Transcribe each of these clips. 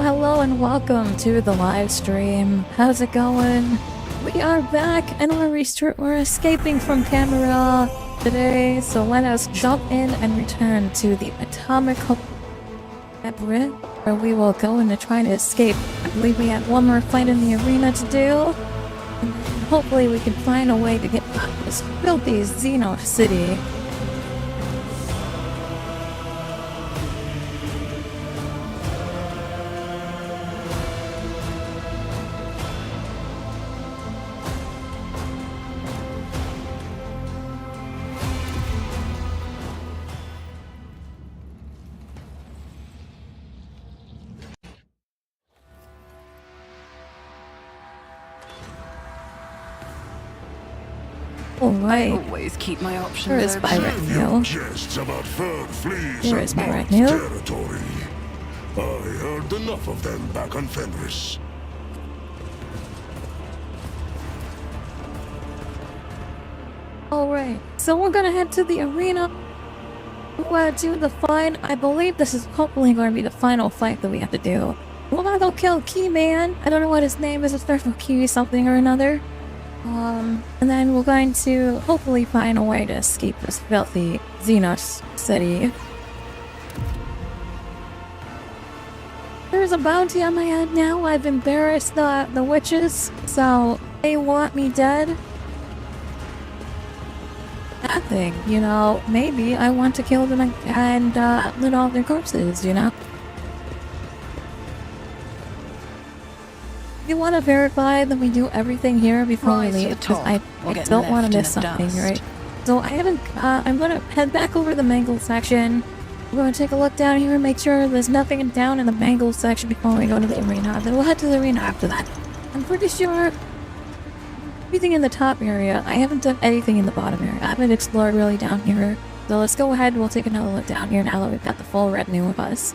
Hello, and welcome to the live stream. How's it going? We are back, and we're escaping from Commorragh today, so let us jump in and return to the atomic labyrinth, where we will go and try to escape. I believe we have one more fight in the arena to do, and hopefully we can find a way to get out of this filthy Xeno city. I always keep my options Here is my retinue. Here is my retinue. Territory. I heard enough of them back on Fenris. Alright, so we're gonna head to the arena. We're gonna do the fight. I believe this is hopefully going to be the final fight that we have to do. We're gonna go kill Keyman. I don't know what his name is. It's starts with Key something or another. And then we're going to hopefully find a way to escape this filthy Xenos city. There's a bounty on my head now. I've embarrassed the witches, so they want me dead. That thing, you know, maybe I want to kill them and loot all their corpses, you know? You want to verify that we do everything here before we leave, because I don't want to miss something, right? So I haven't, I'm going to head back over to the mangled section. We're going to take a look down here and make sure there's nothing down in the mangled section before we go to the arena. Then we'll head to the arena after that. I'm pretty sure everything in the top area. I haven't done anything in the bottom area. I haven't explored really down here. So let's go ahead and we'll take another look down here now that we've got the full retinue of us.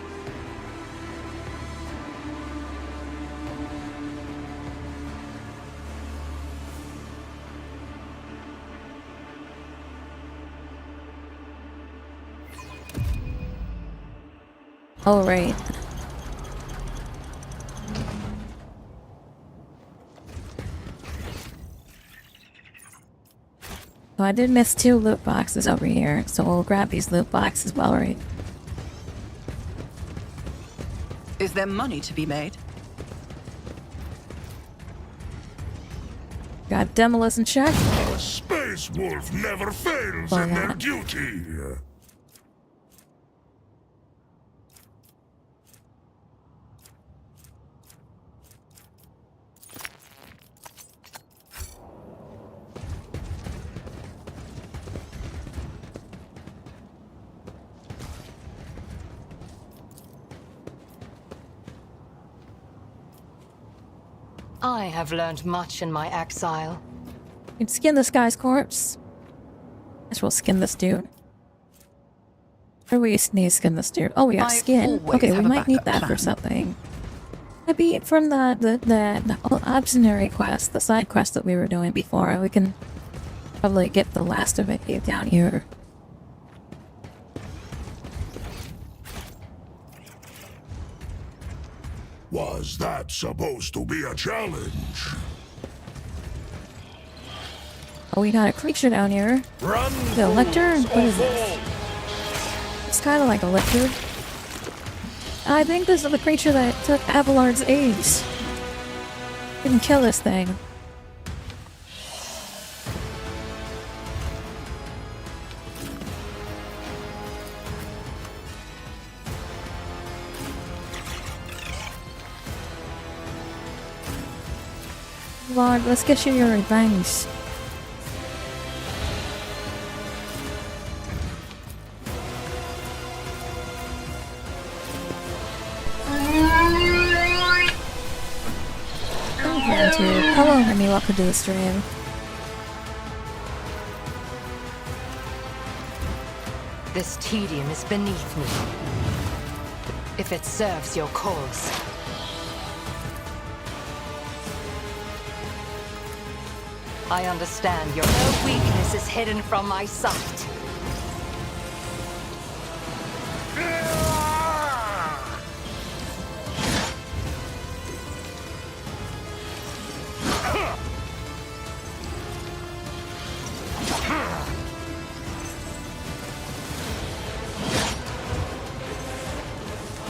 Alright. So I did miss 2 loot boxes over here, so we'll grab these loot boxes as well, right? Is there money to be made? Got demolition check. A space wolf never fails in their duty. I have learned much in my exile. You can skin this guy's corpse. Guess we'll skin this dude. Where do we need to skin this dude? Oh, we got skin. Okay, we might need that for something. Maybe from the obscenary quest, the side quest that we were doing before, we can probably get the last of it down here. Was that supposed to be a challenge? Oh, we got a creature down here. Run, The lictor? fools, What is or this? fall. It's kind of like a lictor. I think this is the creature that took Abelard's ace. We can kill this thing. Lord, let's get you your revenge. Hello, Remy. Welcome to the stream. This tedium is beneath me. If it serves your cause. I understand your no weakness is hidden from my sight.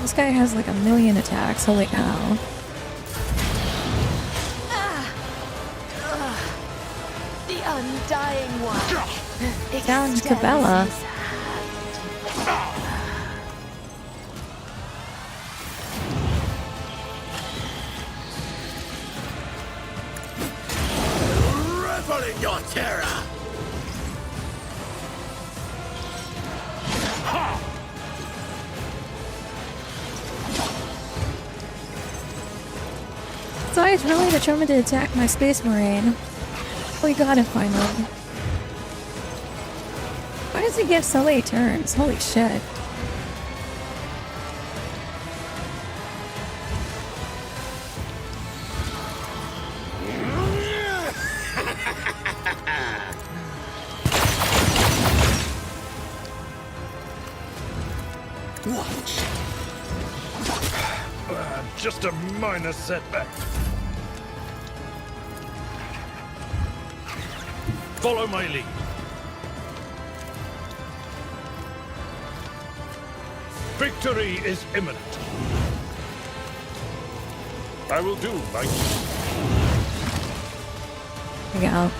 This guy has like a million attacks. Holy cow. The Undying One. Down Cabela. Revel in your terror. So I was really determined to attack my Space Marine. We got him finally. Why does he get so many turns? Holy shit. Just a minor setback. Follow my lead. Victory is imminent. I will do my There we go.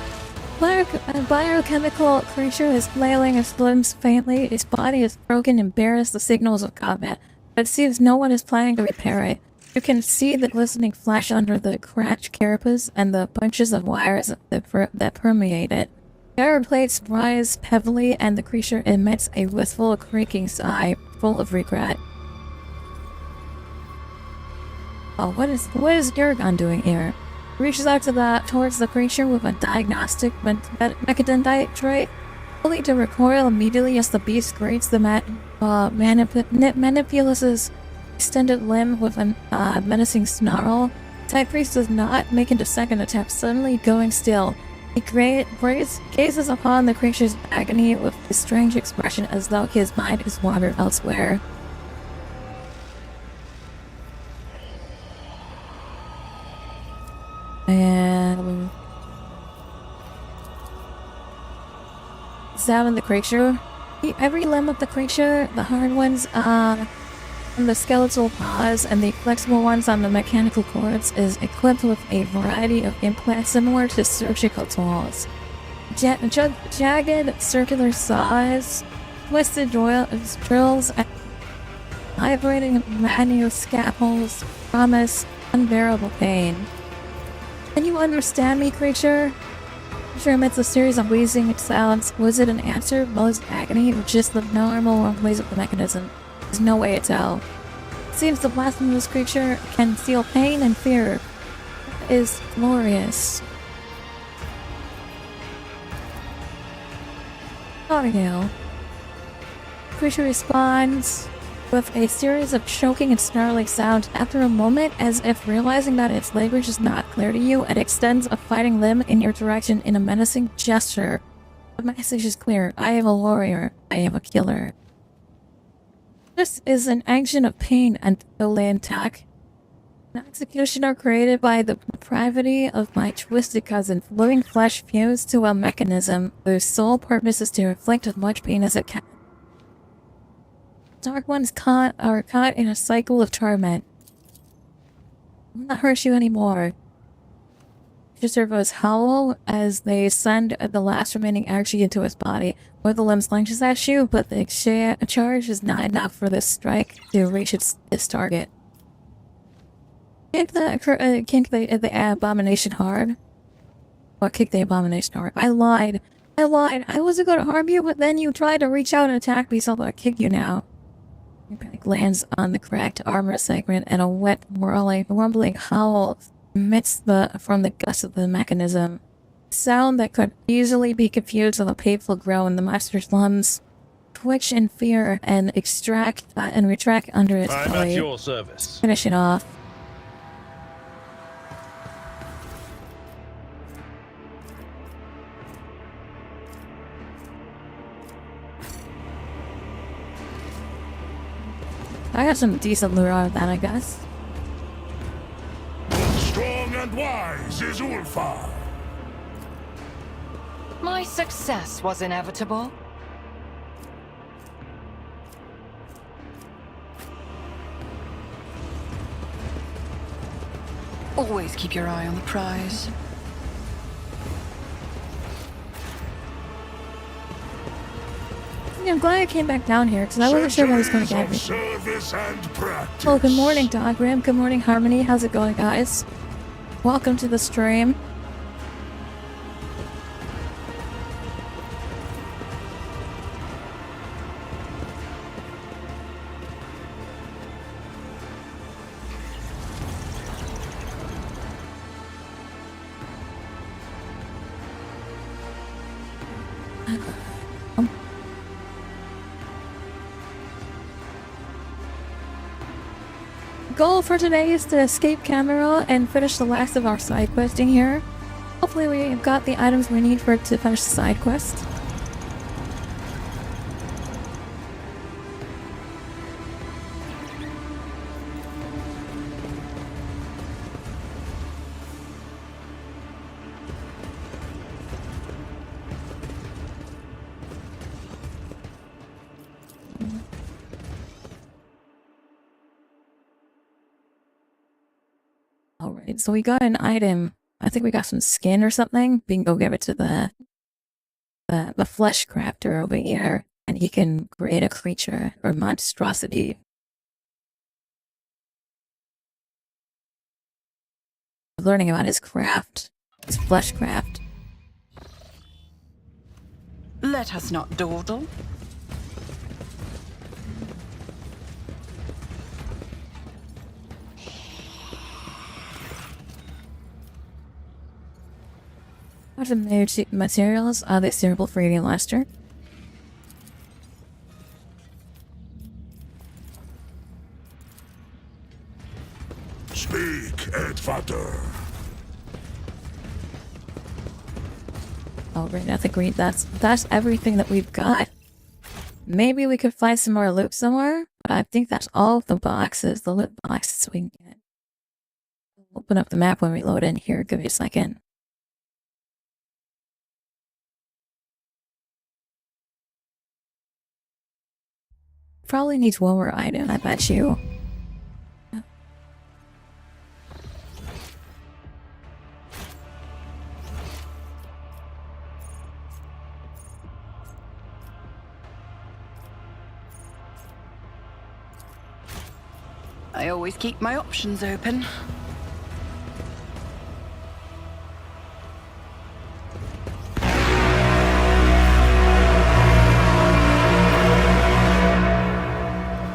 A biochemical creature is flailing its limbs faintly. Its body is broken and bears the signals of combat, but it seems no one is planning to repair it. You can see the glistening flesh under the cracked carapace and the bunches of wires that permeate it. Iron plates rise heavily and the creature emits a wistful, creaking sigh, full of regret. Oh, what is Durgan doing here? Reaches out towards the creature with a diagnostic mechadendite tray, only to recoil immediately as the beast grates the Manipulus's extended limb with a menacing snarl. Type Priest does not make it a second attempt, suddenly going still. He gazes upon the creature's agony with a strange expression as though his mind is wandered elsewhere. And examine the creature. Every limb of the creature, the hard ones on the skeletal paws and the flexible ones on the mechanical cords, is equipped with a variety of implants similar to surgical tools. Jagged circular saws, twisted drills, and vibrating manual scalpels promise unbearable pain. Can you understand me, creature? Creature emits a series of wheezing sounds. Was it an answer, Buzz agony, or just the normal ways of the mechanism? There's no way to tell. It seems the blasphemous creature can feel pain and fear. It is glorious. Audio. Creature responds with a series of choking and snarling sounds. After a moment, as if realizing that its language is not clear to you, it extends a fighting limb in your direction in a menacing gesture. The message is clear. I am a warrior. I am a killer. This is an action of pain and Olan attack. An executioner created by the depravity of my twisted cousin. Living flesh fused to a mechanism whose sole purpose is to inflict as much pain as it can. Dark ones are caught in a cycle of torment. Will not hurt you anymore. Servos howl as they send the last remaining energy into his body. One of the limbs lunges at you, but the charge is not enough for this strike to reach its target. Kick the abomination hard. Or kick the abomination hard. I lied. I wasn't going to harm you, but then you tried to reach out and attack me, so I'm going to kick you now. Impact lands on the cracked armor segment, and a wet, rumbling howl emits from the guts of the mechanism. Sound that could easily be confused with a painful groan. The master's lungs twitch in fear and retract under its I'm belly. at your service. Finish it off. I got some decent lure out of that, I guess. Strong and wise is Ulfar. My success was inevitable. Always keep your eye on the prize. Yeah, I'm glad I came back down here, because I wasn't sure what was going to get me. Service and practice. Well, good morning, Doggram. Good morning, Harmony. How's it going, guys? Welcome to the stream. Goal for today is to escape Commorragh and finish the last of our side questing here. Hopefully we've got the items we need for it to finish the side quest. Alright, so we got an item. I think we got some skin or something. We can go give it to the flesh crafter over here, and he can create a creature or monstrosity. Learning about his craft, his flesh craft. Let us not dawdle. What are the materials? Are they suitable for eating luster? Speak, Edvater. Alright, I think that's everything that we've got. Maybe we could find some more loot somewhere, but I think that's all of the boxes, the loot boxes we can get. Open up the map when we load in here. Give me a second. Probably needs one more item, I bet you. I always keep my options open.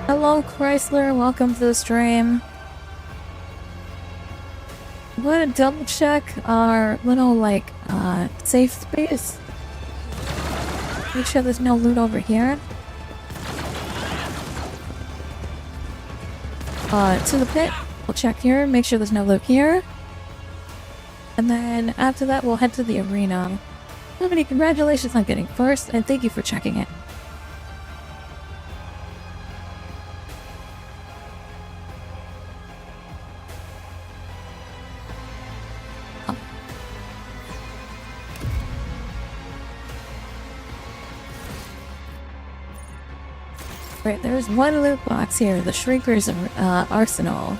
Hello, Chrysler. Welcome to the stream. I'm gonna double check our little, like, safe space. Make sure there's no loot over here. To the pit. We'll check here, make sure there's no loot here. And then after that, we'll head to the arena. Somebody, congratulations on getting first, and thank you for checking it. Right, there's one loot box here, the Shrieker's arsenal.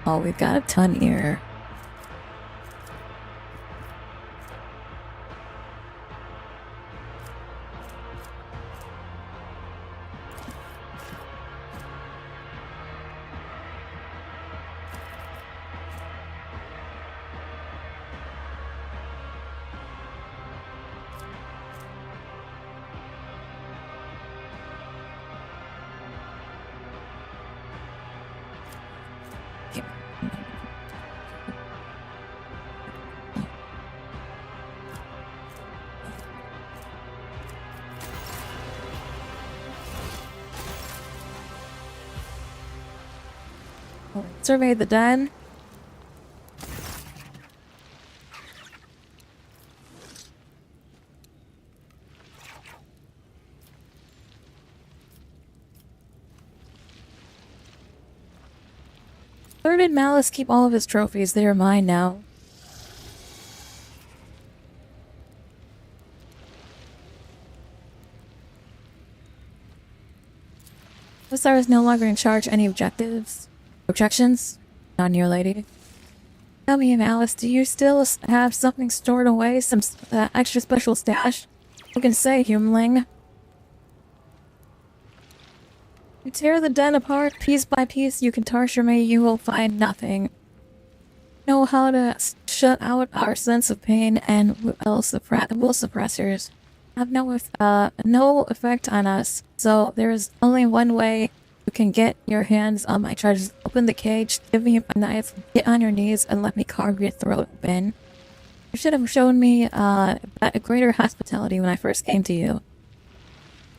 Oh, we've got a ton here. Survey the den. Where did Malice keep all of his trophies? They are mine now. Wizard is no longer in charge. Any objections? Not near, lady. Tell me, Malice, do you still have something stored away? Some extra special stash? You can say, humanling. You tear the den apart, piece by piece, you can torture me, you will find nothing. Know how to shut out our sense of pain and will suppressors have no effect on us. So there is only one way you can get your hands on my treasures. Open the cage, give me a knife, get on your knees, and let me carve your throat open. You should have shown me a greater hospitality when I first came to you.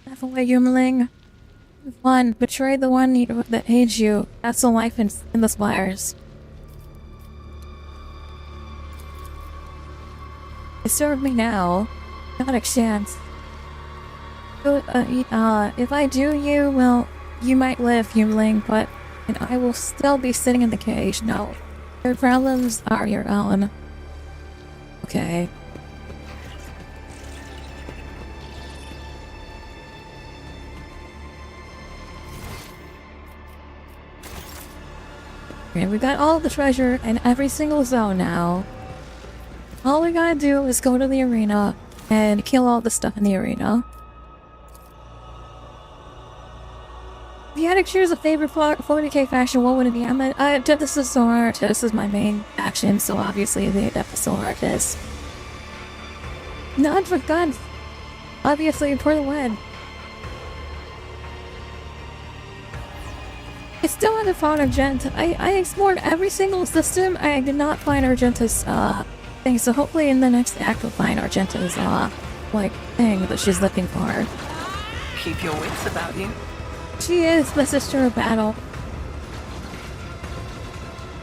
Laugh away, humanling. One, betray the one that hates you. That's the life in the spires. Serve me now. Not a chance. If I do you, well, you might live, humanling, but and I will still be sitting in the cage. No. Your problems are your own. Okay. Okay, we got all the treasure in every single zone now. All we gotta do is go to the arena and kill all the stuff in the arena. If you had to choose a favorite 40k faction, what would it be? I'm an Adeptus Artist. This is my main faction, so obviously the Adeptus Artist. Not for guns. Obviously, for the win. I still haven't found Argenta. I explored every single system. I did not find Argenta's thing, so hopefully in the next act we'll find Argenta's like thing that she's looking for. Keep your wits about you. She is the sister of battle.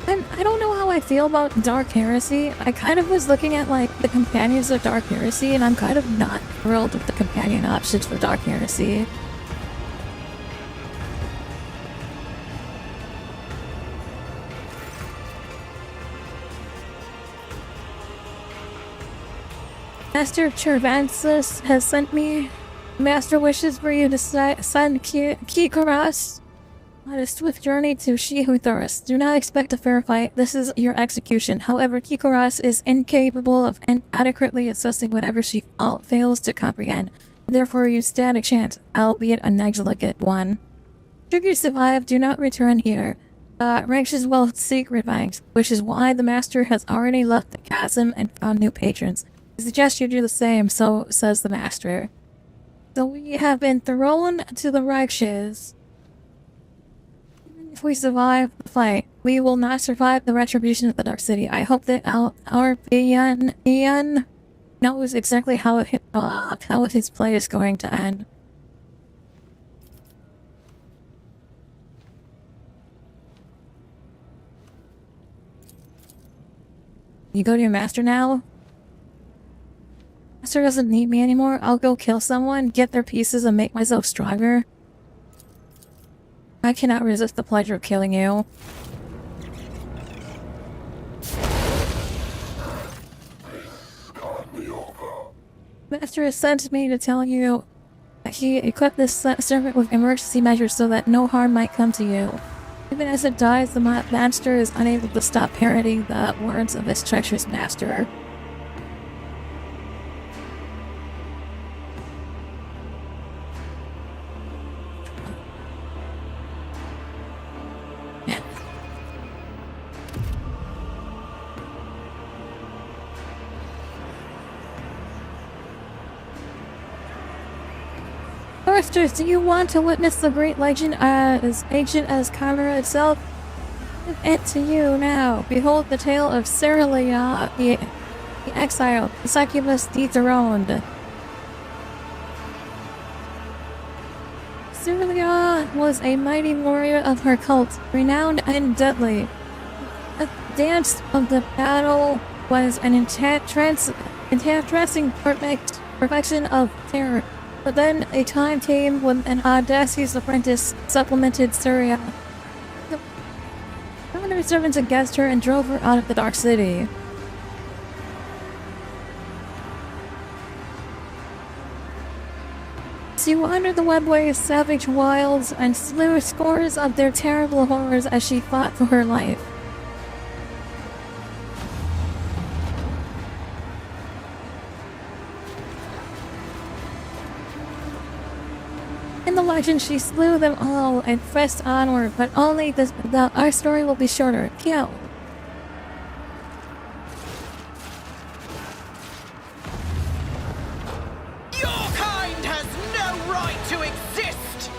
And I don't know how I feel about Dark Heresy. I kind of was looking at like the companions of Dark Heresy, and I'm kind of not thrilled with the companion options for Dark Heresy. Master Chervansis has sent me. Master wishes for you to send Kikoras on a swift journey to Shihuthuras. Do not expect a fair fight. This is your execution. However, Kikoras is incapable of adequately assessing whatever she fails to comprehend. Therefore, you stand a chance, albeit a negligent one. Should you survive, do not return here. Ranks will seek revenge, which is why the Master has already left the chasm and found new patrons. I suggest you do the same, so says the Master. So we have been thrown to the Reiches. If we survive the fight, we will not survive the retribution of the Dark City. I hope that our Ian knows exactly how his play is going to end. You go to your Master now? Master doesn't need me anymore. I'll go kill someone, get their pieces, and make myself stronger. I cannot resist the pleasure of killing you. This can't be over. Master has sent me to tell you that he equipped this servant with emergency measures so that no harm might come to you. Even as it dies, the Master is unable to stop parroting the words of his treacherous master. Foresters, do you want to witness the great legend as ancient as Commorragh itself? It to you now. Behold the tale of Cerelia, the exile, the succubus dethroned. Cerelia was a mighty warrior of her cult, renowned and deadly. The dance of the battle was an entrancing perfection of terror. But then a time came when an audacious apprentice supplemented Surya. Found her servants against her and drove her out of the Dark City. She wandered the webway's savage wilds and slew scores of their terrible horrors as she fought for her life. In the legend, she slew them all and pressed onward, but only our story will be shorter. Kill. Your kind has no right to exist!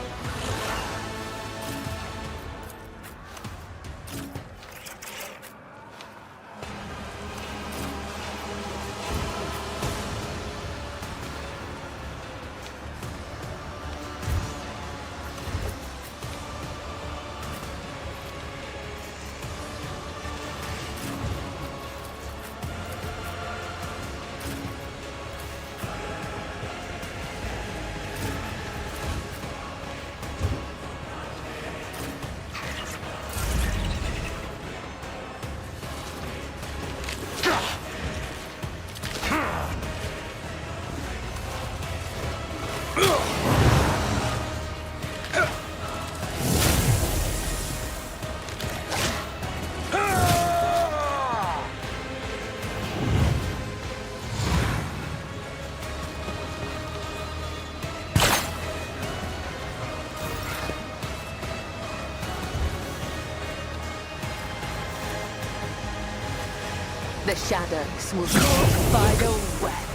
The shadows will walk by the web.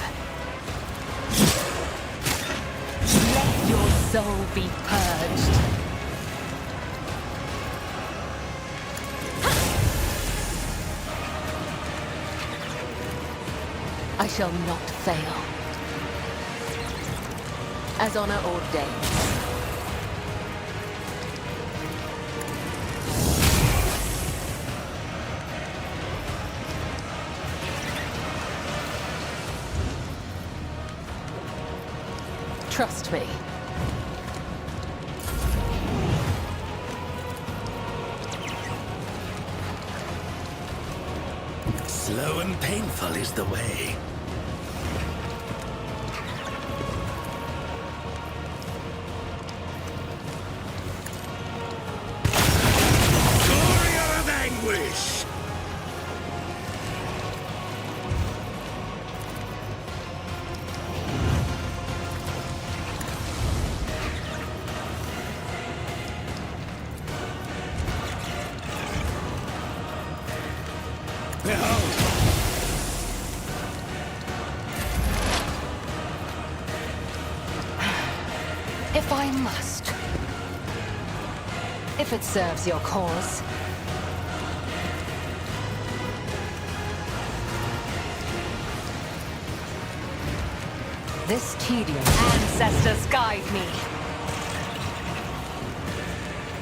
Let your soul be purged. I shall not fail. As honor ordains. Trust me. Slow and painful is the way. Warrior of anguish! If I must. If it serves your cause. This tedium. Ancestors guide me.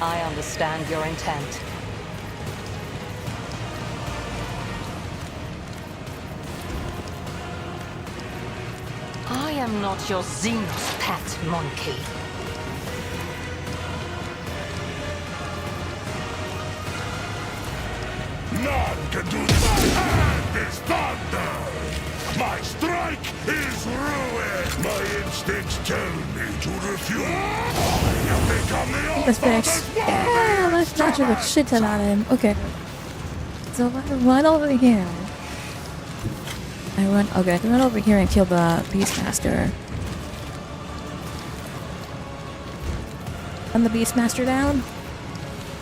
I understand your intent. I am not your Xenos pet monkey. None can do this. My hand is thunder. My strike is ruin. My instincts tell me to refuse. I have become the This bitch. All-Father's Yeah, warrior. let's not shoot a shit ton on him. Okay. So if I run over here. Okay, I run over here and kill the Beastmaster. Run the Beastmaster down.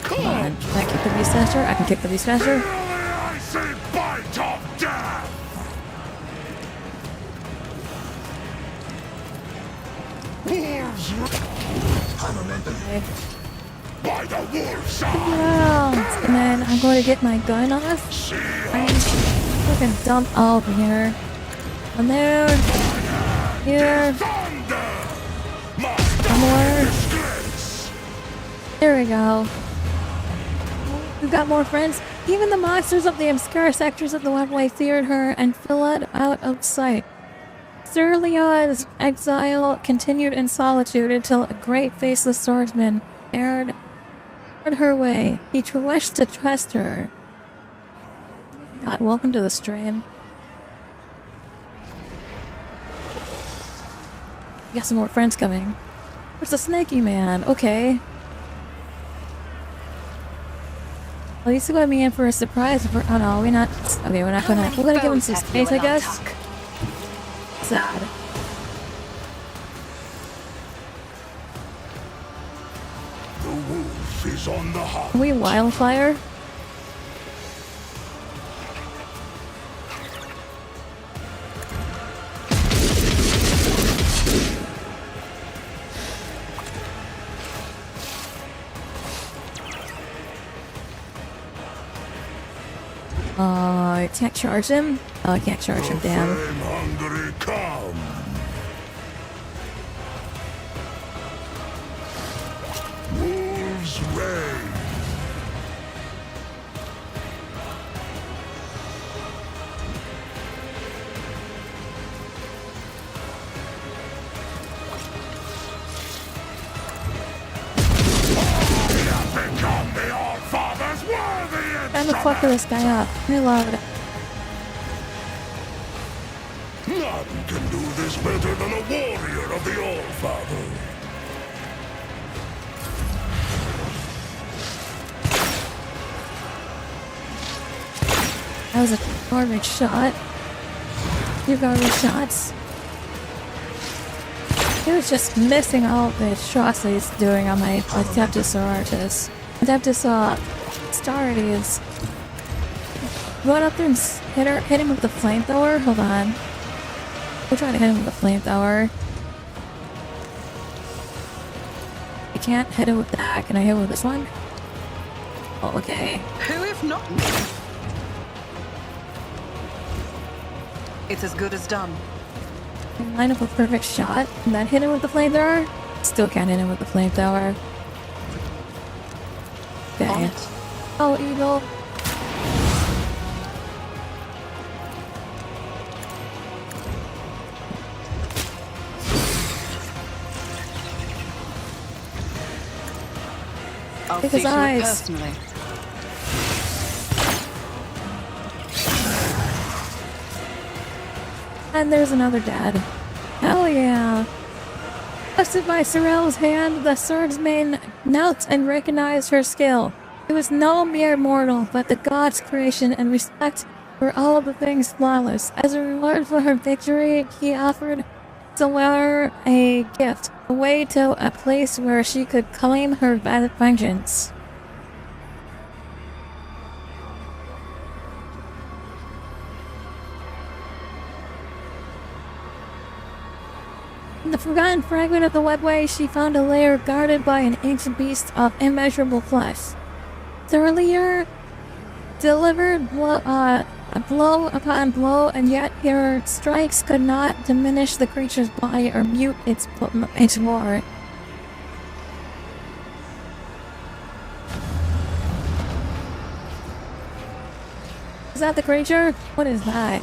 Come on. Can I kick the Beastmaster? I can kick the Beastmaster. I say bite of death. Wolves. Okay. By the wolves. Wow. And then I'm going to get my gun off. See I'm fucking dump all over here. And there. Here. thunder. One more. Disgrace. There we go. We've got more friends. Even the monsters of the obscure sectors of the Webway feared her and fled out of sight. Zerlia's exile continued in solitude until a great faceless swordsman aired her way. He wished to trust her. God, welcome to the stream. We got some more friends coming. Where's the snaky man? Okay. At least he's gonna be in for a surprise. Oh no, we're not. Okay, we're not gonna. We're gonna give him some space, I guess. Sad. The wolf is on the hunt. Are we wildfire? I can't charge him. Oh, I can't charge him. Damn. Flame hungry come. Wolves reign. Become the All-Father's worthy Trying to fuck this guy up. Reload. None can do this better than a warrior of the All-Father. That was a garbage shot. Two garbage shots. He was just missing all the shots that he's doing on my Adeptus Sororitas. Adeptus Astartes. Run up there and hit him with the flamethrower? Hold on. We're trying to hit him with the flamethrower. I can't hit him with that. Can I hit him with this one? Oh, okay. Who if not me? It's as good as done. Line up a perfect shot and then hit him with the flamethrower. Still can't hit him with the flamethrower. On Okay. it. Oh, Eagle. I'll Take see his to it eyes. personally. And there's another dad. Hell yeah. Trusted by Sorrel's hand, the swordsman knelt and recognized her skill. It was no mere mortal, but the god's creation and respect for all of the things flawless. As a reward for her victory, he offered Soler a gift, a way to a place where she could claim her vengeance. In the forgotten fragment of the webway, she found a lair guarded by an ancient beast of immeasurable flesh. Thoroughlier delivered blow upon blow, and yet her strikes could not diminish the creature's body or mute its roar. Is that the creature? What is that?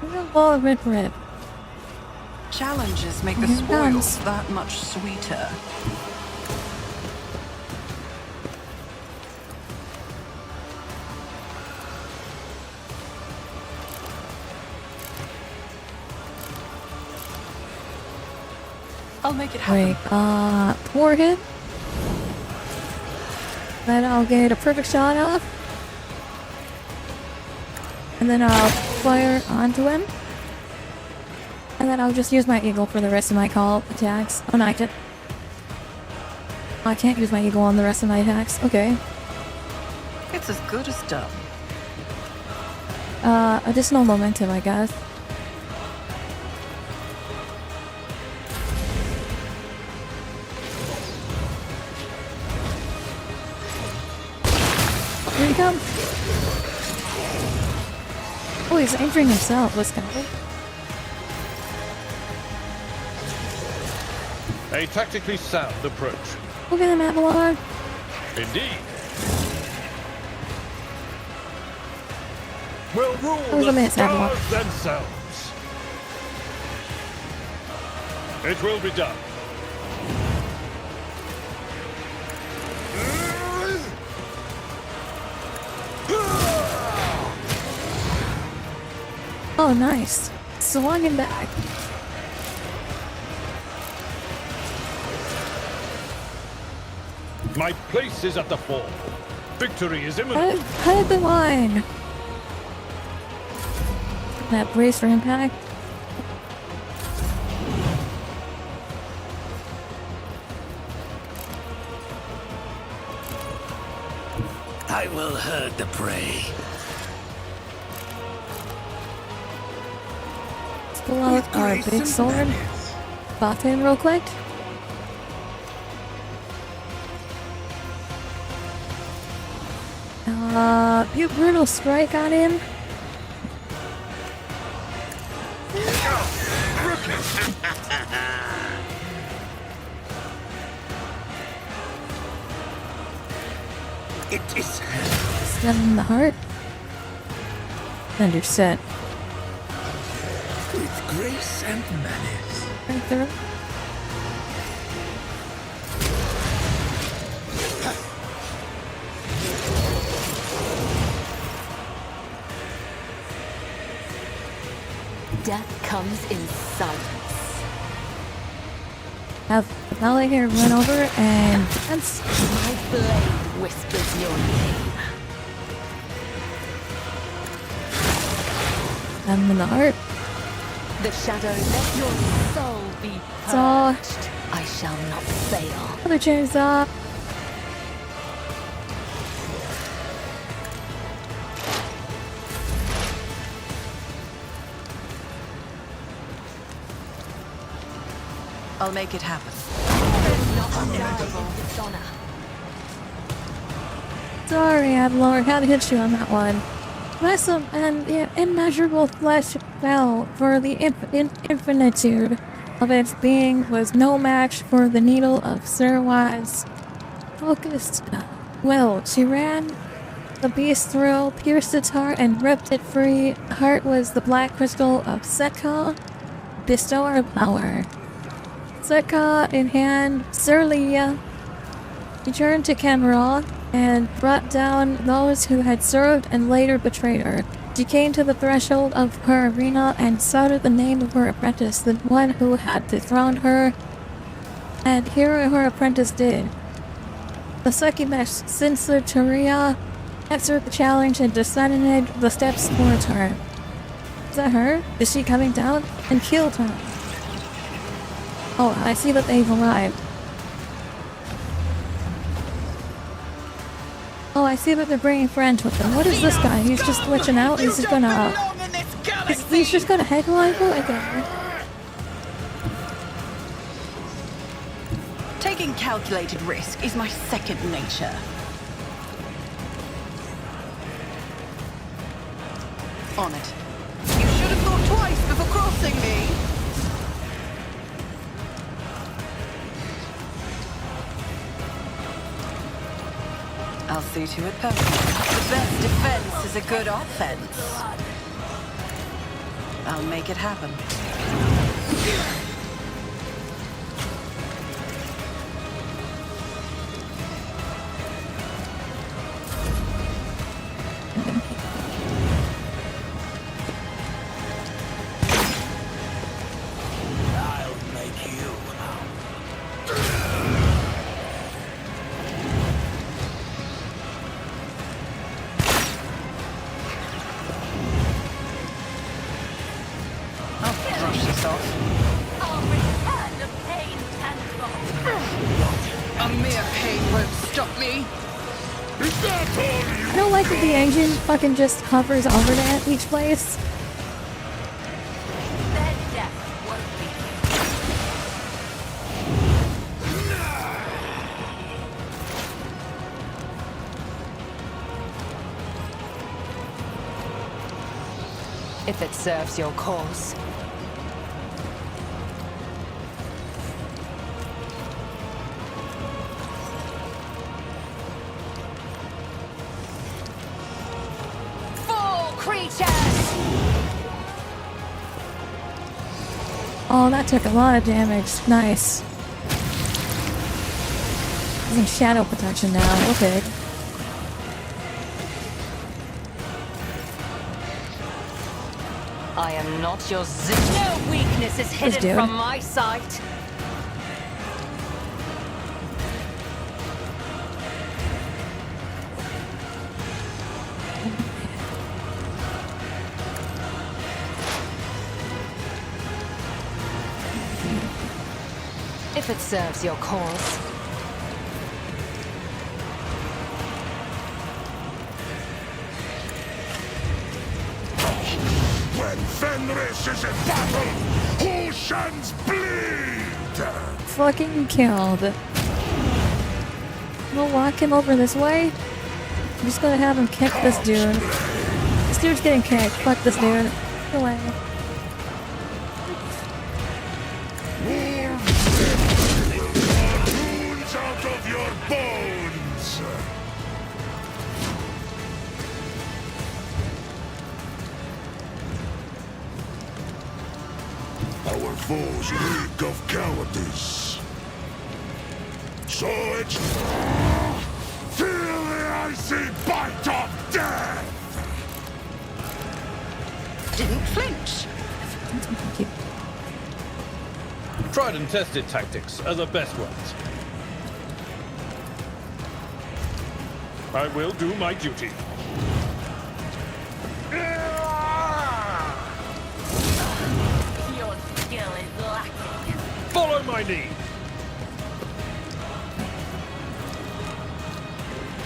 Real ball of rip rip. Challenges make the Here it spoils comes. that much sweeter. I'll make it happen. Wait, 4 hit. Then I'll get a perfect shot off. And then I'll fire onto him. And then I'll just use my eagle for the rest of my call attacks. Oh no, I can't use my eagle on the rest of my attacks. Okay. It's as good as done. Additional momentum, I guess. Here he comes. Oh, he's injuring himself. Let's go. A tactically sound approach. Look at him, Avalon. Indeed. Will rule That was a the miss, Avalon. stars themselves. It will be done. Oh, nice. Swung him back. My place is at the fore. Victory is imminent. Head the line. That brace for impact. I will herd the prey. Let's pull out our big sword. Buff him real quick. Brutal strike on him. It is Stab him in the heart. And you're set. with grace and manners. Right there. Death comes in silence. Have Valley here run over and that's My blade whispers your name. stab him in the heart. The shadow, let your soul be So purged. I shall not fail. other chains up. I'll make it happen. Sorry, Avalor, had to hit you on that one. Vessel and the immeasurable flesh fell, for the infinitude of its being was no match for the needle of Sir Wise. Focused will, she ran the beast through, pierced its heart, and ripped it free. Heart was the black crystal of Setka, bestower of power. Setka in hand, Sir Leah returned to Commorragh and brought down those who had served and later betrayed her. She came to the threshold of her arena and shouted the name of her apprentice, the one who had dethroned her, and here her apprentice did. The succubus Sincertaria answered the challenge and descended the steps towards her. Is that her? Is she coming down? And killed her. Oh, I see that they've arrived. Oh, I see that they're bringing friends with them. What is this guy? He's just glitching out. He's just gonna... He's just gonna headline her? Okay. Taking calculated risk is my second nature. On it. You should have thought twice before crossing me. I'll see to it perfectly. The best defense is a good offense. I'll make it happen. I'll make you. A mere pain won't stop me. Is that all you I don't like that the engine fucking just hovers over that each place. Their death won't be. If it serves your cause. Oh, that took a lot of damage. Nice. Using shadow protection now. Okay. I am not your No weakness is hidden dude. from my sight. If it serves your cause. When Fenris is in battle, who shans bleed? Fucking killed. We'll walk him over this way. I'm just gonna have him kick this dude. This dude's getting kicked. Fuck this dude. Go away. Wounds out of your bones! Our foes reek of cowardice. So it's... Feel the icy bite of death! Didn't flinch. Thank you. Tried and tested tactics are the best ones. I will do my duty. Your skill is lacking. Follow my lead.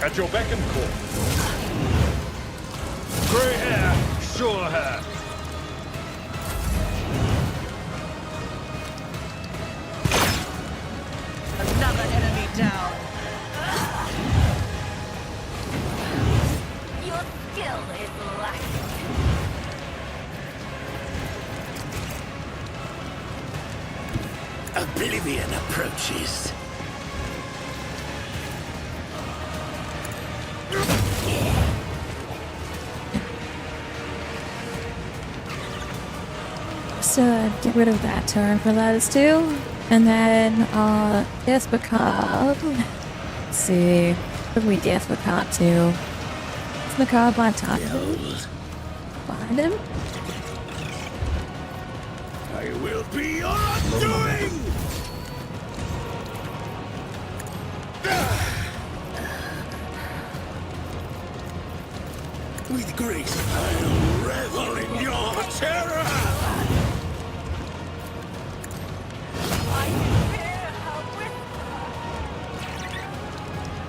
At your beck and call. Grey hair, sure hair. Another enemy down. Your skill is lacking. Oblivion approaches. So get rid of that turn for those two. And then, Death Macabre. Let's see. What do we Death Macabre to? Death Macabre on top. Behind him? I will be your undoing! With grace, I'll revel in your terror!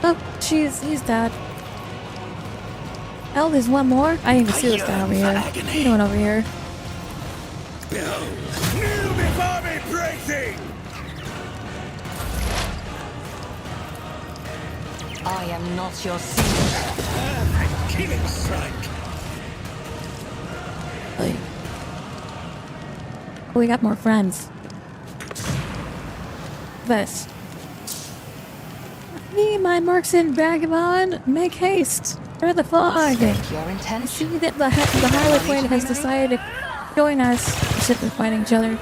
Oh, jeez, he's dead. Oh, there's one more? I didn't even see this guy over here. What are you doing over here? Behold, kneel before me, praising! I am not your seed. Killing strike! Like, oh, we got more friends. This. Me, my Markson Vagabond, make haste! Where the fog? State your I intention. see that the Harlequin has decided to join us. We should be fighting each other.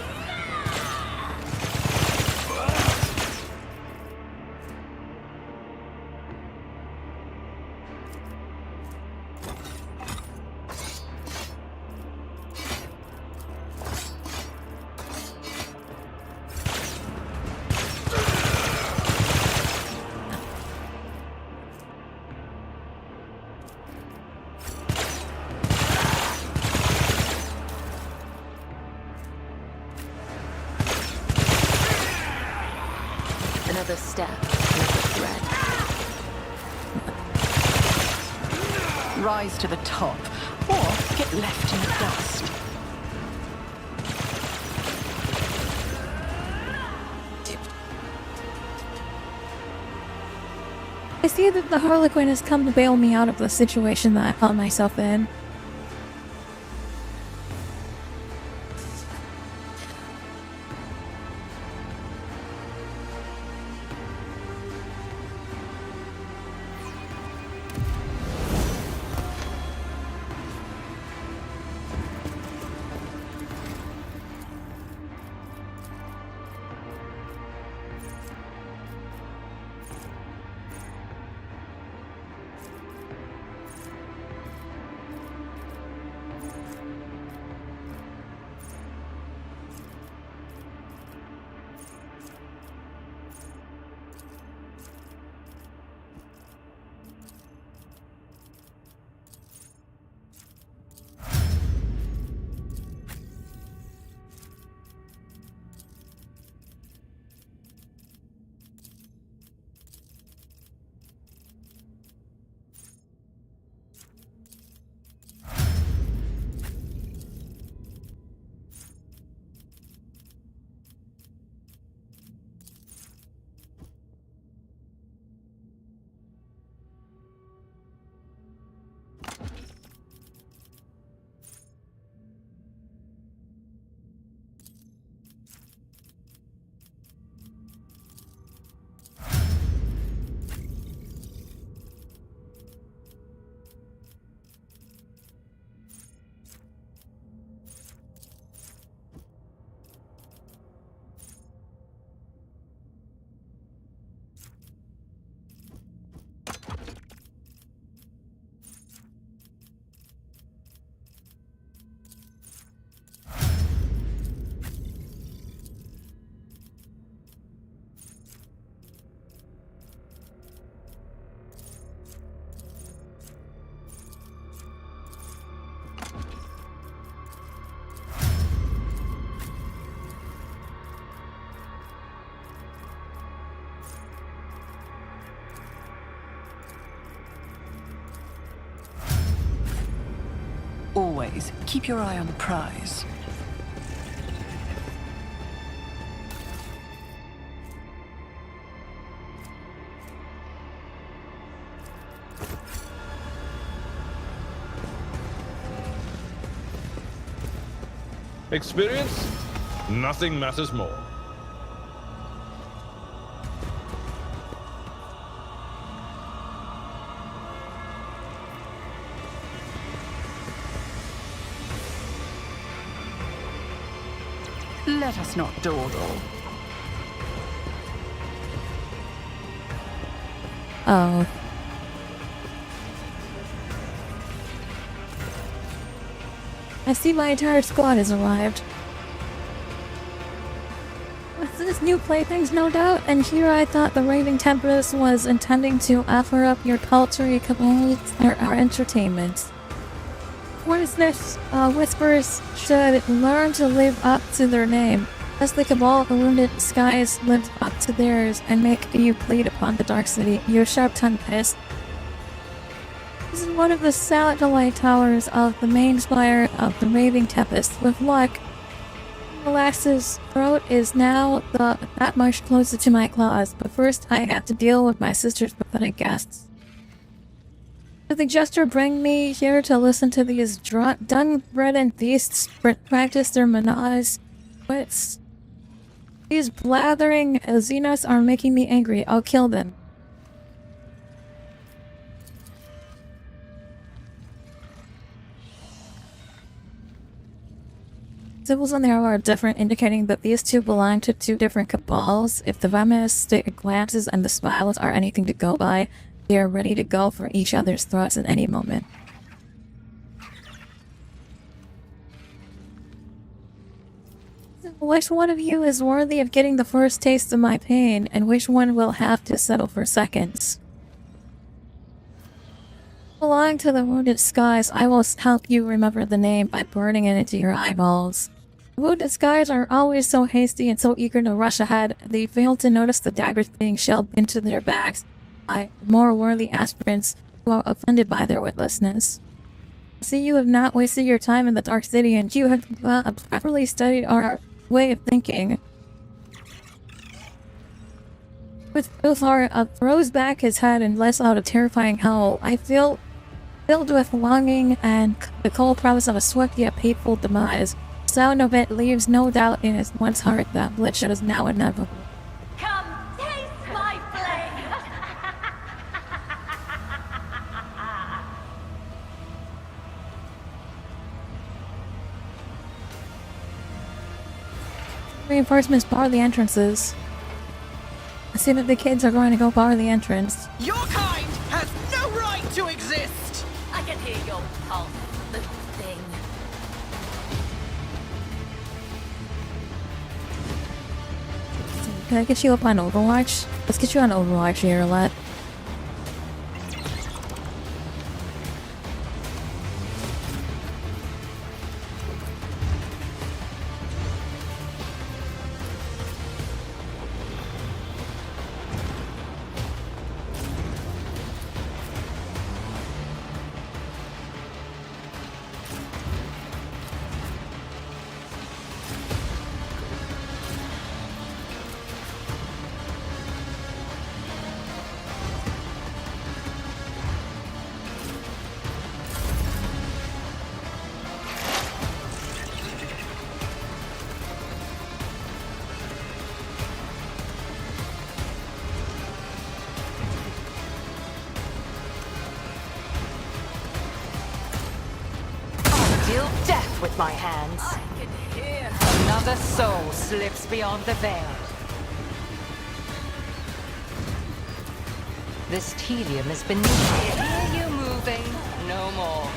Another step, another threat. Rise to the top, or get left in the dust. I see that the Harlequin has come to bail me out of the situation that I found myself in. Always keep your eye on the prize. Experience? Nothing matters more. Let us not dawdle. Oh. I see my entire squad has arrived. With this new playthings, no doubt, and here I thought the Raving Tempest was intending to offer up your paltry cabals our entertainment. Poisonous whispers should learn to live up to their name, as the Cabal of the Wounded Skies lived up to theirs, and make you plead upon the Dark City, your sharp-tongued piss. This is one of the satellite towers of the main spire of the Raving Tempest. With luck, Molasses' throat is now that much closer to my claws, but first I have to deal with my sister's pathetic guests. Did the jester bring me here to listen to these dun-bred beasts practice their menage? Wits? These blathering Xenos are making me angry. I'll kill them. Symbols on the arrow are different, indicating that these two belong to two different cabals. If the venomous glances and the smiles are anything to go by, they are ready to go for each other's throats at any moment. Which one of you is worthy of getting the first taste of my pain, and which one will have to settle for seconds? Belong to the Wounded Skies, I will help you remember the name by burning it into your eyeballs. Wounded guys are always so hasty and so eager to rush ahead, they fail to notice the daggers being shoved into their backs by more worthy aspirants who are offended by their witlessness. See, you have not wasted your time in the Dark City, and you have properly studied our way of thinking. With Uthar throws back his head and lets out a terrifying howl, I feel filled with longing and the cold promise of a swift yet painful demise. The sound of it leaves no doubt in his once heart that bloodshed is now inevitable. Come taste my blade! Reinforcements bar the entrances. I see that the kids are going to go bar the entrance. Your kind has no right to exist! I can hear your pulse, little thing. Can I get you up on Overwatch? Let's get you on Overwatch here a lot. Deal death with my hands. I can hear. Another soul slips beyond the veil. This tedium is beneath me. Hear you moving no more.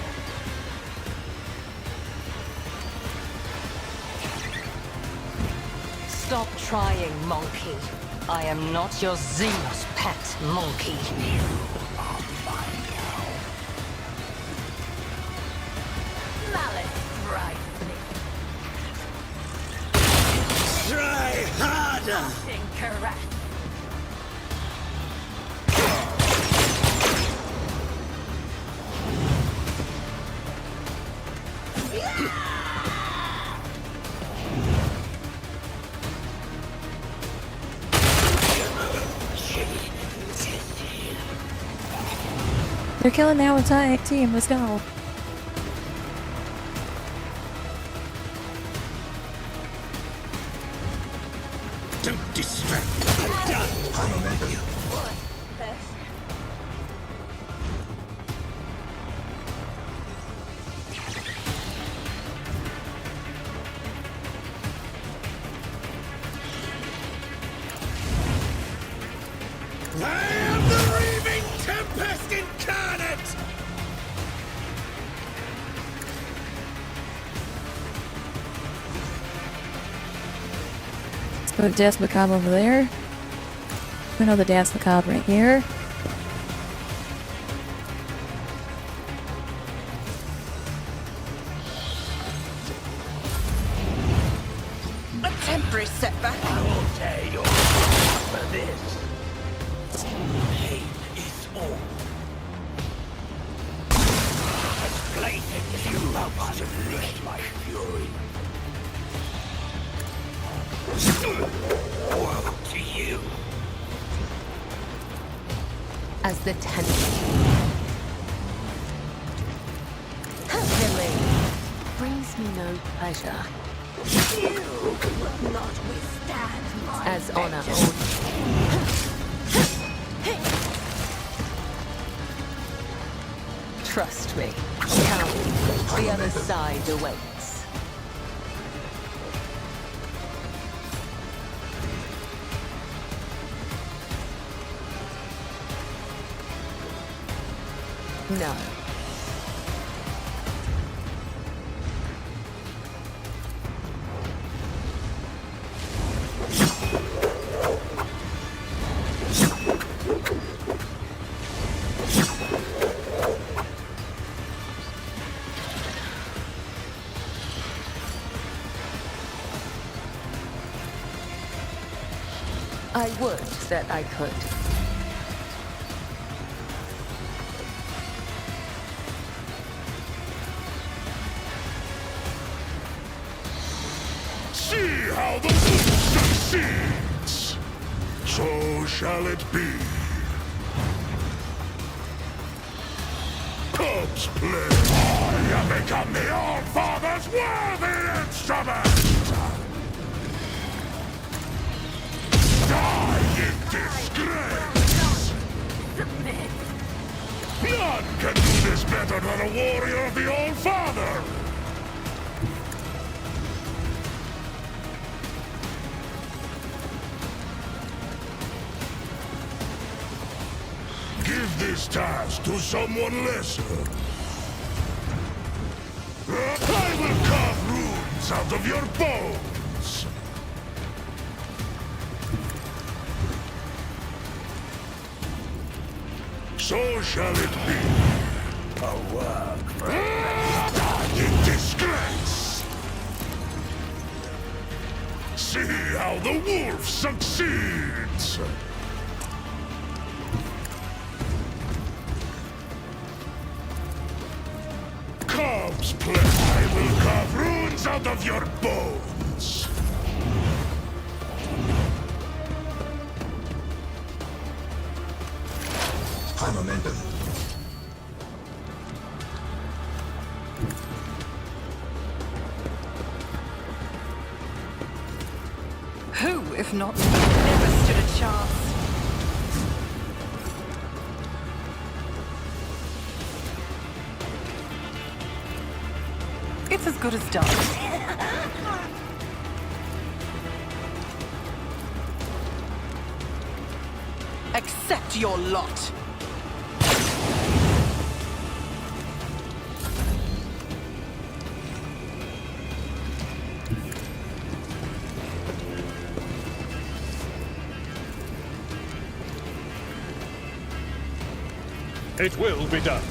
Stop trying, monkey. I am not your Xenos pet, monkey. Malice drives me. Try harder! Incorrect. They're killing the entire team. Let's go. Don't distract me. I'm done. I'm with you. I am the raving tempest incarnate! Let's go to Death Macabre over there. Another Death Macabre right here. A temporary setback. I will tear your heart for this. Pain is all. As blatant as you love to lick my fury. Woe to you. As the tempest brings me no pleasure. You will not withstand my As honor Trust me. Come, the other side awaits. No. I would that I could. See how the wolf succeeds! So shall it be. Cubs play. I have become the All-Father's worthy instrument! Die in disgrace! None can do this better than a warrior of the All-Father! Give this task to someone lesser. I will carve runes out of your bones! So shall it be. A work for die in disgrace! See how the wolf succeeds! Cubs play. I will carve runes out of your bones. High momentum. Who, if not me, never stood a chance? It's as good as done. Accept your lot. It will be done.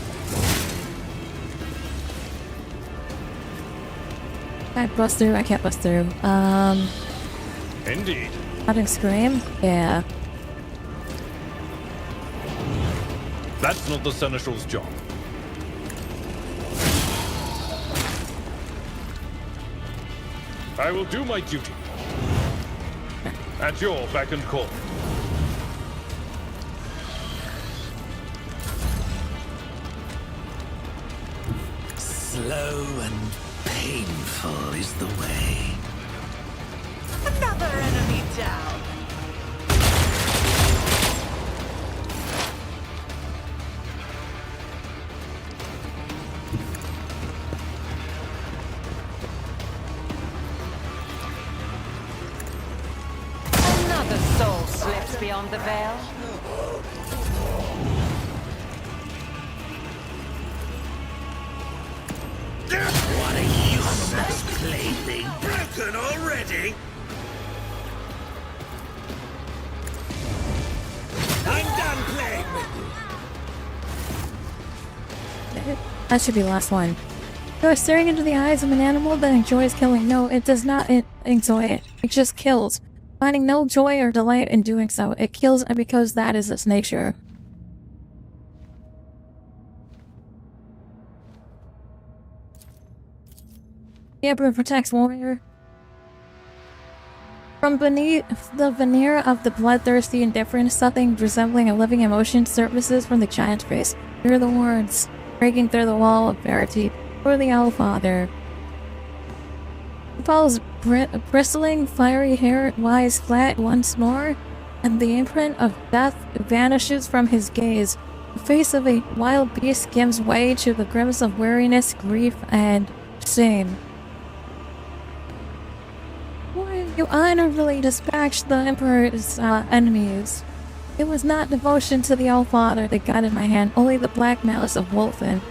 I bust through, I can't bust through. Indeed. Shout and scream? Yeah. That's not the Seneschal's job. I will do my duty. At your beck and call. Slow and painful is the way. Another enemy down. Another soul slips beyond the veil. What a useless plaything! Broken already? I'm done playing with you! That should be the last one. You are staring into the eyes of an animal that enjoys killing. No, it does not enjoy it. It just kills. Finding no joy or delight in doing so. It kills because that is its nature. The Emperor protects warrior. From beneath the veneer of the bloodthirsty indifference, something resembling a living emotion surfaces from the giant's face. Hear the words, breaking through the wall of verity, for the Allfather. Paul's bristling, fiery hair lies flat once more, and the imprint of death vanishes from his gaze. The face of a wild beast gives way to the grimace of weariness, grief, and shame. You honorably dispatched the Emperor's enemies. It was not devotion to the Allfather that guided my hand, only the black malice of Wolfen.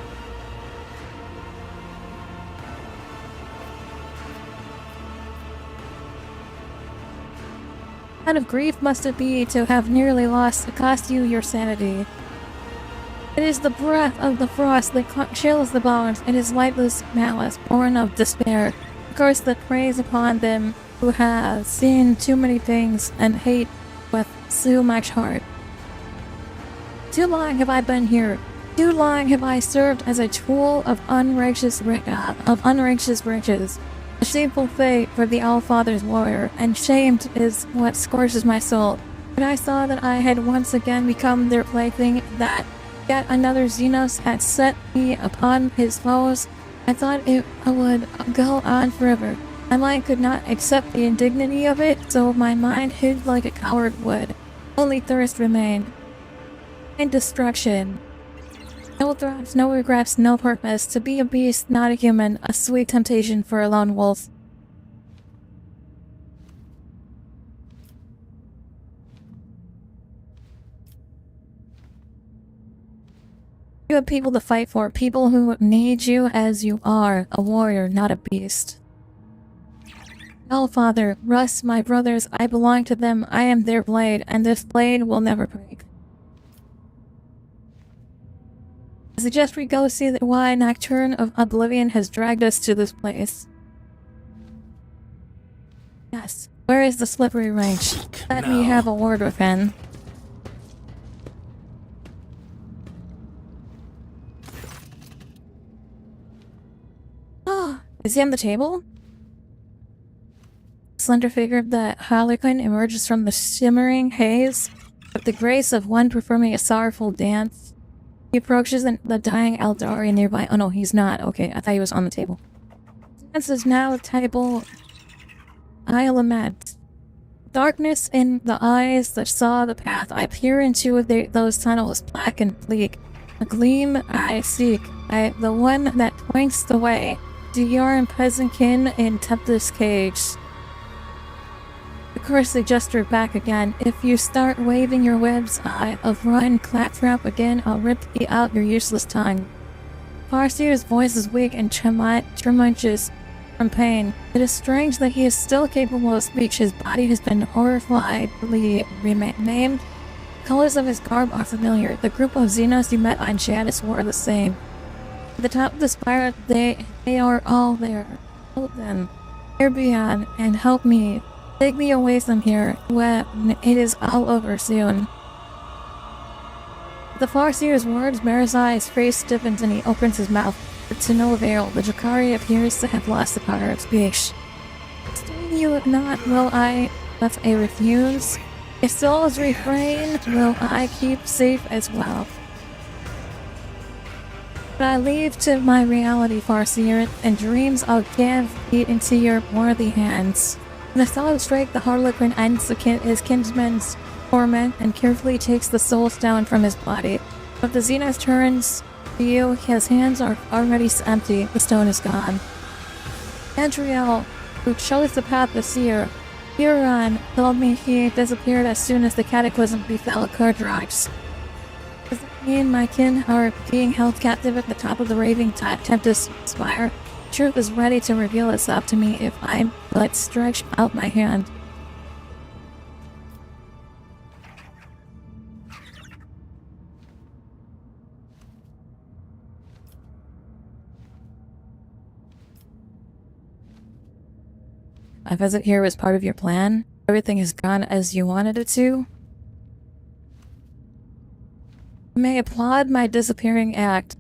What kind of grief must it be to have nearly cost you your sanity? It is the breath of the frost that chills the bones. It is lightless malice, born of despair, a curse that preys upon them who have seen too many things and hate with so much heart. Too long have I been here. Too long have I served as a tool of unrighteous riches. A shameful fate for the All-Father's warrior, and shamed is what scorches my soul. When I saw that I had once again become their plaything, that yet another Xenos had set me upon his foes, I thought it would go on forever. My mind could not accept the indignity of it, so my mind hid like a coward would. Only thirst remained. And destruction. No thoughts, no regrets, no purpose. To be a beast, not a human. A sweet temptation for a lone wolf. You have people to fight for. People who need you as you are. A warrior, not a beast. Oh, Father, Russ, my brothers, I belong to them. I am their blade, and this blade will never break. I suggest we go see why Nocturne of Oblivion has dragged us to this place. Yes, where is the slippery range? Let me have a word with him. Oh, is he on the table? Slender figure of the Harlequin emerges from the shimmering haze with the grace of one performing a sorrowful dance. He approaches the dying Eldari nearby. Oh no, he's not. Okay, I thought he was on the table. This is now a table I lament. Darkness in the eyes that saw the path. I peer into those tunnels, black and bleak. A gleam I seek. The one that points the way. To your peasant kin in Tempest Cage. Of course, they gesture back again. If you start waving your webs of run claptrap again, I'll rip out your useless tongue. Farseer's voice is weak and tremulous from pain. It is strange that he is still capable of speech. His body has been horrifyingly maimed. The colors of his garb are familiar. The group of Xenos you met on Jadis wore the same. At the top of the spire, they are all there. Help them. Here beyond, and help me. Take me away from here, when it is all over soon. The Farseer's words, Marazai's face stiffens and he opens his mouth, but to no avail. The Drakari appears to have lost the power of speech. Stay you not, will I with a refuse? A soul's refrain will I keep safe as well. But I leave to my reality, Farseer, and dreams I'll give into your worthy hands. In a solid strike, the Harlequin ends his kinsman's torment and carefully takes the soul stone from his body. But the Xenos turns to you, his hands are already empty, the stone is gone. Andriel, who chose the path to Seer, Huron told me he disappeared as soon as the cataclysm befell Commorragh. Does that mean my kin are being held captive at the top of the raving Tempest spire? Truth is ready to reveal itself to me if I but stretch out my hand. My visit here was part of your plan. Everything has gone as you wanted it to. You may applaud my disappearing act.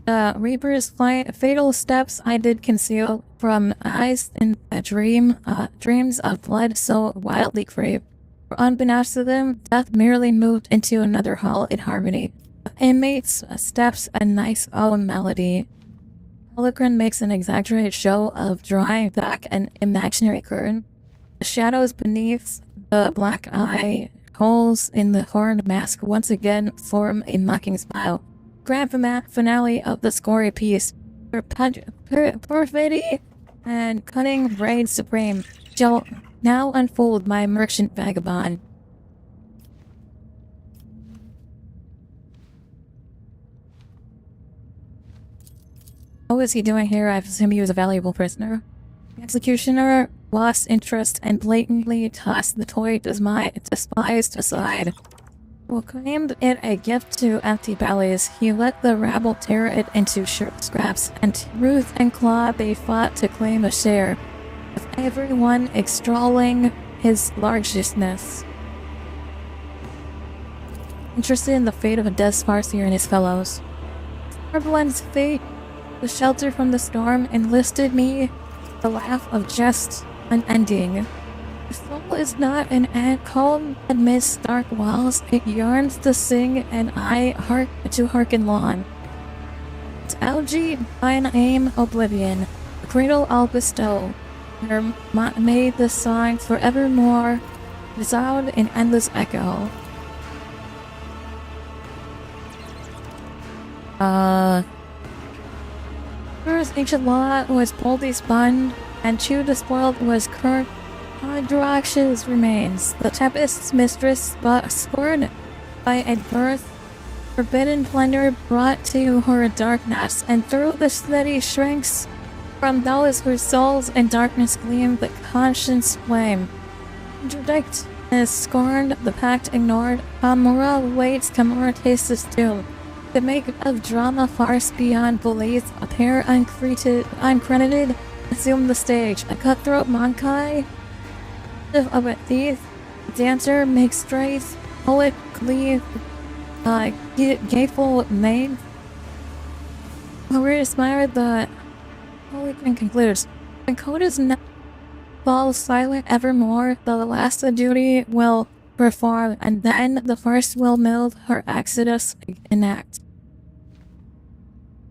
The Reaper's fatal steps I did conceal from eyes in a dreams of blood so wildly craved. For unbeknownst to them, death merely moved into another hall in harmony. Inmates steps a nice own melody. Holocron makes an exaggerated show of drawing back an imaginary curtain. The shadows beneath the black eye holes in the horned mask once again form a mocking smile. Grand finale of the scory piece. Perfidy and cunning reign supreme. Shall now unfold my merchant vagabond. What was he doing here? I assume he was a valuable prisoner. The executioner lost interest and blatantly tossed the toy despised aside. Who claimed it a gift to empty bellies, he let the rabble tear it into scraps, and Ruth and Claw they fought to claim a share, with everyone extolling his largeness. interested in the fate of a dead Farseer and his fellows. Arbalen's fate, the shelter from the storm, enlisted me, the laugh of jest unending. The soul is not an ant calm amidst dark walls, it yearns to sing and I hearken long. To algae thine aim oblivion, the cradle I'll bestow, where may the song forevermore resound in endless echo. First ancient law was boldly spun, and to the spoiled was current Commorragh's remains. The Tempest's mistress, but scorned by a birth, forbidden plunder brought to her darkness, and through the city shrinks from those whose souls in darkness gleam the conscience flame. Interdict is scorned, the pact ignored. Commorragh waits, Commorragh tastes his doom. The make of drama farce beyond belief, a pair uncredited assume the stage. A cutthroat Monkai of a thief, dancer makes strays, poet cleave, gayful maid. We admire the Holy Queen concludes. When Coda's not falls silent evermore, the last of duty will perform, and then the first will meld her exodus enact.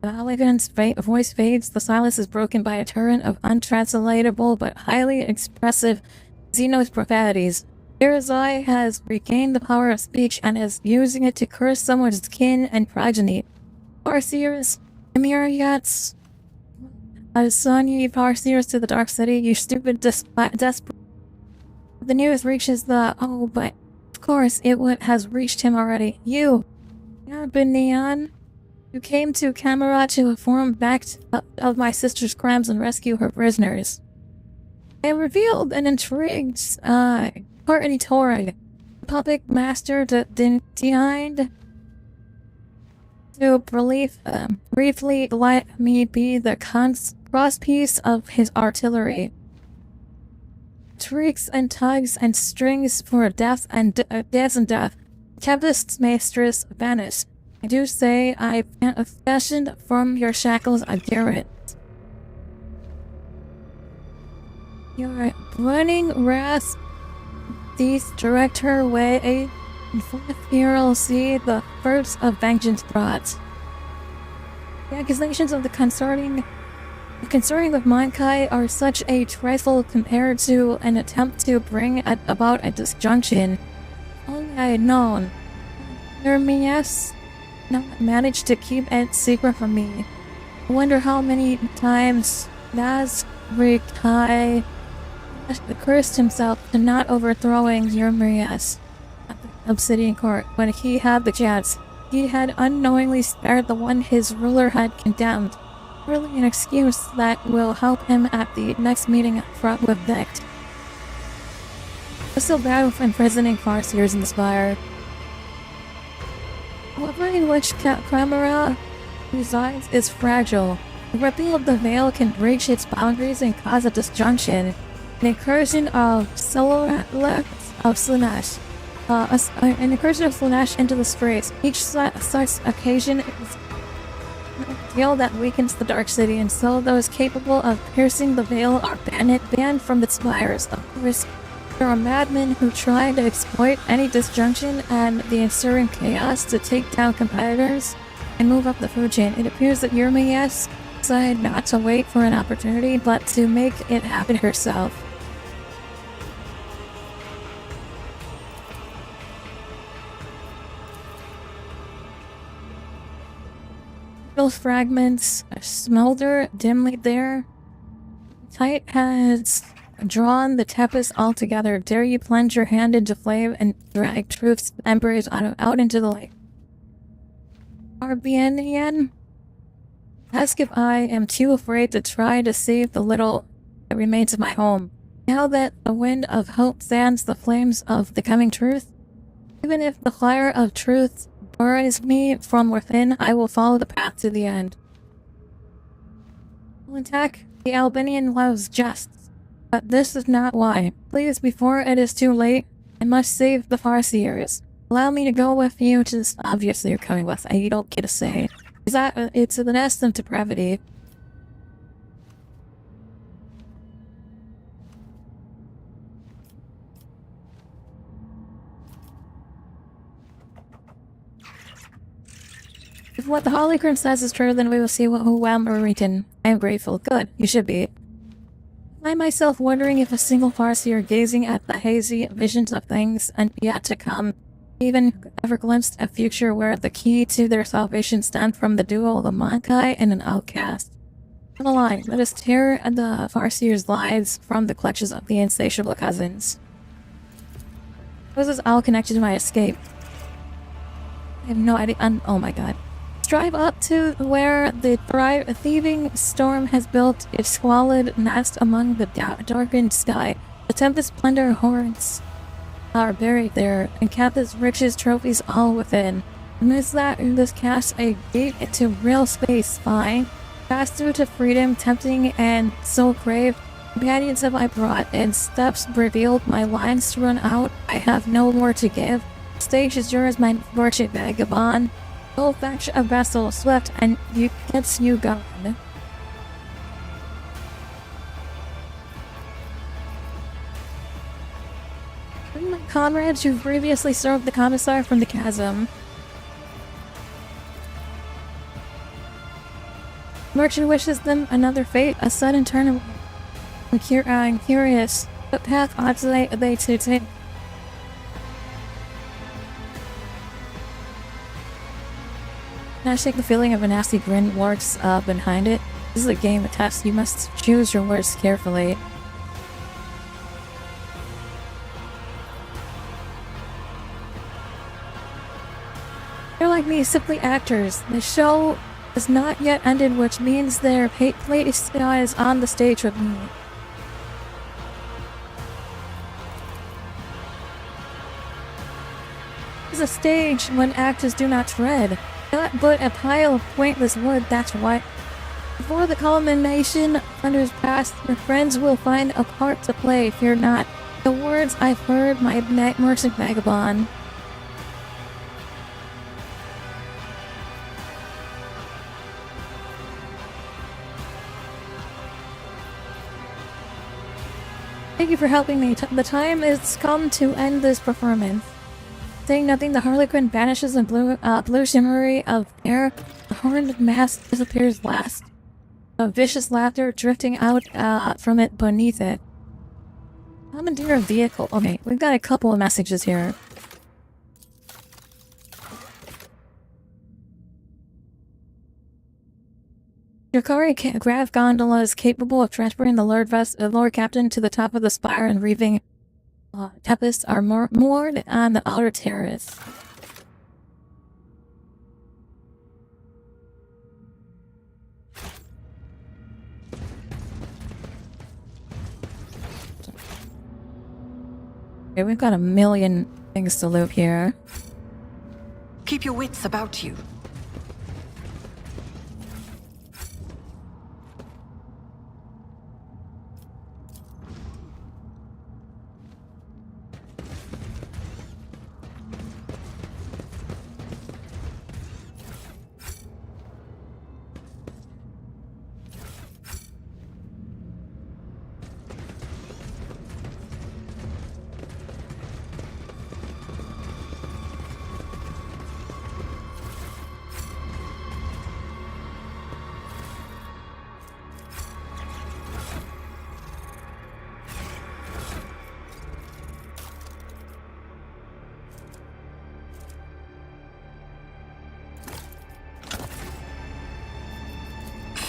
The elegant's voice fades, the silence is broken by a torrent of untranslatable but highly expressive Xenos profanities. Irazai has regained the power of speech and is using it to curse someone's kin and progeny. Farseers, Commorraghs, son ye Farseers to the Dark City, you stupid desperate. The news reaches the but of course has reached him already. You, Neon, you came to Commorragh to inform back of my sister's crimes and rescue her prisoners. I am revealed and intrigued, Courtney Torre, puppet master designed to briefly let me be the crosspiece of his artillery. Tricks and tugs and strings for death and death. Tempest's mistress vanished. I do say I fashioned from your shackles a garret. Your burning wrath, these direct her way, and forth here'll see the fruits of vengeance brought. The accusations of the concerning with Monkai are such a trifle compared to an attempt to bring about a disjunction. Only I had known. Hermias not managed to keep it secret from me. I wonder how many times Nazrikai cursed himself to not overthrowing Hermias at the Obsidian Court when he had the chance. He had unknowingly spared the one his ruler had condemned. Really an excuse that will help him at the next meeting front with Vict. It's so bad with imprisoning Farseers in the Spire. However in which Commorragh resides is fragile. The repeal of the Veil can breach its boundaries and cause a disjunction. An incursion of Slaanesh into the straits. Each such occasion is a deal that weakens the Dark City, and so those capable of piercing the veil are banned from the spires. Of course, there are madmen who try to exploit any disjunction and the ensuing chaos to take down competitors and move up the food chain. It appears that Hermias decided not to wait for an opportunity, but to make it happen herself. Little fragments smolder dimly there. Tight has drawn the Tempest all together. Dare you plunge your hand into flame and drag truth's embers out into the light? Arbianian, ask if I am too afraid to try to save the little that remains of my home. Now that the wind of hope fans the flames of the coming truth, even if the fire of truth burns me from within, I will follow the path to the end. Attack, the Albanian loves justice, but this is not why. Please, before it is too late, I must save the Farseers. allow me to go with you to this. Obviously, you're coming with. You don't get a say. Is that it's the nest of depravity. If what the Hologram says is true, then we will see who we're written. I am grateful. Good. You should be. I find myself wondering if a single Farseer gazing at the hazy visions of things and yet to come even ever glimpsed a future where the key to their salvation stemmed from the duo of a Mankai and an outcast. On the line, let us tear the Farseer's lives from the clutches of the insatiable cousins. This is all connected to my escape. I have no idea. Oh my god. Drive up to where the thieving storm has built its squalid nest among the darkened sky. The tempest plunder horns are buried there, and Kappa's riches trophies all within. Amidst that, this casts a gate to real space. Fine. Pass through to freedom, tempting and so craved. Companions have I brought, and steps revealed. My lines to run out. I have no more to give. Stage is yours, my fortunate vagabond. Full fetch a vessel, swift, and you gets you going. Bring my comrades who previously served the commissar from the chasm. Merchant wishes them another fate, a sudden turn. I'm curious, what path ought they to take? I shake the feeling of a nasty grin lurks behind it. This is a game, a test. You must choose your words carefully. They're like me, simply actors. The show is not yet ended, which means their place is on the stage with me. It's a stage when actors do not tread. Not but a pile of pointless wood, that's what. Before the culmination thunders past, your friends will find a part to play, fear not. The words I've heard, my merchant vagabond. Thank you for helping me. The time has come to end this performance. Saying nothing, the Harlequin vanishes in blue shimmery of air. The horned mask disappears last. A vicious laughter drifting out from it beneath it. Commandeer a vehicle. Okay, we've got a couple of messages here. Yukari Grav Gondola is capable of transporting the Lord Captain to the top of the spire and reaving Tempests are moored on the outer terrace. Okay, we've got a million things to loot here. Keep your wits about you.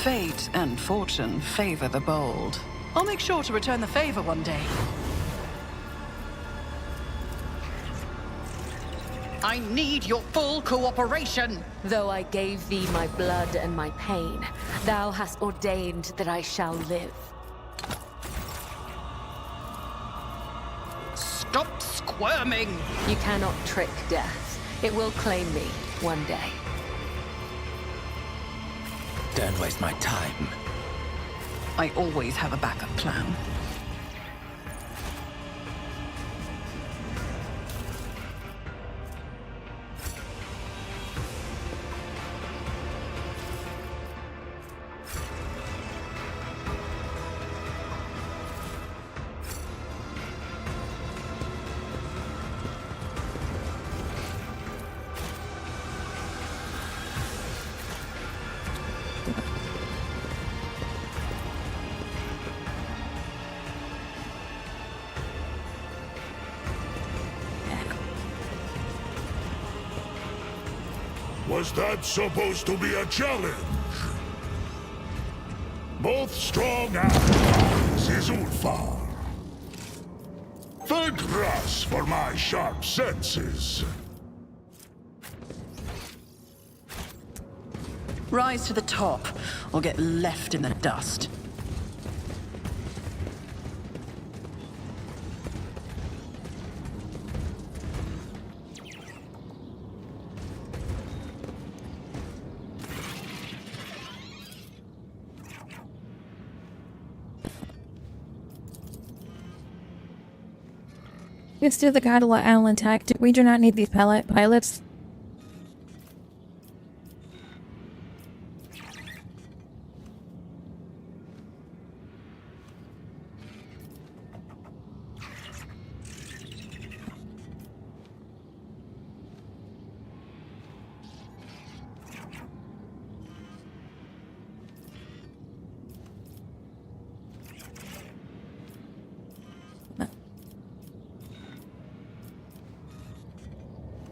Fate and fortune favor the bold. I'll make sure to return the favor one day. I need your full cooperation. Though I gave thee my blood and my pain, thou hast ordained that I shall live. Stop squirming. You cannot trick death. It will claim me one day. Don't waste my time. I always have a backup plan. Was that supposed to be a challenge? Both strong and wise is Ulfar. Thank Russ for my sharp senses. Rise to the top, or get left in the dust. Let's do the Gondola Island tactic. We do not need these pilots.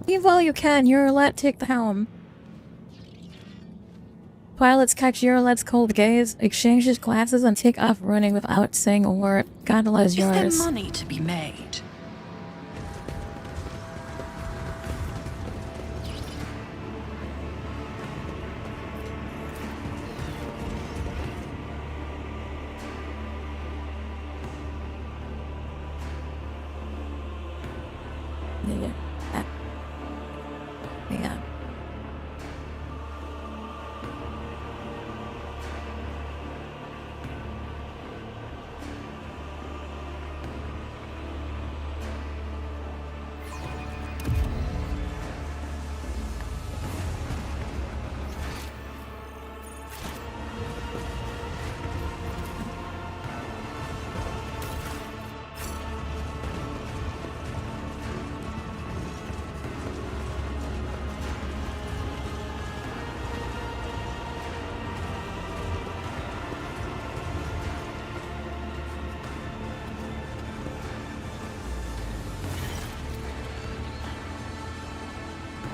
Leave while you can. Eurolet, take the helm. Pilots catch Eurolet's cold gaze, exchange his glasses, and take off running without saying a word. Gondola is yours. Is there money to be made? Yeah. Yeah.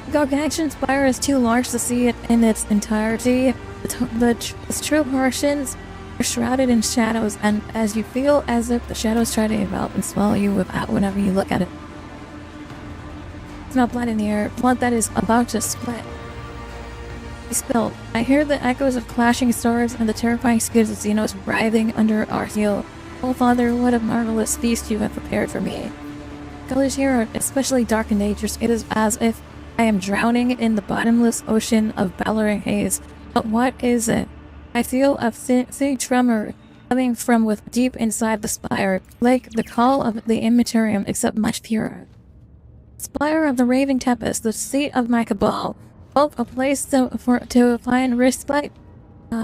Gargantuan Spire is too large to see it in its entirety. Its true portions are shrouded in shadows, and as you feel as if the shadows try to envelop and swallow you whenever you look at it. It's not blood in the air, blood that is about to split. Be spilled. I hear the echoes of clashing swords and the terrifying skids of Xenos writhing under our heel. Oh father, what a marvelous feast you have prepared for me. Colors here are especially dark and dangerous. It is as if I am drowning in the bottomless ocean of bellowing haze. But what is it? I feel a thin tremor coming from with deep inside the spire, like the call of the Immaterium, except much purer. Spire of the Raving Tempest, the seat of my cabal, both a place to find respite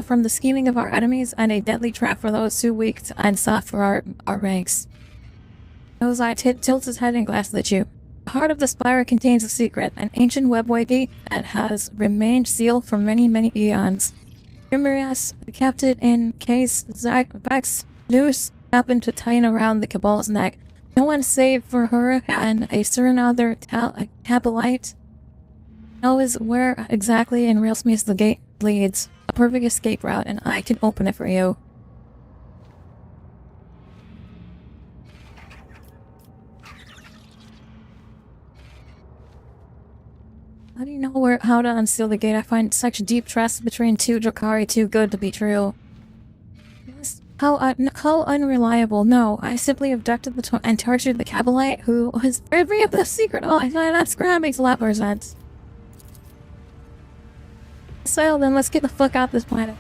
from the scheming of our enemies and a deadly trap for those too weak and soft for our ranks. Noseye tilts his head and glances at you. The heart of the spire contains a secret, an ancient webway gate that has remained sealed for many, many eons. Commorragh, the captain in case Vex noose happened to tighten around the Cabal's neck. No one save for her and a certain other Cabalite knows where exactly in Railsmith the gate leads. A perfect escape route, and I can open it for you. How do you know how to unseal the gate? I find such deep trust between two Drakari too good to be true. Yes. How unreliable. No, I simply abducted and tortured the Cabalite who was privy of the secret. Oh, that scram makes a lot more sense. So then let's get the fuck off this planet.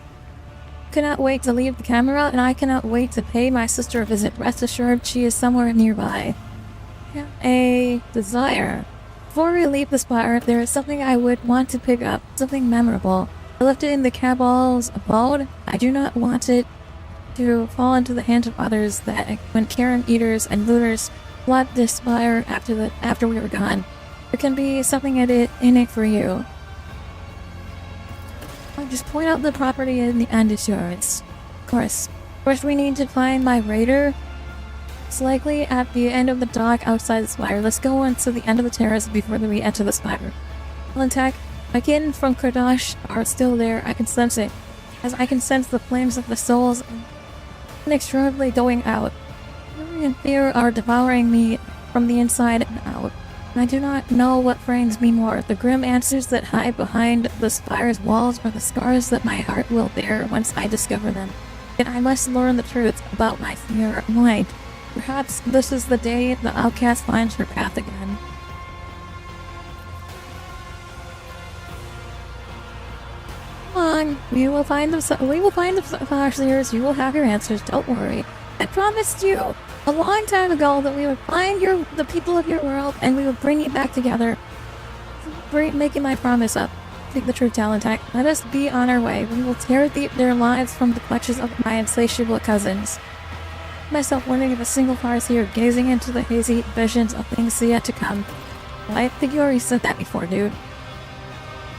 I cannot wait to leave the Commorragh, and I cannot wait to pay my sister a visit. Rest assured she is somewhere nearby. I have a desire. Before we leave the spire, there is something I would want to pick up, something memorable. I left it in the Cabal's abode. I do not want it to fall into the hands of others that when Karen eaters and looters flood this spire after we were gone. There can be something in it for you. I'll just point out the property in the end is yours. Of course. First we need to find my raider. It's likely at the end of the dock outside the spire. Let's go on to the end of the terrace before we enter the spire. Well, My kin from Kardash are still there. I can sense it, as I can sense the flames of the souls inexorably going out. Fury and fear are devouring me from the inside and out. And I do not know what frames me more, the grim answers that hide behind the spire's walls or the scars that my heart will bear once I discover them. Yet I must learn the truth about my fear of light. Perhaps this is the day the outcast finds her path again. Come on, we will find the Farseers. You will have your answers, don't worry. I promised you a long time ago that we would find the people of your world and we would bring you back together. Making my promise up. Take the truth, Talentech. Let us be on our way. We will tear their lives from the clutches of my insatiable cousins. Myself wondering if a single Farseer gazing into the hazy visions of things yet to come. Well, I think you already said that before, dude.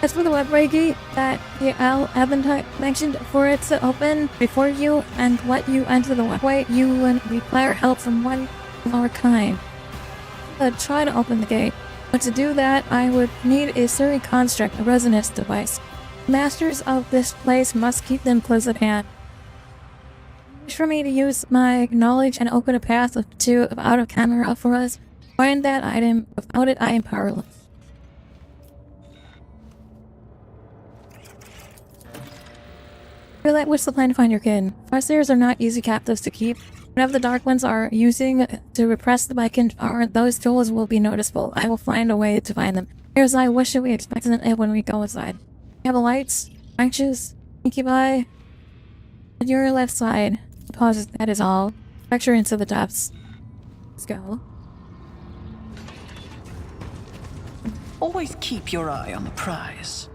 As for the webway gate that Aventine mentioned, for it to open before you and let you enter the webway, you would require help from one of our kind. Try to open the gate, but to do that, I would need a certain construct, a resonance device. Masters of this place must keep them close at hand. Wish for me to use my knowledge and open a path out of Commorragh for us. Find that item. Without it, I am powerless. What's the plan to find your kin? Farseers are not easy captives to keep. Whatever the Dark Ones are using to repress my kin, those tools will be noticeable. I will find a way to find them. Here's I wish we expected it when we go inside. We have the lights, branches, incubi, on your left side. Pause, that is all. Fracture into the depths. Let's go. Always keep your eye on the prize.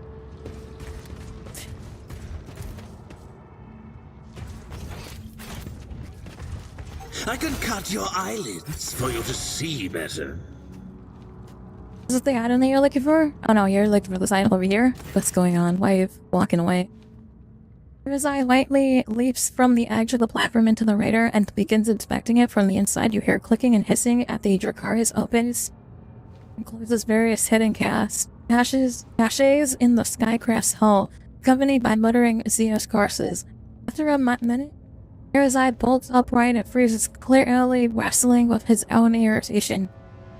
I can cut your eyelids for you to see better. Is this the item that you're looking for? Oh no, you're looking for this item over here? What's going on? Why are you walking away? Rizai lightly leaps from the edge of the platform into the radar and begins inspecting it from the inside. You hear clicking and hissing at the Dracarys opens and closes various hidden caches in the Skycraft's hull, accompanied by muttering Zeus curses. After a minute, Rizai bolts upright and freezes, clearly wrestling with his own irritation.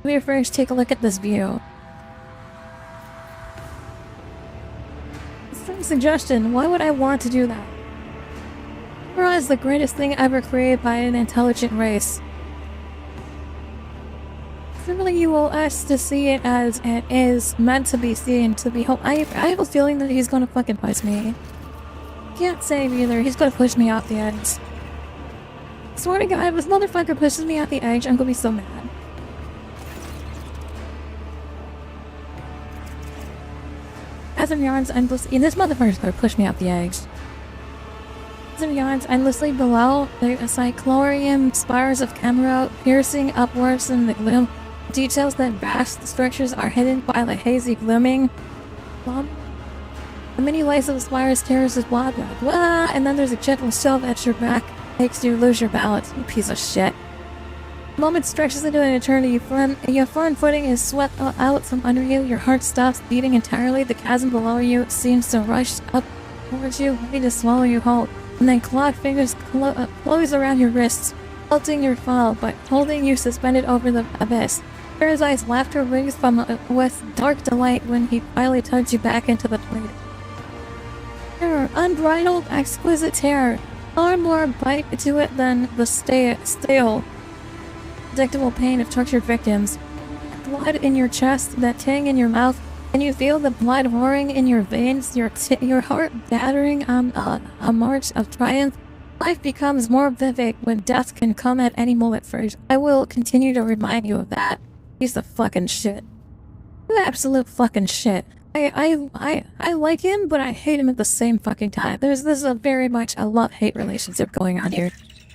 Let me first take a look at this view. Strange suggestion. Why would I want to do that? Commorragh is the greatest thing ever created by an intelligent race. Certainly you will ask to see it as it is meant to be seen, to behold. I have a feeling that he's gonna fucking push me. Can't save either. He's gonna push me off the edge. Swear to God, if this motherfucker pushes me off the edge, I'm gonna be so mad. As it yarns endlessly, this motherfucker's gonna push me off the edge. As it yarns endlessly below, the cyclorium spires of Commorragh piercing upwards in the gloom. Details that vast structures are hidden by the hazy glooming. The many lights of the spires terraces blood, and then there's a gentle shove at your back. Makes you lose your balance, you piece of shit. The moment stretches into an eternity. Your foreign footing is swept out from under you. Your heart stops beating entirely. The chasm below you seems to rush up towards you, ready to swallow you whole. And then clawed fingers close around your wrists, halting your fall, but holding you suspended over the abyss. Rizai's laughter rings with dark delight when he finally tugs you back into the plate. Terror, unbridled, exquisite terror. Far more bite to it than the stale, predictable pain of tortured victims. Blood in your chest, that tang in your mouth, and you feel the blood roaring in your veins, your heart battering on a march of triumph. Life becomes more vivid when death can come at any moment first. I will continue to remind you of that. He's the fucking shit. You absolute fucking shit. I like him, but I hate him at the same fucking time. This is a very much a love-hate relationship going on here.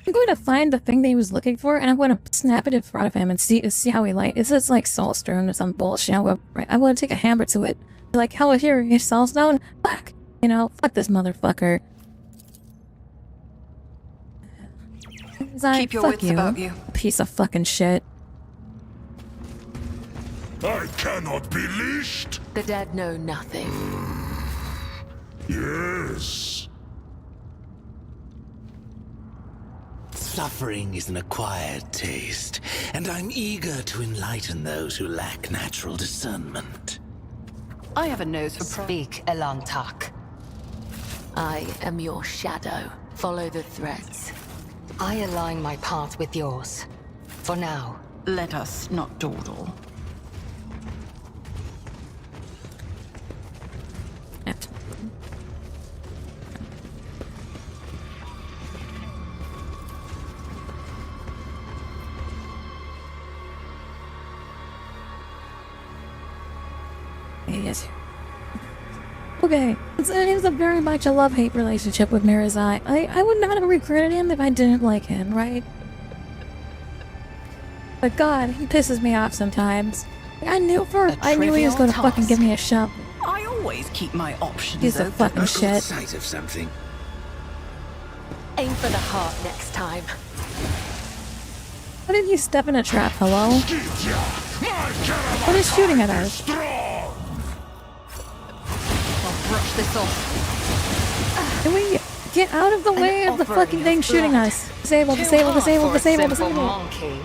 I'm going to find the thing that he was looking for, and I'm going to snap it in front of him and see how he likes. Is this like soulstone or some bullshit? I'm going to take a hammer to it. Be like, hell, here, your soulstone? Fuck. You know, fuck this motherfucker. Keep your wits about you. Piece of fucking shit. I cannot be leashed. The dead know nothing. Yes. Suffering is an acquired taste, and I'm eager to enlighten those who lack natural discernment. I have a nose for Speak, Elantak. I am your shadow. Follow the threads. I align my path with yours. For now. Let us not dawdle. Yes. Okay, it is a very much a love-hate relationship with Mirazai. I would not have recruited him if I didn't like him, right? But God, he pisses me off sometimes. I knew he was going to fucking give me a shove. I always keep my options He's a open. fucking shit. Sight of something. Aim for the heart next time. Why did you step in a trap, hello? What is shooting at us? I'll brush this off. Can we get out of the way of the fucking thing shooting us? Disable, disable, disable, disable, disable. Monkey.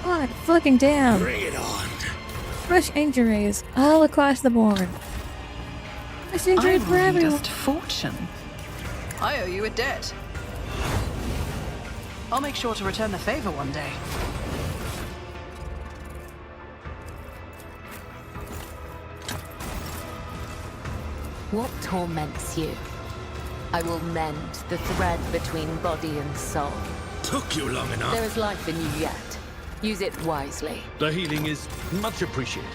God fucking damn. Bring it on. Fresh injuries all across the board. Fresh injuries for everyone. Just fortune. I owe you a debt. I'll make sure to return the favor one day. What torments you? I will mend the thread between body and soul. Took you long enough. There is life in you yet. Use it wisely. The healing is much appreciated.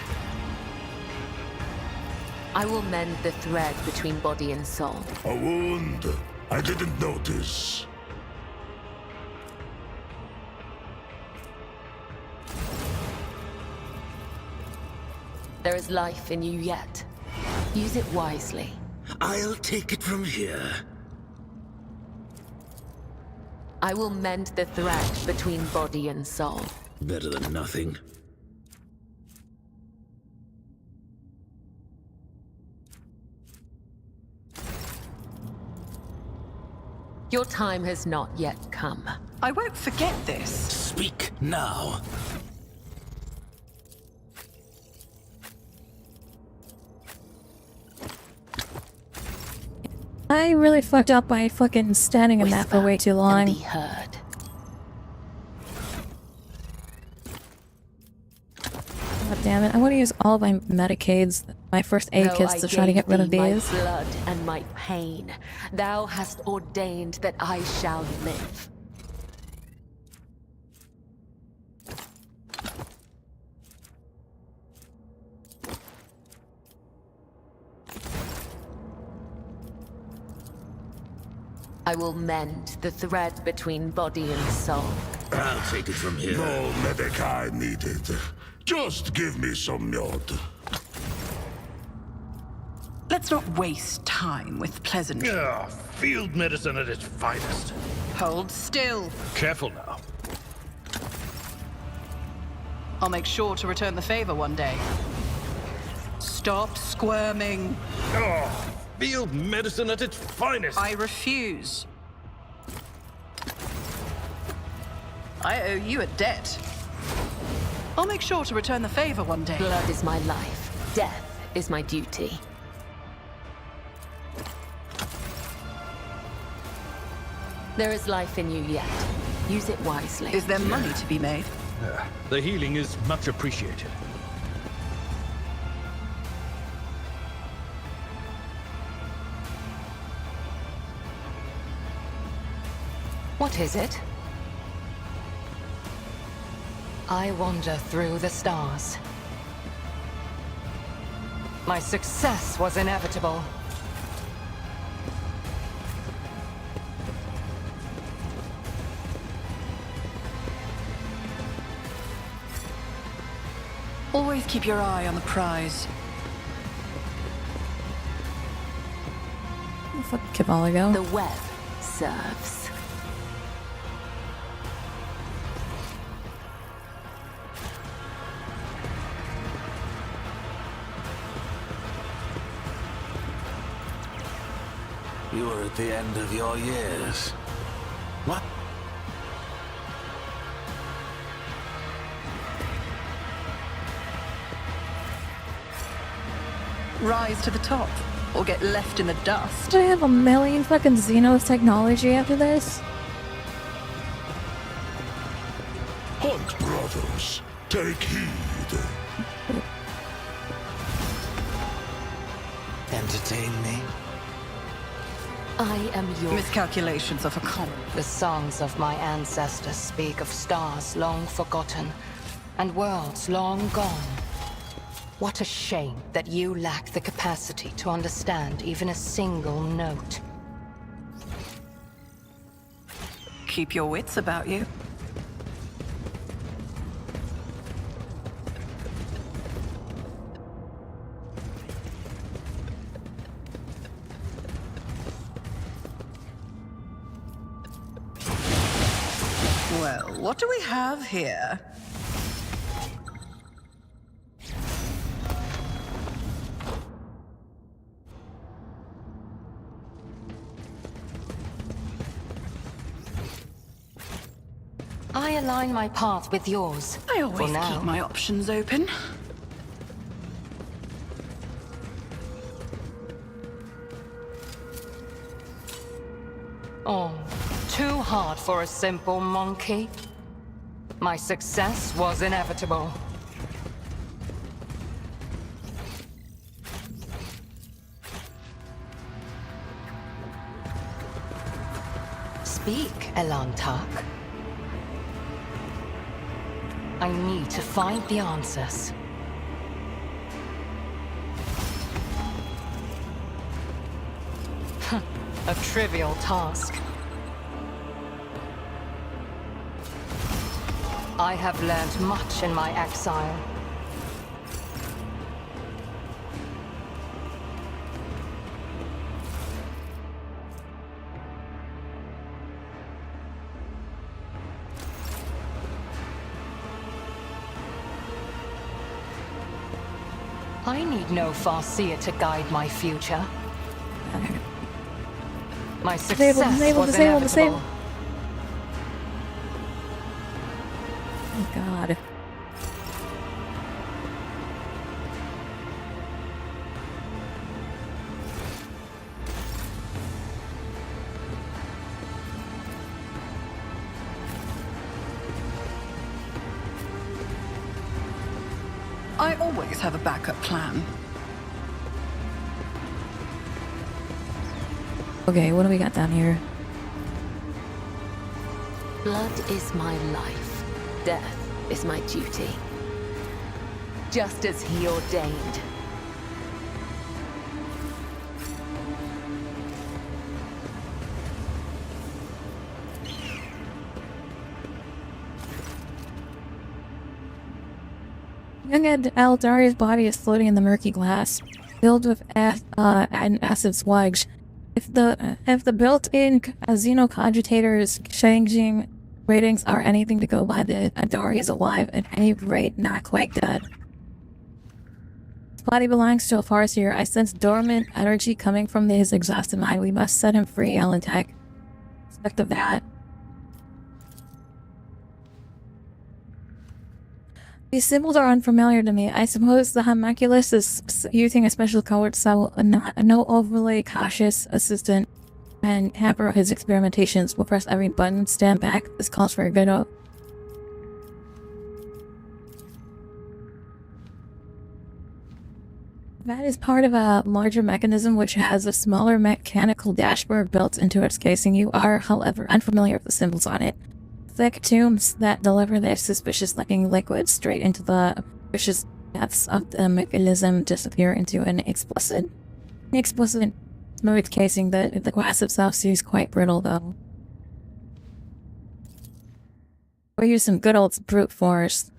I will mend the thread between body and soul. A wound. I didn't notice. There is life in you yet. Use it wisely. I'll take it from here. I will mend the thread between body and soul. Better than nothing. Your time has not yet come. I won't forget this. Speak now. I really fucked up by fucking standing in that for way too And long. be heard. God damn it. I want to use all of my Medicaids, my first aid Though kits I to try to gave get rid of thee these. My blood and my pain, thou hast ordained that I shall live. I will mend the thread between body and soul. I'll take it from here. No Medicae needed. Just give me some mud. Let's not waste time with pleasantries. Ah, field medicine at its finest. Hold still. Careful now. I'll make sure to return the favor one day. Stop squirming. Ah, field medicine at its finest. I refuse. I owe you a debt. I'll make sure to return the favor one day. Blood is my life. Death is my duty. There is life in you yet. Use it wisely. Is there money to be made? The healing is much appreciated. What is it? I wander through the stars. My success was inevitable. Always keep your eye on the prize. Where the fuck did Cavalli go? The web serves. You were at the end of your years. What? Rise to the top, or get left in the dust. Do I have a million fucking Xenos technology after this? Hunt, brothers. Take heed. Entertain me? I am your... Miscalculations of a common. The songs of my ancestors speak of stars long forgotten and worlds long gone. What a shame that you lack the capacity to understand even a single note. Keep your wits about you. Well, what do we have here? I align my path with yours. I always for now. keep my options open. Oh, too hard for a simple monkey. My success was inevitable. Speak, Elantark. I need to find the answers. A trivial task. I have learned much in my exile. I need no Farseer to guide my future. My success was inevitable. Oh god. I always have a backup plan. Okay, what do we got down here? Blood is my life. Death is my duty. Just as he ordained. Young Eldaria's body is floating in the murky glass, filled with acid sludge. If the built-in xenocogitators changing ratings are anything to go by, the Eldari is alive, at any rate not quite dead. His body belongs to a Farseer. I sense dormant energy coming from his exhausted mind. We must set him free, Elantek. Respect of that. These symbols are unfamiliar to me. I suppose the homunculus is using a special code so no overly cautious assistant can hamper his experimentations. Will press every button, stand back. This calls for a good oath. That is part of a larger mechanism which has a smaller mechanical dashboard built into its casing. You are, however, unfamiliar with the symbols on it. Thick tubes that deliver their suspicious-looking liquid straight into the vicious depths of the mechanism disappear into an explicit smooth casing. The glass itself seems quite brittle, though. We'll use some good old brute force.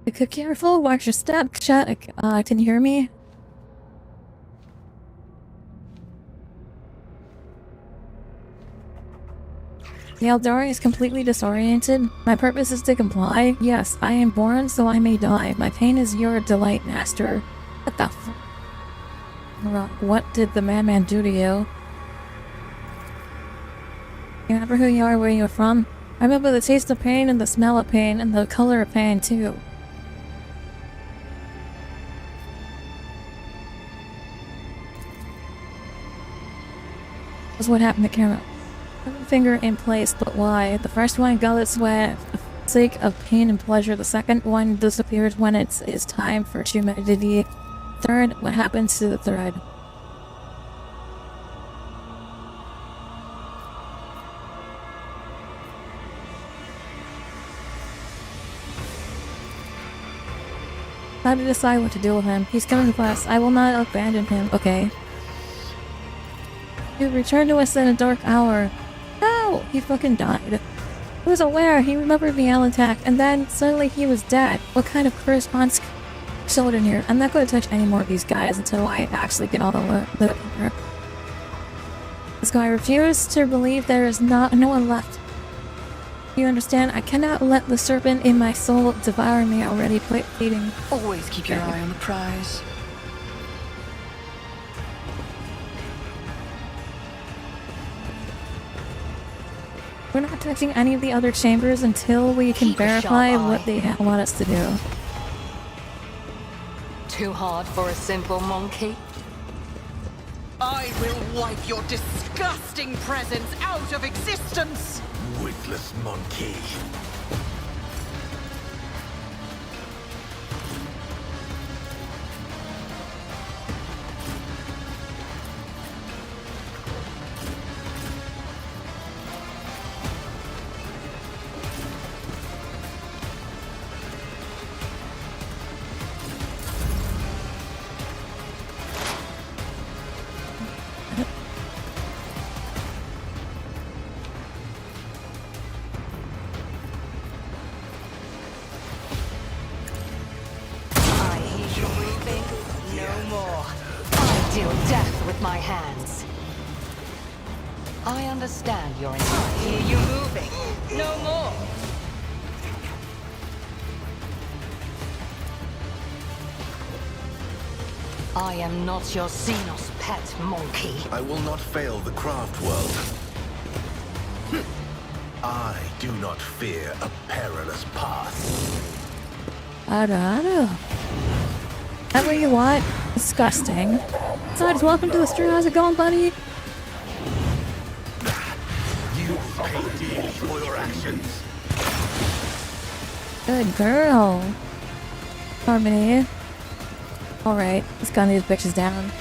Be careful, watch your step. Can you hear me? The Eldari is completely disoriented. My purpose is to comply. Yes, I am born so I may die. My pain is your delight, master. What the f- What did the madman do to you? You remember who you are, where you're from? I remember the taste of pain and the smell of pain and the color of pain too. That's what happened to Kara. Finger in place, but why? The first one got its way for the sake of pain and pleasure. The second one disappears when it's time for humanity. Third, what happens to the thread? How to decide what to do with him. He's coming with us. I will not abandon him. Okay. You returned to us in a dark hour. No! He fucking died. He was aware. He remembered the alien attack, and then suddenly he was dead. What kind of correspondence showed in here? I'm not going to touch any more of these guys until I actually get all the paper. This guy refused to believe there is no one left. You understand? I cannot let the serpent in my soul devour me already. Quit feeding. Always keep your eye on the prize. We're not touching any of the other chambers until we can verify what they want us to do. Too hard for a simple monkey? I will wipe your disgusting presence out of existence! Witless monkey. My hands. I understand you're in. I hear you moving. No more. I am not your Xenos pet, monkey. I will not fail the craft world. I do not fear a perilous path. I don't know. That what you want? Disgusting. Besides, welcome to the stream. How's it going, buddy? You pay dearly for your actions. Good girl. Harmony. Alright, let's gun these bitches down.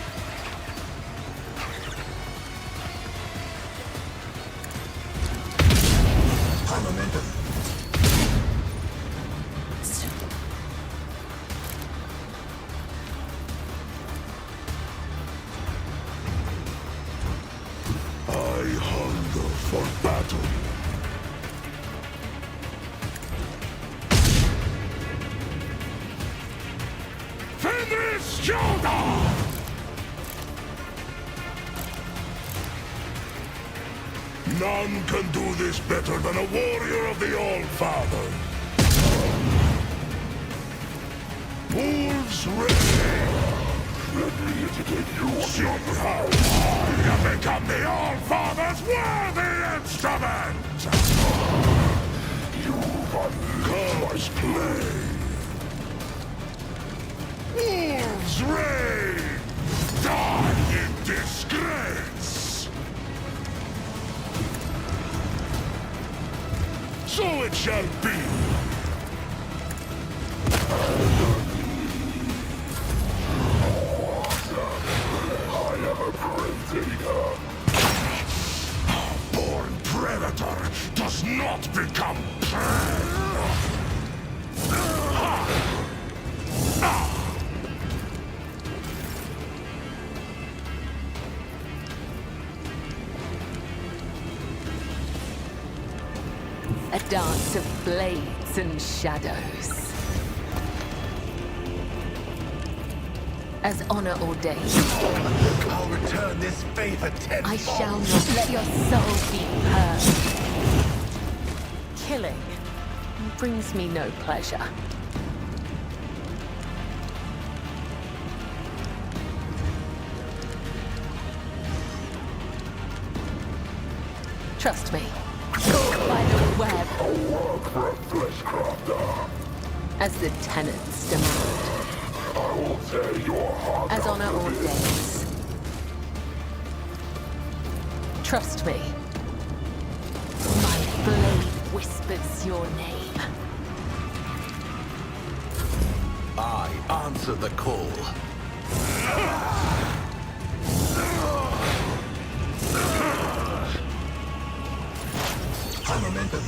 None can do this better than a warrior of the All-Father. Wolves ready. Let me educate you. See how I have become the All-Father's worthy instrument. You've unleashed play. Wolves reign. Die in disgrace. So it shall be. I am a great eater. A born predator does not become prey. A dance of blades and shadows. As honor ordained, I'll return this favor tenfold. I shall not let your soul be hurt. Killing brings me no pleasure. Trust me. Caught by the web. A work for a fleshcrafter. As the tenants demand. I will tear your heart As out. honor ordains. Trust me. My blade whispers your name. I answer the call. High momentum.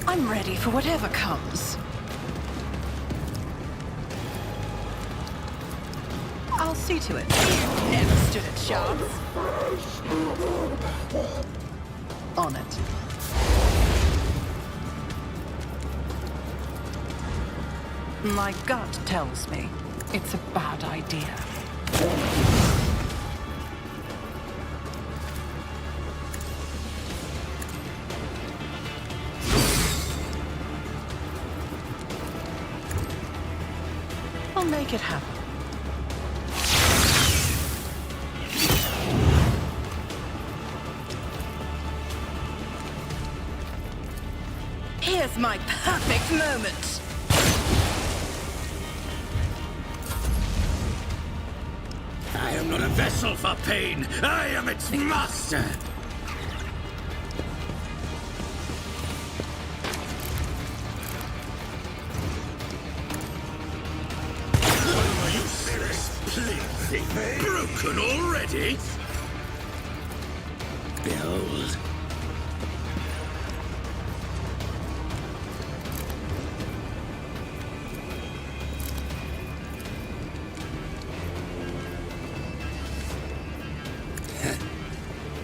I'm ready for whatever comes. I'll see to it. You never stood a chance. On it. My gut tells me it's a bad idea. I'll make it happen. Here's my perfect moment. I am not a vessel for pain. I am its master. Useless plaything. Broken already? Behold.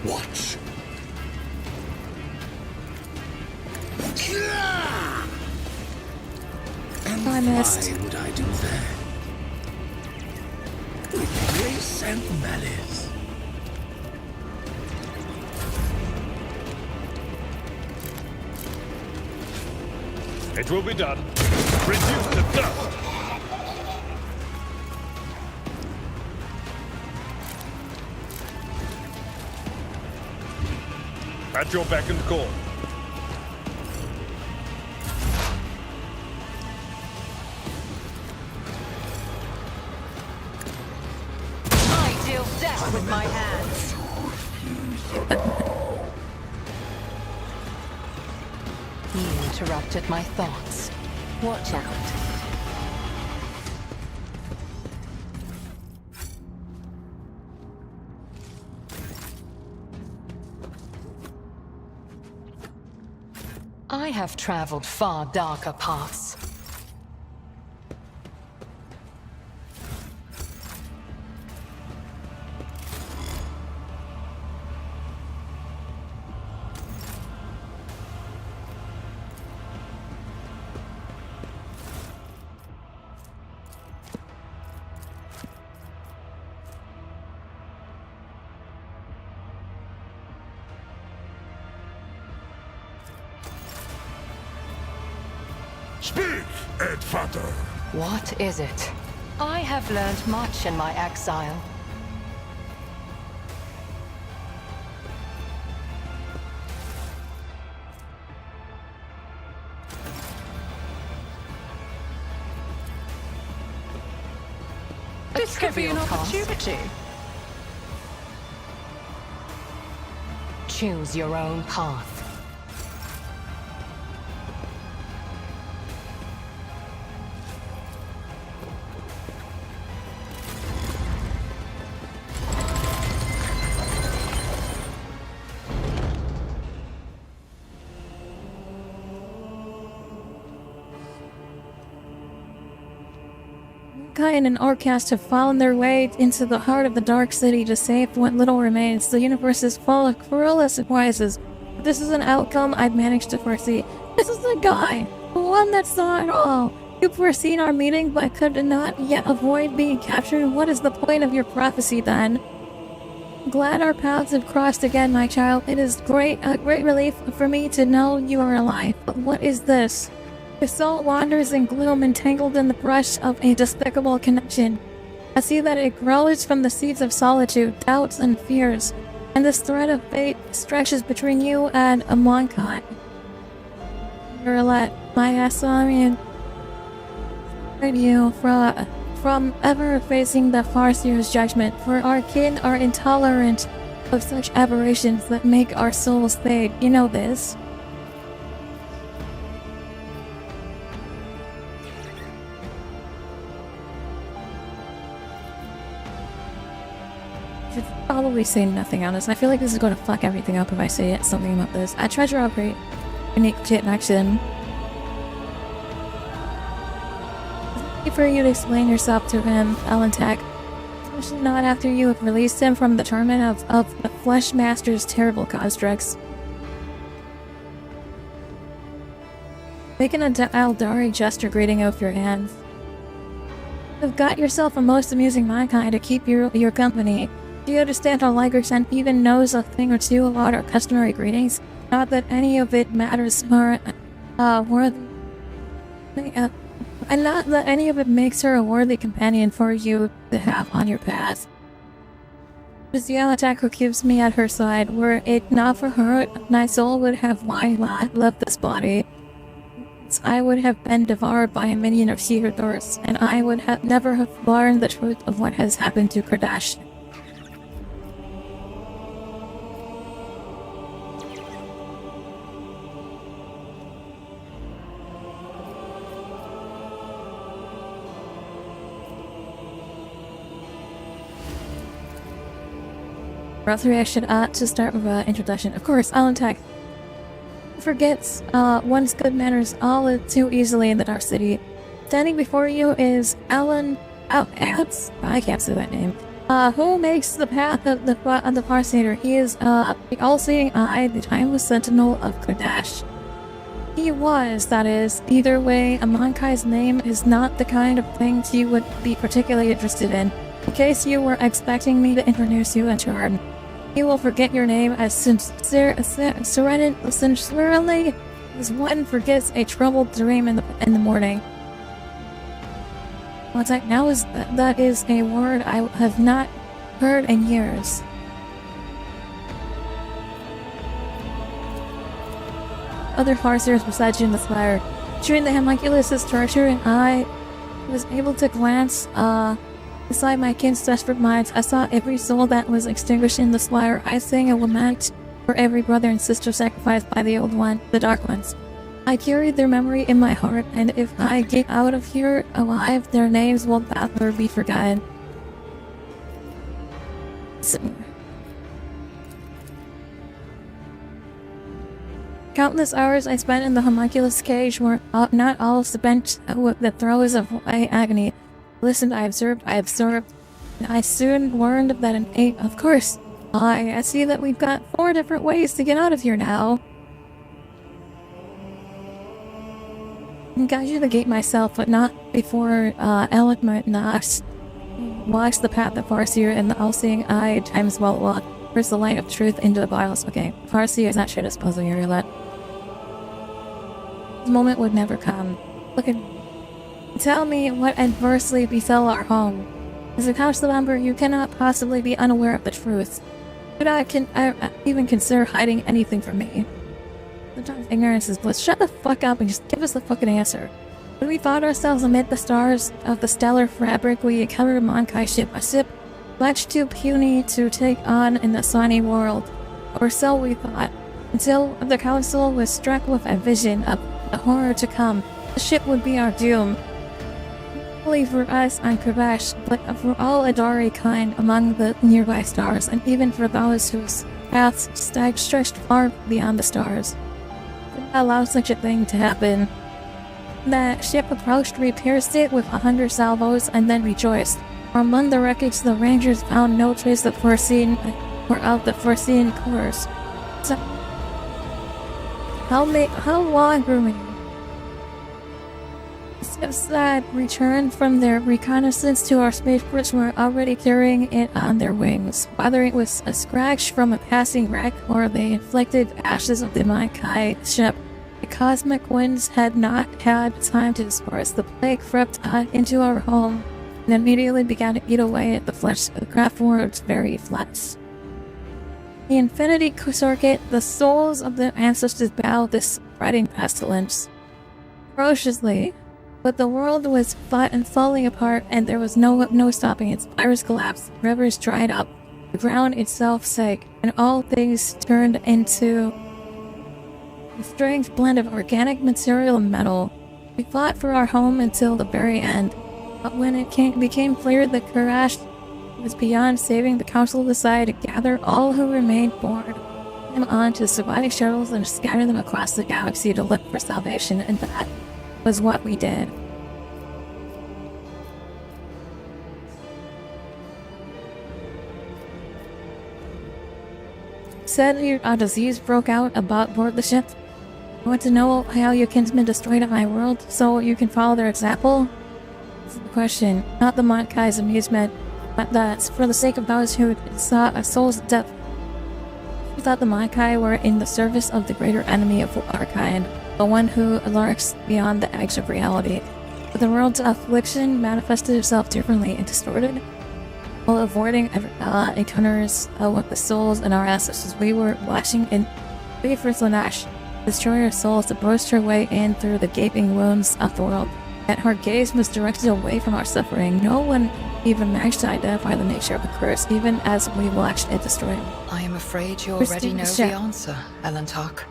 Watch. And I missed. why would I do that? With grace and malice. It will be done. Reduced to dust. At your beck and call. I deal death with my hands. You interrupted my thoughts. Watch out. I have traveled far darker paths. Speak, Edvater. What is it? I have learned much in my exile. This could be an trivial task. opportunity. Choose your own path. Kai and Orcast have fallen their way into the heart of the Dark City to save what little remains. The universe is full of cruel surprises. This is an outcome I've managed to foresee. This is the guy, the one that saw it all. You foreseen our meeting but could not yet avoid being captured. What is the point of your prophecy then? Glad our paths have crossed again, my child. It is a great relief for me to know you are alive. But what is this? Your soul wanders in gloom, entangled in the brush of a despicable connection. I see that it grows from the seeds of solitude, doubts, and fears, and this thread of fate stretches between you and a Monkai. You're let my ass on me and you from ever facing the Farseer's judgment, for our kin are intolerant of such aberrations that make our souls fade. You know this. I should probably say nothing on this. I feel like this is going to fuck everything up if I say something about this. A treasure upgrade. Unique shit in action. For you to explain yourself to him, Alantek. Especially not after you have released him from the torment of the Flesh Master's terrible constructs. Make an Aldari gesture greeting out your hands. You've got yourself a most amusing Monkai to keep your company. Do you understand how Ligerson even knows a thing or two about our customary greetings? Not that any of it matters more, and not that any of it makes her a worthy companion for you to have on your path. It is the Alantek who keeps me at her side. Were it not for her, my soul would have left this body. I would have been devoured by a minion of Seahorse, and I would never have learned the truth of what has happened to Kardash. Rough reaction to start with an introduction. Of course, Alantek forgets one's good manners all too easily in the Dark City. Standing before you is Alan. I can't say that name. Who makes the path of the Farseer? He is the all-seeing eye, the timeless sentinel of Kardash. He was, that is. Either way, a Monkai's name is not the kind of thing you would be particularly interested in. In case you were expecting me to introduce you to her. You will forget your name as sincerely as one forgets a troubled dream in the morning. What's that now is that is a word I have not heard in years. Other Farseers besides you in the Spire. During the homunculus' torture, and I was able to glance beside my kin's desperate minds. I saw every soul that was extinguished in the Spire. I sang a lament for every brother and sister sacrificed by the Old One, the Dark Ones. I carried their memory in my heart, and if I get out of here alive, their names will never be forgotten. Countless hours I spent in the homunculus cage were not all spent with the throes of agony. Listened, I observed, and I soon learned that of course, I see that we've got 4 different ways to get out of here now. I got you the gate myself, but not before eloquent Nox walks the path of Farseer and the all-seeing eye times well first the light of truth into the bios. Okay, Farseer is not shit as puzzle here, let. This moment would never come. Look at tell me what adversely befell our home. As a council member, you cannot possibly be unaware of the truth. Could I even consider hiding anything from me? Sometimes ignorance is bliss. Shut the fuck up and just give us the fucking answer. When we found ourselves amid the stars of the stellar fabric, we encountered a Monkai ship, a ship much too puny to take on in the sunny world. Or so we thought, until the council was struck with a vision of the horror to come. The ship would be our doom. Only for us on Kardash, but for all Adari kind among the nearby stars, and even for those whose paths stretched far beyond the stars. Did not allow such a thing to happen. The ship approached, we pierced it with 100 salvos, and then rejoiced. For among the wreckage, the Rangers found no trace of the foreseen course. So, how long were we? Ships that returned from their reconnaissance to our spaceports were already carrying it on their wings. Whether it was a scratch from a passing wreck or the inflicted ashes of the Monkai ship, the cosmic winds had not had time to disperse. The plague crept into our home and immediately began to eat away at the flesh of the craft world's very flesh. The infinity circuit, the souls of the ancestors battled this spreading pestilence ferociously, but the world was fought and falling apart, and there was no stopping it. Spires collapsed, rivers dried up, the ground itself sank, and all things turned into a strange blend of organic material and metal. We fought for our home until the very end, but when it became clear that Commorragh was beyond saving, the council decided to gather all who remained aboard them onto surviving shuttles and scatter them across the galaxy to look for salvation, and that was what we did. Said a disease broke out aboard the ship. I want to know how your kinsmen destroyed my world so you can follow their example? This is the question, not the Monkai's amusement, but that's for the sake of those who saw a soul's depth. We thought the Monkai were in the service of the greater enemy of our kind, the one who lurks beyond the edge of reality. But the world's affliction manifested itself differently and distorted. While avoiding encounters with the souls and our ancestors, we were watching in wait for Slanesh, destroy our souls to burst her way in through the gaping wounds of the world. Yet her gaze was directed away from our suffering. No one even managed to identify the nature of the curse, even as we watched it destroy. I am afraid you already know the answer, Elentark.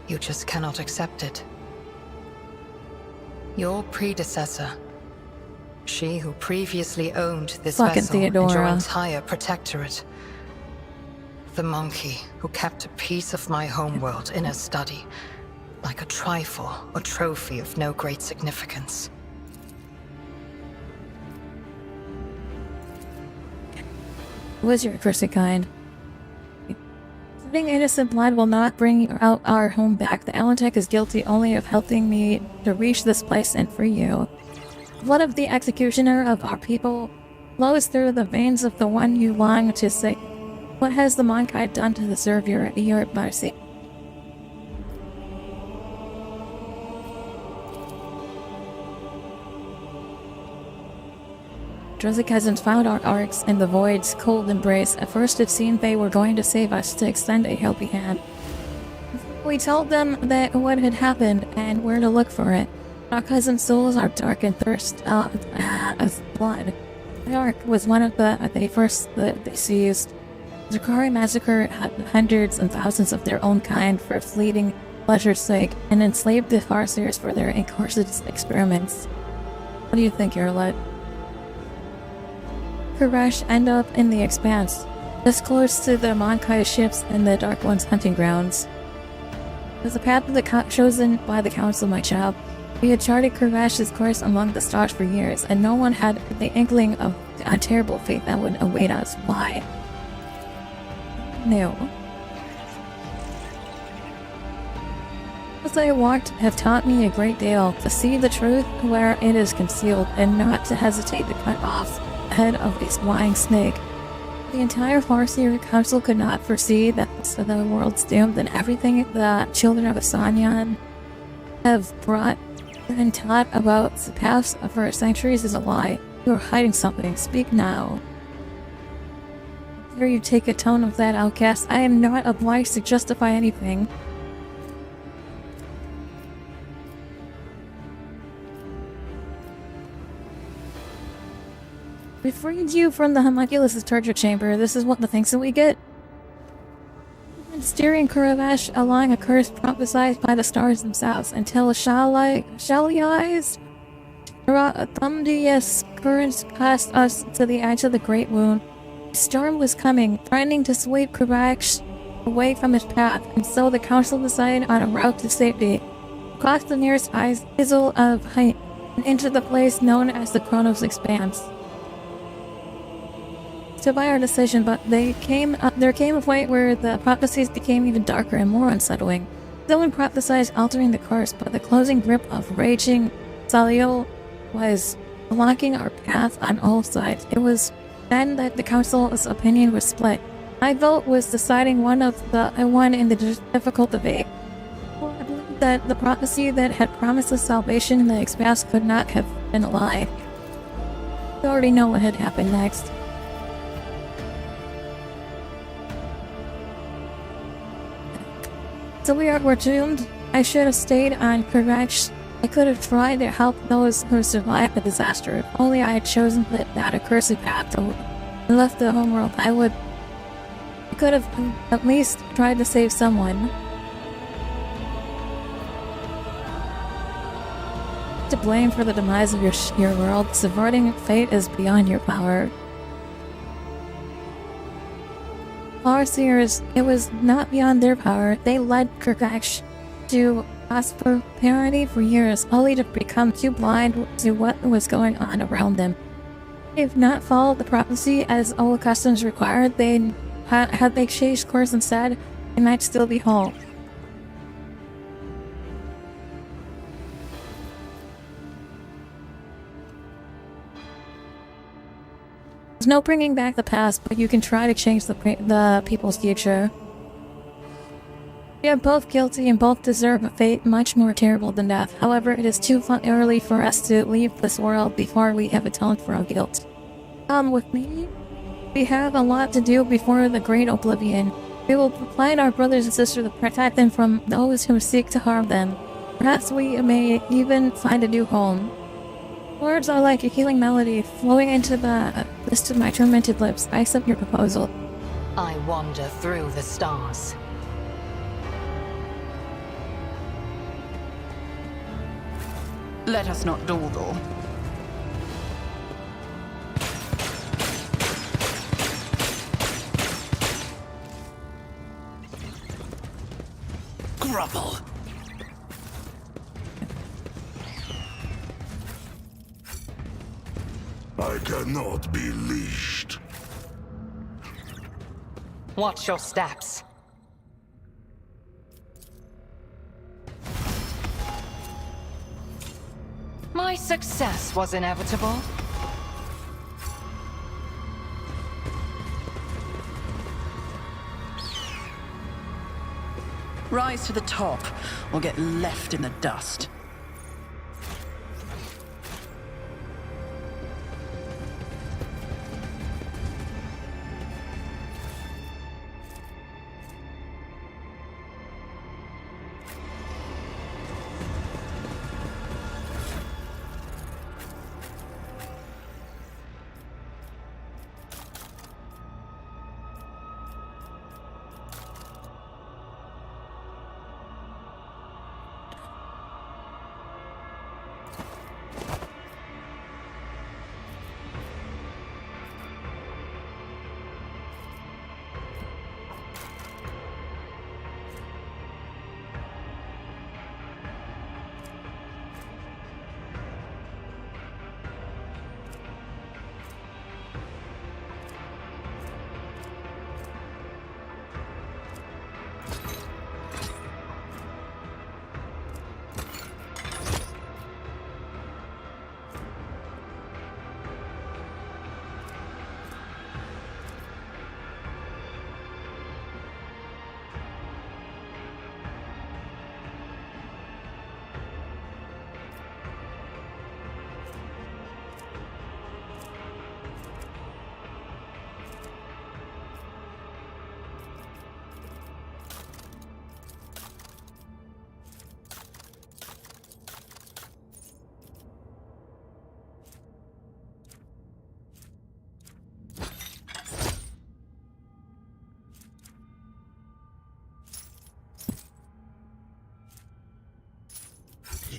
You just cannot accept it. Your predecessor, she who previously owned this vessel and your entire protectorate, the monkey who kept a piece of my homeworld in her study, like a trifle or trophy of no great significance. Was your accursed kind? Shedding innocent blood will not bring out our home back. The Alantech is guilty only of helping me to reach this place and free you. The blood of the executioner of our people flows through the veins of the one you long to save. What has the Monkai done to deserve your mercy? Druzzy cousins found our arcs in the void's cold embrace. At first it seemed they were going to save us, to extend a helping hand. We told them that what had happened and where to look for it. Our cousin's souls are dark and thirst of blood. The arc was one of the first that they seized. The Zakari massacre had hundreds and thousands of their own kind for fleeting pleasure's sake, and enslaved the Farseers for their incautious experiments. What do you think, Yarlet? Commorragh end up in the Expanse, just close to the Monkai ships and the Dark One's hunting grounds. It was the path chosen by the Council, my child. We had charted Commorragh's course among the stars for years, and no one had the inkling of a terrible fate that would await us. Why? No. As I walked have taught me a great deal, to see the truth where it is concealed, and not to hesitate to cut off the head of a flying snake. The entire Farseer Council could not foresee that the world's doomed, and everything the children of Asanyan have brought and taught about the past for centuries is a lie. You are hiding something. Speak now. Here you take a tone of that, outcast. I am not obliged to justify anything. We freed you from the homunculus' torture chamber. This is what the things that we get. And steering Commorragh along a curse prophesied by the stars themselves until Shaliai's Thumdius currents cast us to the edge of the Great Wound. A storm was coming, threatening to sweep Commorragh away from his path, and so the council decided on a route to safety. Across the nearest isle of height, and into the place known as the Chronos Expanse. To by our decision, but there came a point where the prophecies became even darker and more unsettling. Someone prophesied altering the course, but the closing grip of raging Saliel was blocking our path on all sides. It was then that the council's opinion was split. My vote was deciding one in the difficult debate. Well, I believe that the prophecy that had promised us salvation in the Expanse could not have been a lie. You already know what had happened next. So we're doomed. I should have stayed on Commorragh. I could have tried to help those who survived the disaster. If only I had chosen that accursed path and left the homeworld, I could have at least tried to save someone. To blame for the demise of your world, subverting fate is beyond your power. Farseers, it was not beyond their power. They led Commorragh to prosperity for years, only to become too blind to what was going on around them. If not followed the prophecy as old customs required, had they changed course instead, they might still be whole. There's no bringing back the past, but you can try to change the people's future. We are both guilty and both deserve a fate much more terrible than death. However, it is too early for us to leave this world before we have atoned for our guilt. Come with me. We have a lot to do before the great oblivion. We will find our brothers and sisters to protect them from those who seek to harm them. Perhaps we may even find a new home. Words are like a healing melody flowing into the list of my tormented lips. I accept your proposal. I wander through the stars. Let us not dawdle. Grovel! I cannot be leashed. Watch your steps. My success was inevitable. Rise to the top, or get left in the dust.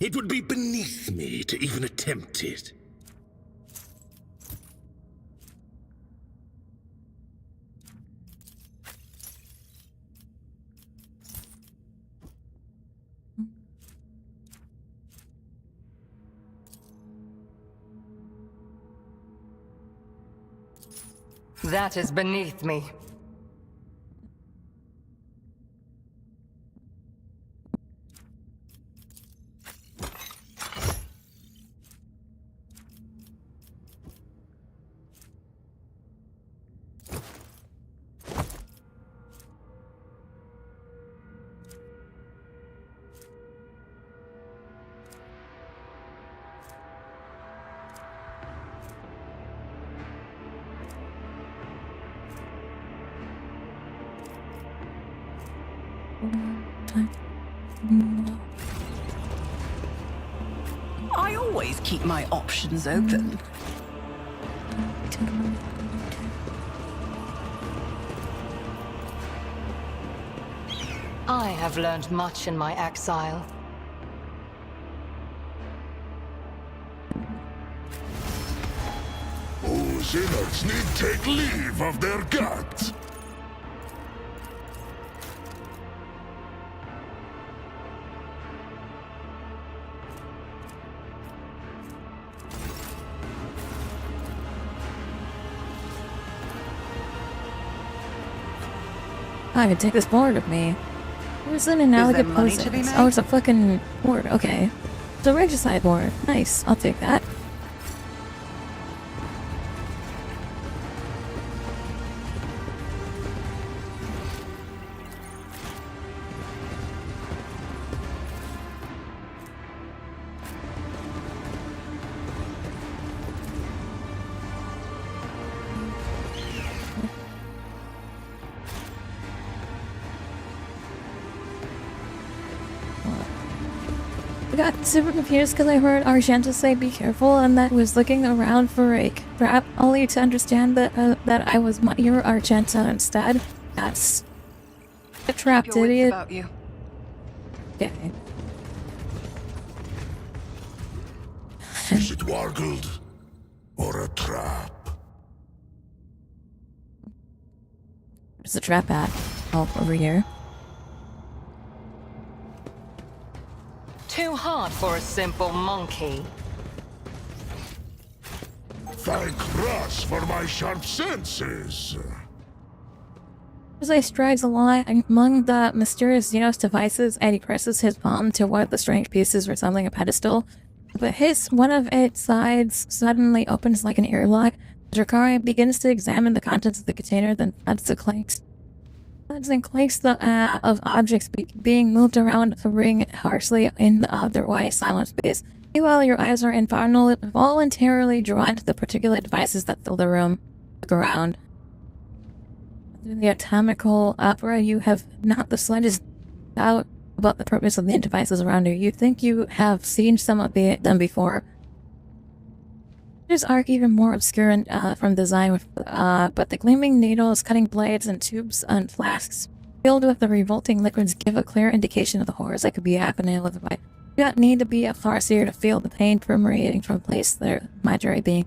It would be beneath me to even attempt it. That is beneath me. I always keep my options open. I have learned much in my exile. Whose innards need take leave of their gods. I could take this board with me. Where's an analogous money to be poses? made? Oh, it's a fucking board. Okay. It's a regicide board. Nice. I'll take that. I got super confused because I heard Argenta say be careful and that was looking around for a trap only to understand that that I was your Argenta instead. That's a trap, Your wits idiot. about you. Okay. Is it wargled or a trap? Where's the trap at? Oh, over here. Too hard for a simple monkey. Thank Russ for my sharp senses. As I strides along among the mysterious Xenos devices, and he presses his palm to one of the strange pieces resembling a pedestal. But one of its sides suddenly opens like an airlock. Drakari begins to examine the contents of the container, then thuds and clanks of objects being moved around the ring harshly in the otherwise silent space. Meanwhile, your eyes are involuntarily drawn to the particular devices that fill the room. Look around. In the atomical opera, you have not the slightest doubt about the purpose of the devices around you. You think you have seen some of them before. This arc even more obscure and from design, but the gleaming needles, cutting blades, and tubes and flasks filled with the revolting liquids give a clear indication of the horrors that could be happening with the device. You don't need to be a farseer to feel the pain permeating from place their majority being.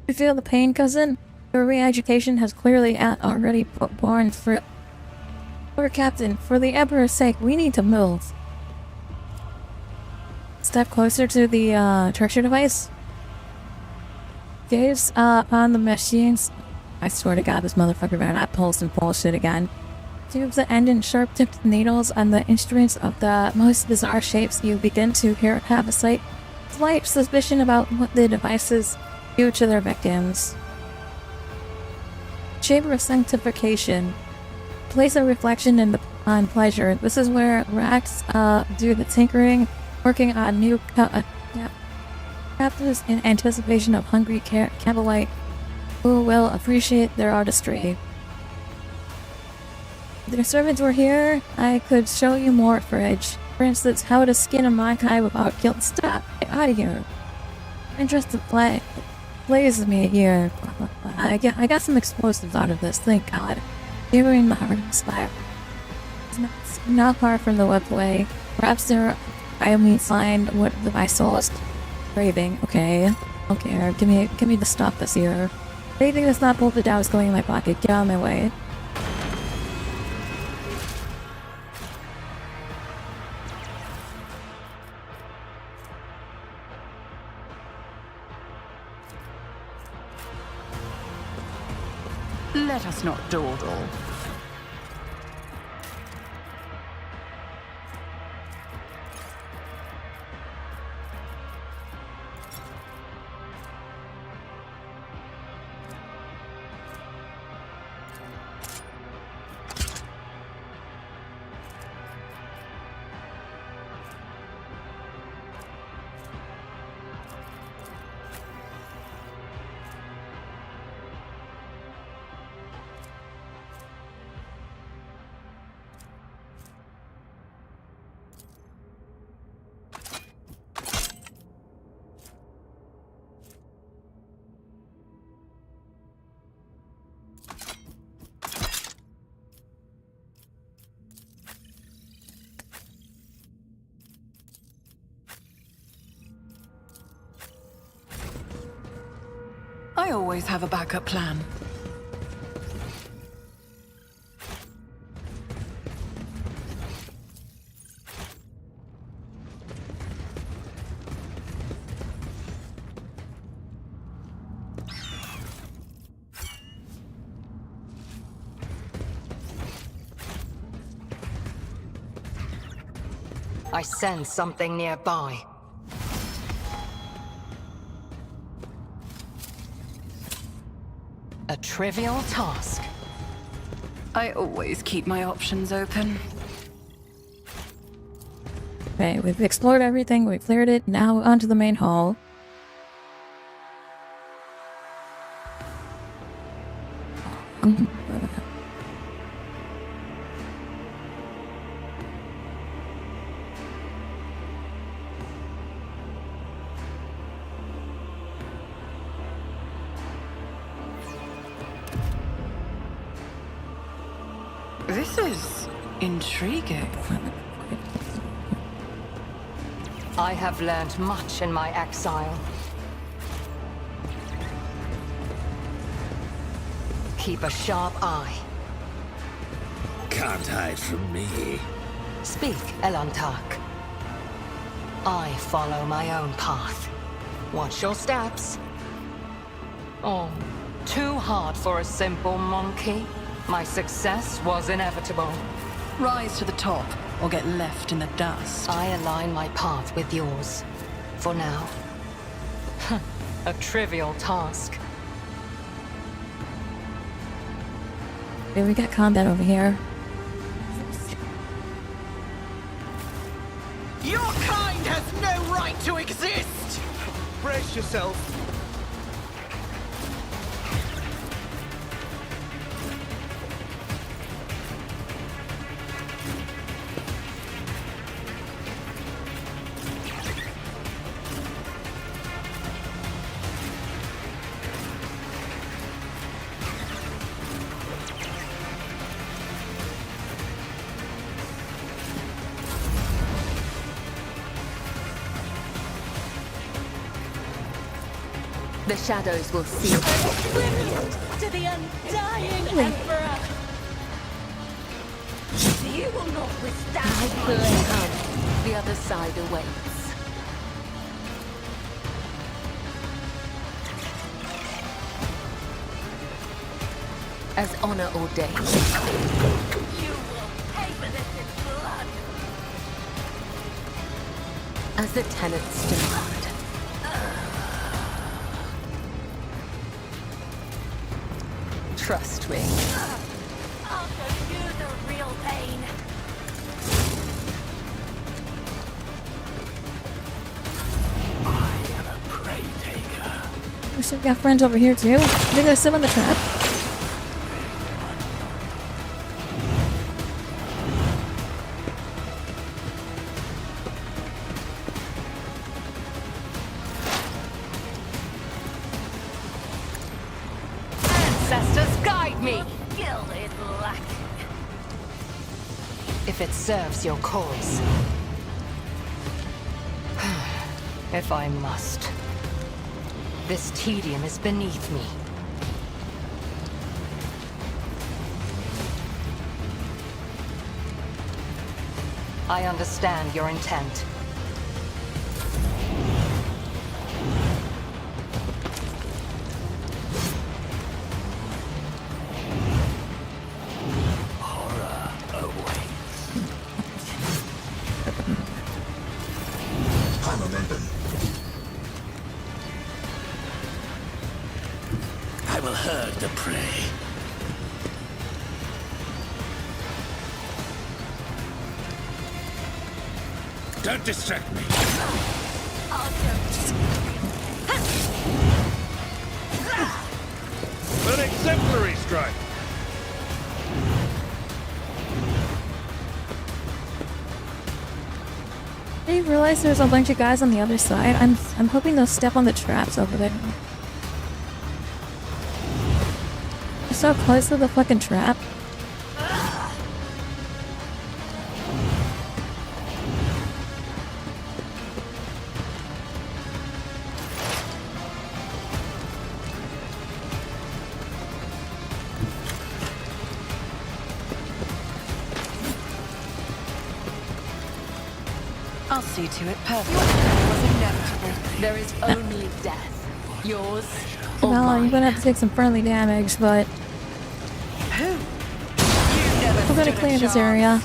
You feel the pain, cousin? Your re-education has clearly already borne fruit. Lord Captain, for the Emperor's sake, we need to move. Step closer to the torture device. Gaze upon the machines. I swear to God, this motherfucker better not pull some bullshit again. Tubes that end in sharp-tipped needles and the instruments of the most bizarre shapes. You begin to have a slight suspicion about what the devices do to their victims. Chamber of Sanctification. Place of reflection on pleasure. This is where racks do the tinkering, working on new captives in anticipation of hungry Campbellite who will appreciate their artistry. If their servants were here, I could show you more, Fridge. For instance, how to skin a Makai without guilt. Stop! Get out of here! Interest to play blazes me here. I got some explosives out of this, thank God. During the heart of fire. It's not far from the webway. Perhaps there I only find what my soul is craving. Okay, I don't care. Give me the stuff that's here. Anything that's not bolted down is going in my pocket. Get out of my way. Let us not dawdle. I always have a backup plan. I sense something nearby. A trivial task. I always keep my options open. Okay, we've explored everything, we've cleared it, now onto the main hall. This is intriguing. I have learned much in my exile. Keep a sharp eye. Can't hide from me. Speak, Elantark. I follow my own path. Watch your steps. Oh, too hard for a simple monkey. My success was inevitable. Rise to the top, or get left in the dust. I align my path with yours. For now. A trivial task. Okay, we got combat over here. Your kind has no right to exist! Brace yourself. The shadows will see. To the undying Emperor! You will not withstand My blade. The other side awaits. As honor ordains. You will pay for this in blood! As the tenets demand. Trust me. I'll show you the real pain! I am a prey taker. We still got friends over here too. They're gonna sit on the trap. Ancestors, guide me! Skill is lacking. If it serves your cause. If I must. This tedium is beneath me. I understand your intent. Horror awaits. High momentum. I will herd the prey. Don't distract me. I'll show An exemplary strike. I didn't realize there's a bunch of guys on the other side. I'm hoping they'll step on the traps over there. They're so close to the fucking trap. I'll see to it perfectly. It was inevitable. There is only death. Yours or Well, mine. you're gonna have to take some friendly damage, but Who? You never we're gonna stood a clear this chance. area.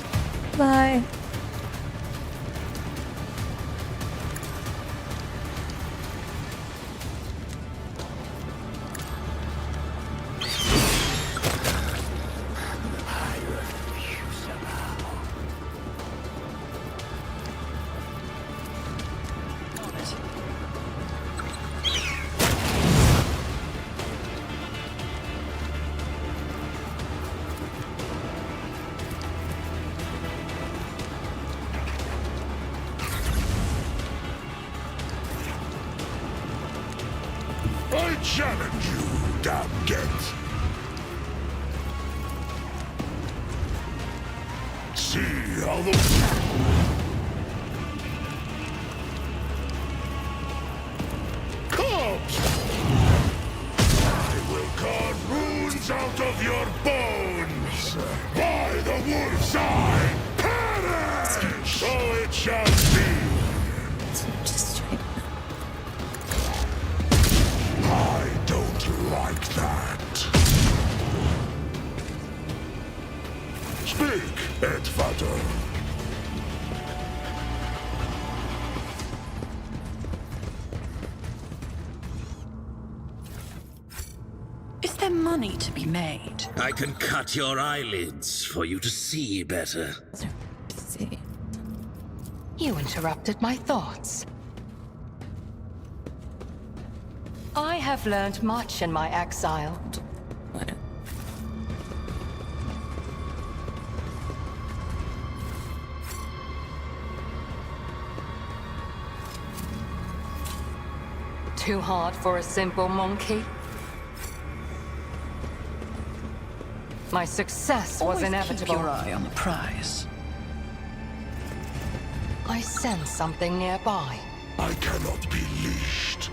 Bye. I challenge you, damn Ghent. See how the... Corpse! I will carve runes out of your bones! By the wolf's eye, perish! So it shall be! Just straight. I don't like that. Speak, Edvater. Is there money to be made? I can cut your eyelids for you to see better. Let's see. You interrupted my thoughts. I have learned much in my exile. What? Too hard for a simple monkey? My success was Always inevitable. keep your eye on the prize. I sense something nearby. I cannot be leashed.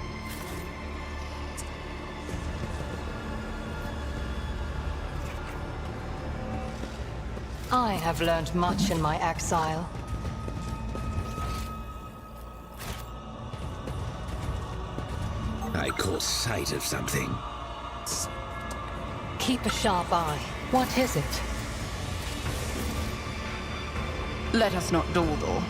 I have learned much in my exile. I caught sight of something. Keep a sharp eye. What is it? Let us not dawdle.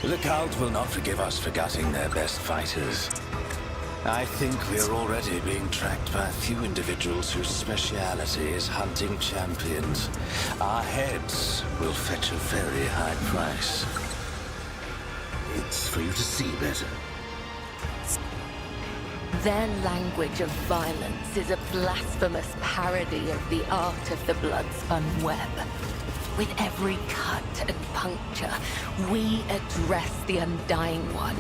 The cult will not forgive us for gutting their best fighters. I think we are already being tracked by a few individuals whose speciality is hunting champions. Our heads will fetch a very high price. It's for you to see better. Their language of violence is a blasphemous parody of the art of the blood-spun web. With every cut and puncture, we address the Undying One,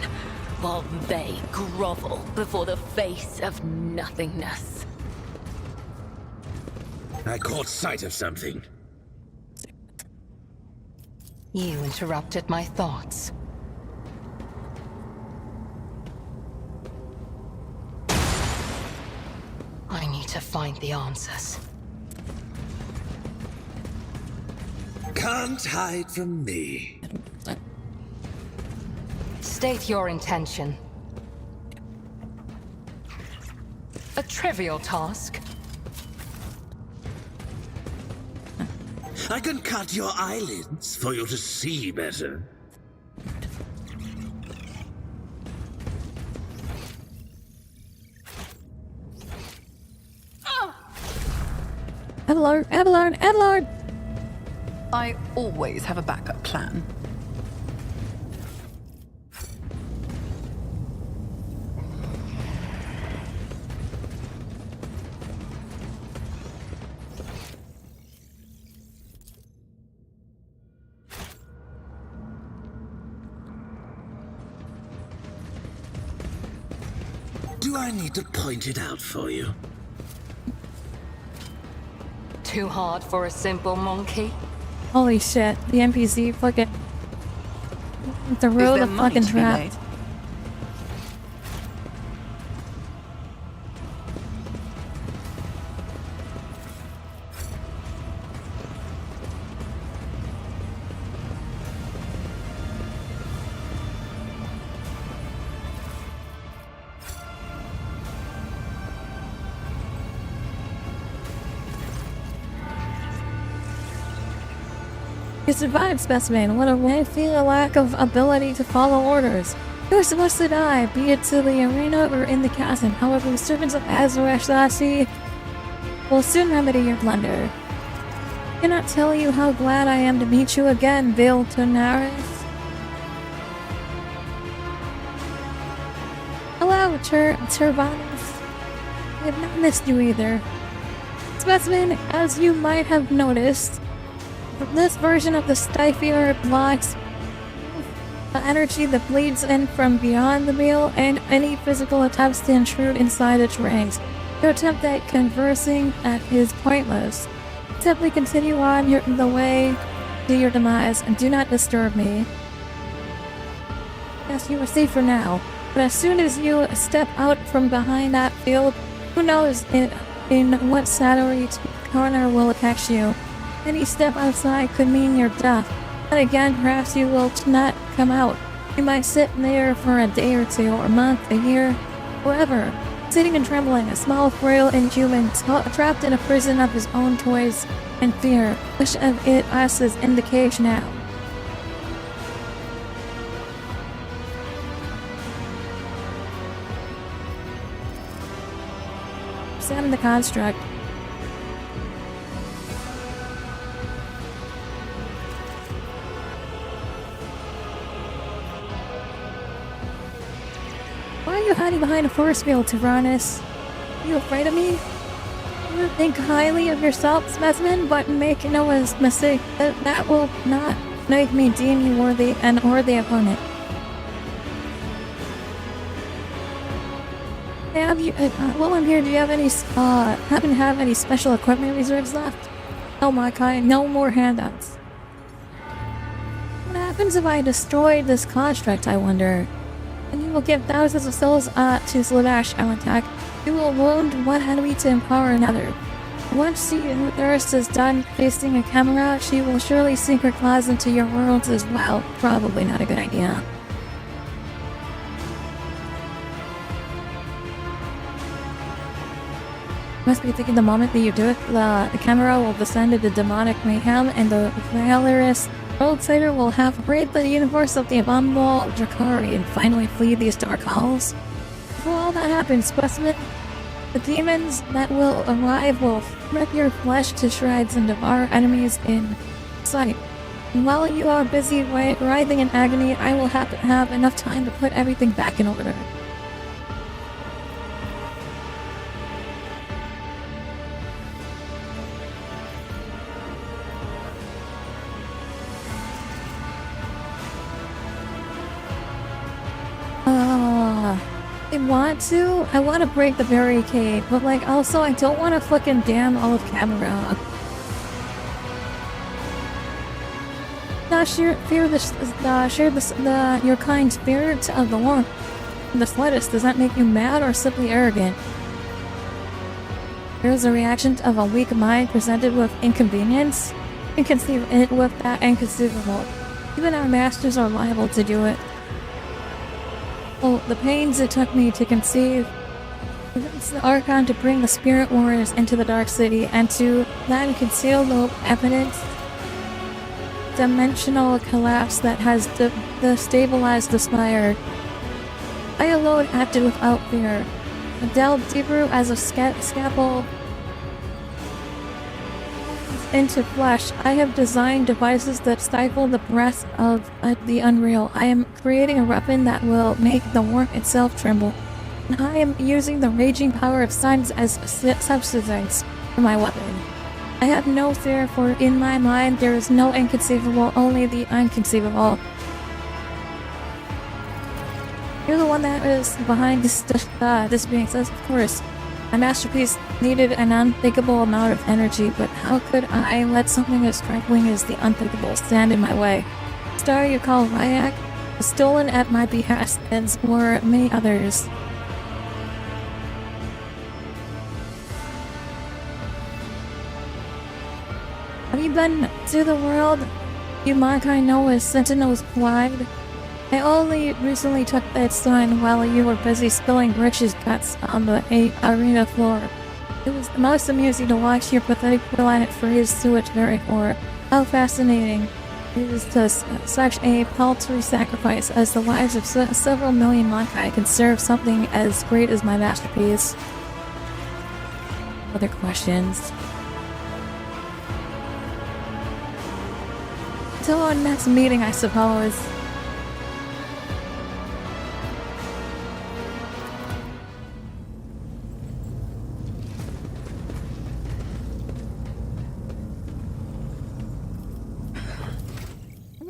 while they grovel before the face of nothingness. I caught sight of something. You interrupted my thoughts. I need to find the answers. Can't hide from me. State your intention. A trivial task. I can cut your eyelids for you to see better. Abelard, Abelard, Abelard! I always have a backup plan. Do I need to point it out for you? Too hard for a simple monkey? Holy shit, the NPC fucking Through the fucking trap. You survived, specimen. What a way. Feel a lack of ability to follow orders. You were supposed to die, be it to the arena or in the chasm. However, the servants of AshTheFridgeGoddess will soon remedy your blunder. I cannot tell you how glad I am to meet you again, Viltonaris. Hello, Turbanus. I have not missed you either. Specimen, as you might have noticed, this version of the Stypher blocks the energy that bleeds in from beyond the meal and any physical attempts to intrude inside its ranks. Your attempt at conversing is pointless. Simply continue on the way to your demise and do not disturb me. Yes, you are safe for now, but as soon as you step out from behind that field, who knows in what shadowy corner will catch you. Any step outside could mean your death. But again, perhaps you will not come out. You might sit there for a day or two, or a month, a year, however, sitting and trembling, a small, frail inhuman, trapped in a prison of his own toys and fear, which of it us is in the cage now. Examine the construct. Why are you hiding behind a force field, Tyrannus? Are you afraid of me? You think highly of yourself, specimen, but make no mistake. That will not make me deem you worthy and worthy opponent. Have you? While I'm here, do you have any? Happen to have any special equipment reserves left? Oh my kind, no more handouts. What happens if I destroyed this construct? I wonder. And you will give thousands of souls to Sladash our attack. You will wound one enemy to empower another. Once the thirst is done facing a Commorragh, she will surely sink her claws into your worlds as well. Probably not a good idea. You must be thinking the moment that you do it, the Commorragh will descend into demonic mayhem, and the valorous outsider will have braved the universe of the abominable Drakari and finally flee these dark halls. Before all that happens, specimen, the demons that will arrive will rip your flesh to shreds and devour enemies in sight. And while you are busy writhing in agony, I will have enough time to put everything back in order. I want to break the barricade, but like also I don't want to fucking damn all of Commorragh. Share your kind spirit of the warmth. The slightest, does that make you mad or simply arrogant? There is a reaction of a weak mind presented with inconvenience. You can see it with that inconceivable. Even our masters are liable to do it. Oh, the pains it took me to conceive. It's the Archon to bring the spirit warriors into the Dark City and to then conceal the evidence dimensional collapse that has destabilized the Spire. I alone acted without fear. I delved deeper as a scalpel into flesh. I have designed devices that stifle the breath of the unreal. I am creating a weapon that will make the warmth itself tremble. And I am using the raging power of suns as substance for my weapon. I have no fear, for in my mind there is no inconceivable, only the unconceivable. You're the one that is behind this being says, of course. My masterpiece needed an unthinkable amount of energy, but how could I let something as trifling as the unthinkable stand in my way? Star you call Ryak? stolen at my behest, as were many others. Have you been to the world you mankind know as Sentinel's Flag? I only recently took that sign while you were busy spilling Rich's guts on the arena floor. It was the most amusing to watch your pathetic planet freeze to its very core. How fascinating it is to such a paltry sacrifice as the lives of several million mankind can serve something as great as my masterpiece. Other questions? Until our next meeting, I suppose.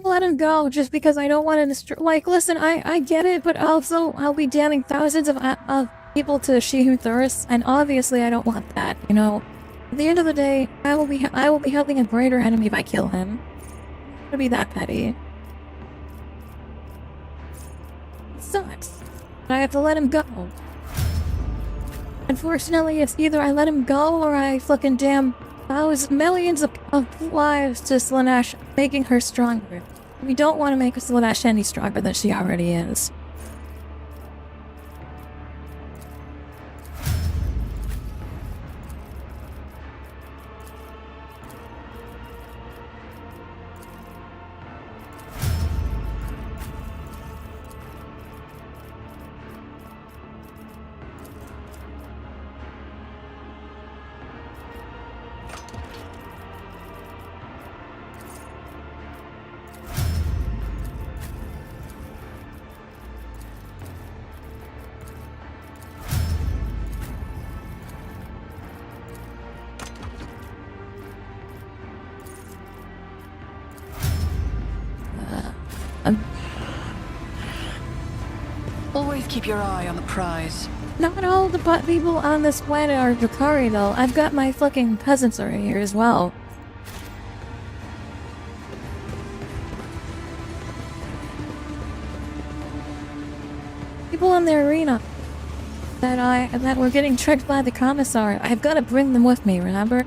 Let him go just because I don't want to destroy. Like, listen, I get it, but also I'll be damning thousands of people to She Who Thirsts, and obviously I don't want that. You know, at the end of the day, I will be helping a greater enemy if I kill him. To be that petty. It sucks. But I have to let him go. Unfortunately, it's either I let him go or I fucking damn millions of lives to Slaanesh, making her stronger. We don't want to make Slaanesh any stronger than she already is. Always keep your eye on the prize. Not all the people on this planet are Drakari, though. I've got my fucking peasants right here as well. People in the arena that were getting tricked by the commissar. I've got to bring them with me, remember?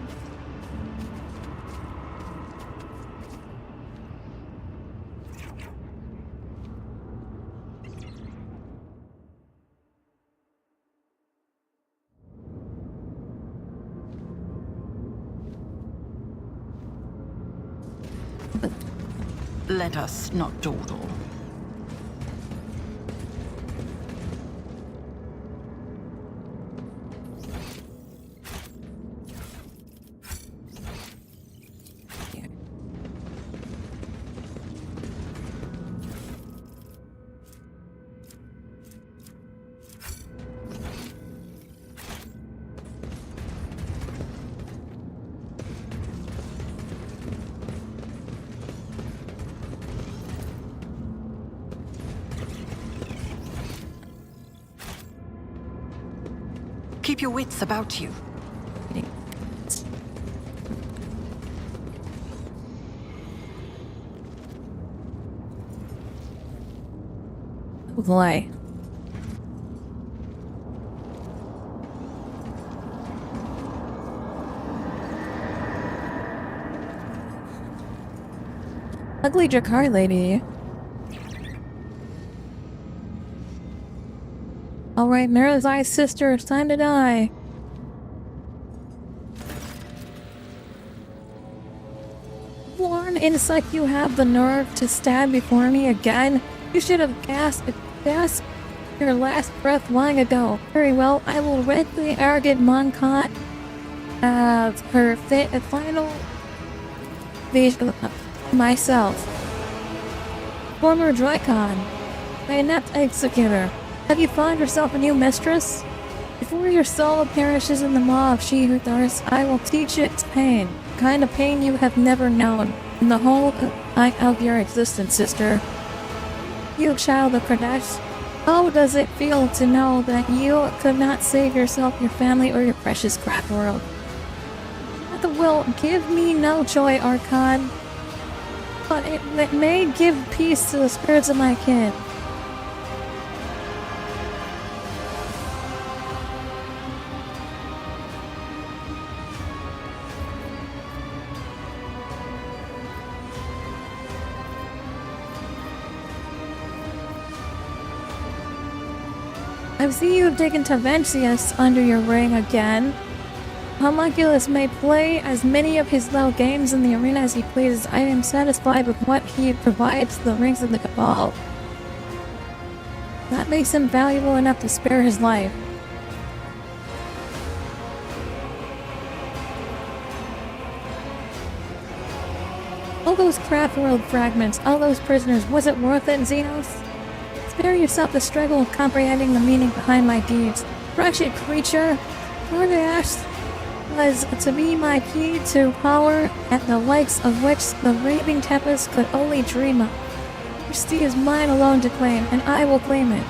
Let us not dawdle. Keep your wits about you. Oh boy. Ugly Drakari lady. Alright, Mirror's Eye's sister, it's time to die. Born insect, you have the nerve to stand before me again? You should have gasped your last breath long ago. Very well, I will rid the arrogant Moncot of her final vision myself. Former Drycon, my inept executor. Have you found yourself a new mistress? Before your soul perishes in the maw of She Who Thirsts, I will teach it pain. The kind of pain you have never known in the whole of your existence, sister. You child of Pradesh, how does it feel to know that you could not save yourself, your family, or your precious craft world? That will give me no joy, Archon. but it may give peace to the spirits of my kin. I see you have taken Tavencius under your ring again. Homunculus may play as many of his low games in the arena as he pleases. I am satisfied with what he provides to the rings of the Cabal. That makes him valuable enough to spare his life. All those craft world fragments, all those prisoners, was it worth it, Xenos? Spare yourself the struggle of comprehending the meaning behind my deeds. Wretched creature, Commorragh was to be my key to power at the likes of which the Raving Tempest could only dream of. Mercy is mine alone to claim, and I will claim it.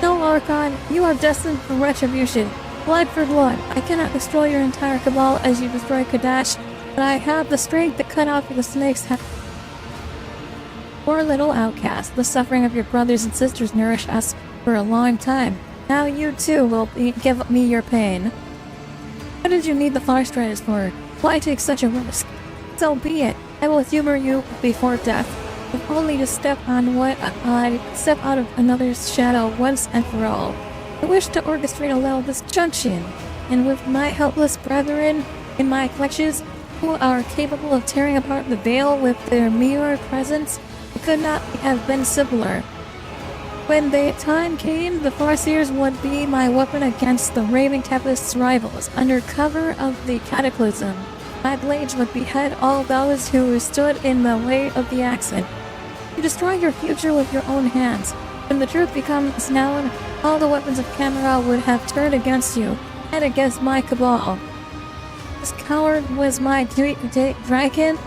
No, Archon, you are destined for retribution. Blood for blood. I cannot destroy your entire Cabal as you destroy Kadash, but I have the strength to cut off the snake's head. Poor little outcast, the suffering of your brothers and sisters nourished us for a long time. Now you too will give me your pain. What did you need the Farstriders for? Why take such a risk? So be it. I will humor you before death, if only to step out of another's shadow once and for all. I wish to orchestrate a little disjunction, and with my helpless brethren in my clutches, who are capable of tearing apart the veil with their mere presence, it could not have been simpler. When the time came, the Farseers would be my weapon against the Raving Tempest's rivals. Under cover of the Cataclysm, my blades would behead all those who stood in the way of the accident. You destroy your future with your own hands. When the truth becomes known, all the weapons of Commorragh would have turned against you, and against my Cabal. This coward was my dragon.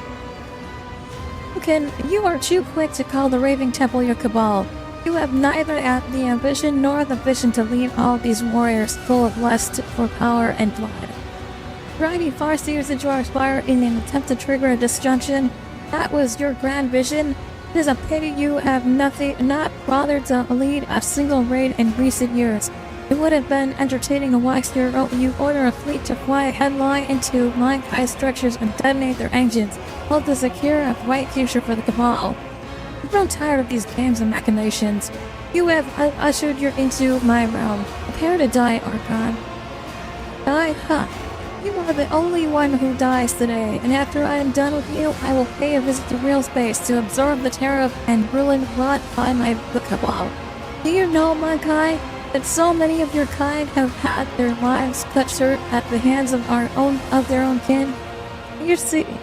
You are too quick to call the Raving Temple your Cabal. You have neither the ambition nor the vision to lead all these warriors full of lust for power and blood. Grimy Farseers that you aspire in an attempt to trigger a disjunction, that was your grand vision. It is a pity you have not bothered to lead a single raid in recent years. It would have been entertaining to watch you order a fleet to fly headlong into Mankai structures and detonate their engines, all to secure a bright future for the Cabal. I've grown tired of these games and machinations. You have ushered you into my realm. Prepare to die, Archon. Die? Huh. You are the only one who dies today, and after I am done with you, I will pay a visit to real space to absorb the terror and ruin wrought by the Cabal. Do you know, Mankai, that so many of your kind have had their lives cut short at the hands of their own kin?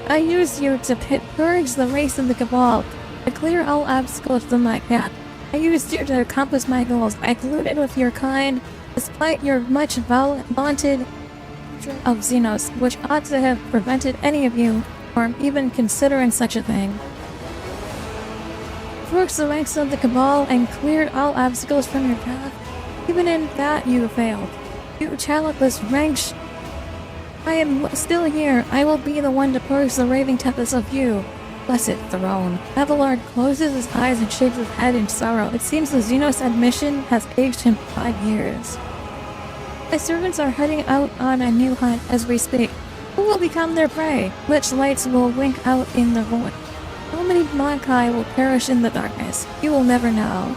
I used you to purge the race of the Cabal, to clear all obstacles from my path. I used you to accomplish my goals. I colluded with your kind, despite your much vaunted of Xenos, which ought to have prevented any of you from even considering such a thing. Forced the ranks of the Cabal and cleared all obstacles from your path. Even in that you failed. You talentless wretch. I am still here. I will be the one to purge the Raving Tempest of you. Blessed throne. Avalard closes his eyes and shakes his head in sorrow. It seems the Xenos admission has aged him 5 years. My servants are heading out on a new hunt as we speak. Who will become their prey? Which lights will wink out in the void? How many Mankai will perish in the darkness? You will never know.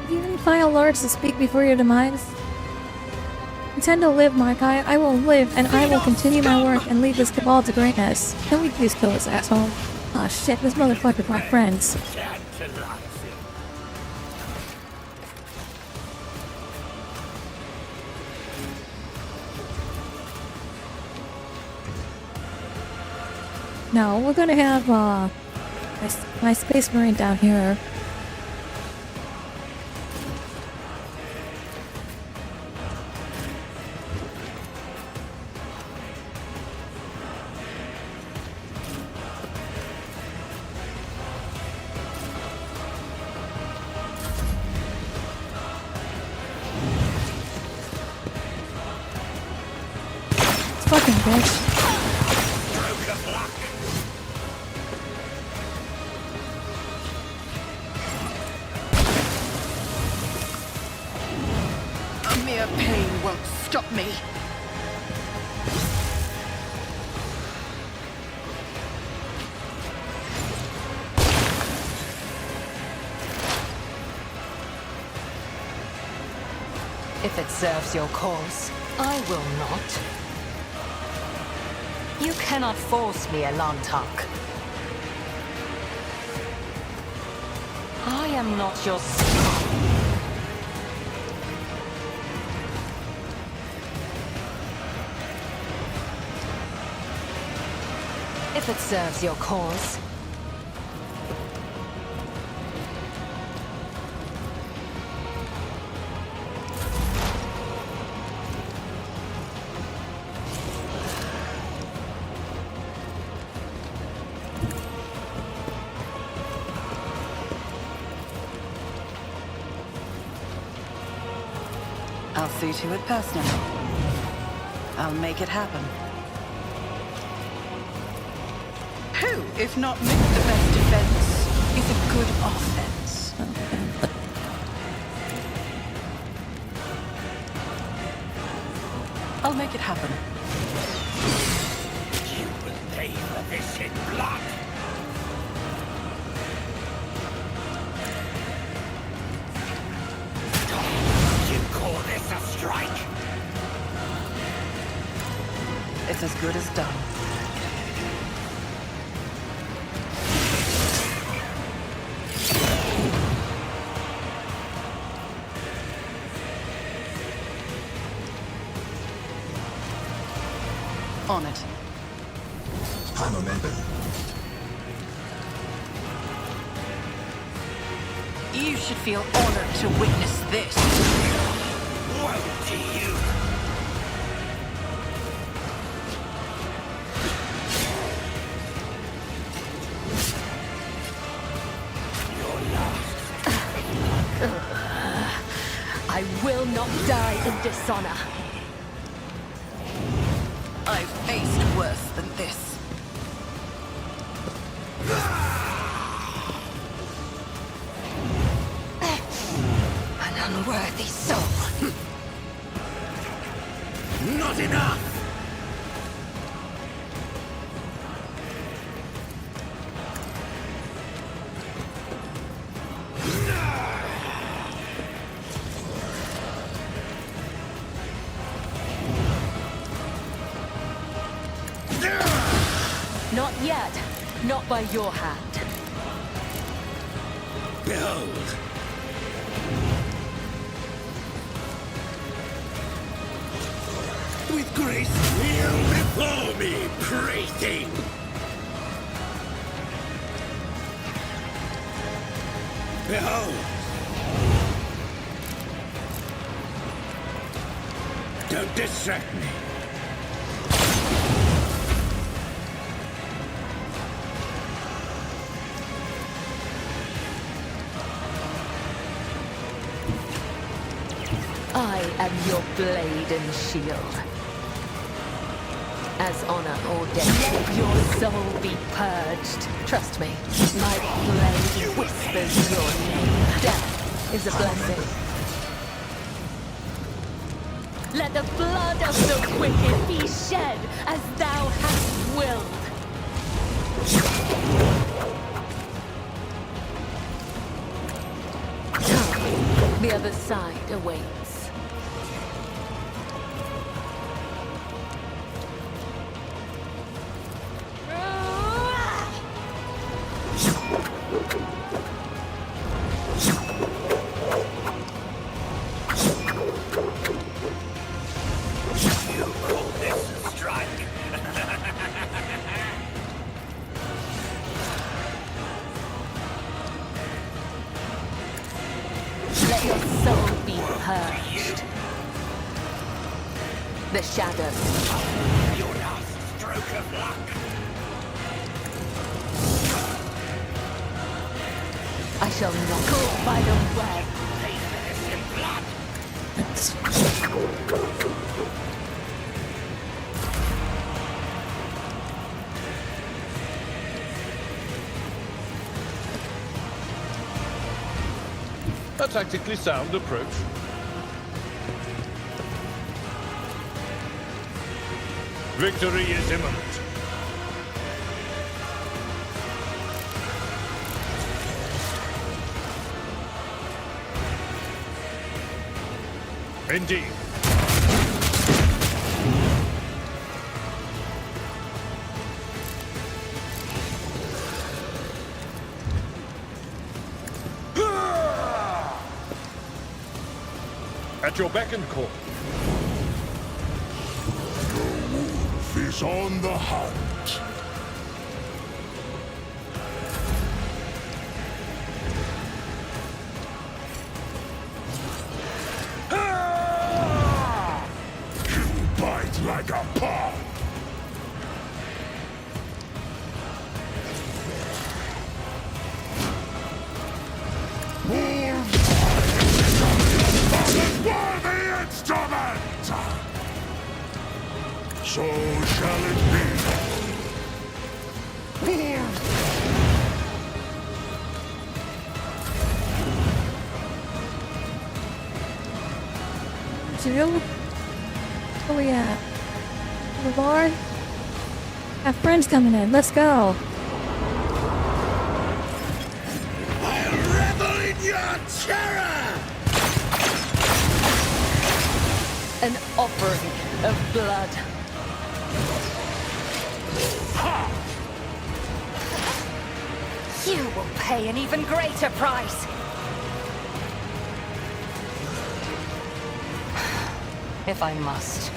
Do you have any final words to speak before your demise? Intend to live, Mankai. I will live, and I will continue my work and lead this Cabal to greatness. Can we please kill this asshole? Aw, shit, this motherfucker brought friends. No, we're gonna have, my Space Marine down here. bitch. A mere pain won't stop me. If it serves your cause, I will not. You cannot force me, Elantak. I am not your slave. If it serves your cause. I'll see to it personally. I'll make it happen. Who, if not me, the best defense is a good offense? I'll make it happen. You will pay for this in blood. You call this a strike? It's as good as done. On it. I'm a member. You should feel honored to witness this. Woe to you! Your last. I will not die in dishonor. I've faced worse than this. An unworthy soul. Not enough! Not yet. Not by your hand. Behold! With grace, kneel before me, pray thing! Behold! Don't distract me. I am your blade and shield. As honor ordained, let your soul be purged. Trust me, my blade whispers your name. Death is a blessing. Let the blood of the wicked be shed as thou hast willed. Come, the other side awaits. Let your soul be purged. The shadows. Your last stroke of luck. I shall not caught by the web. Pay for this in blood. A tactically sound approach. Victory is imminent. Indeed. At your beck and call. The wolf is on the hunt. You bite like a paw. Worthy instrument! So shall it be. Jill? Where we at? The bar? Have friends coming in. Let's go. I'll revel in your terror! An offering of blood. You will pay an even greater price. If I must.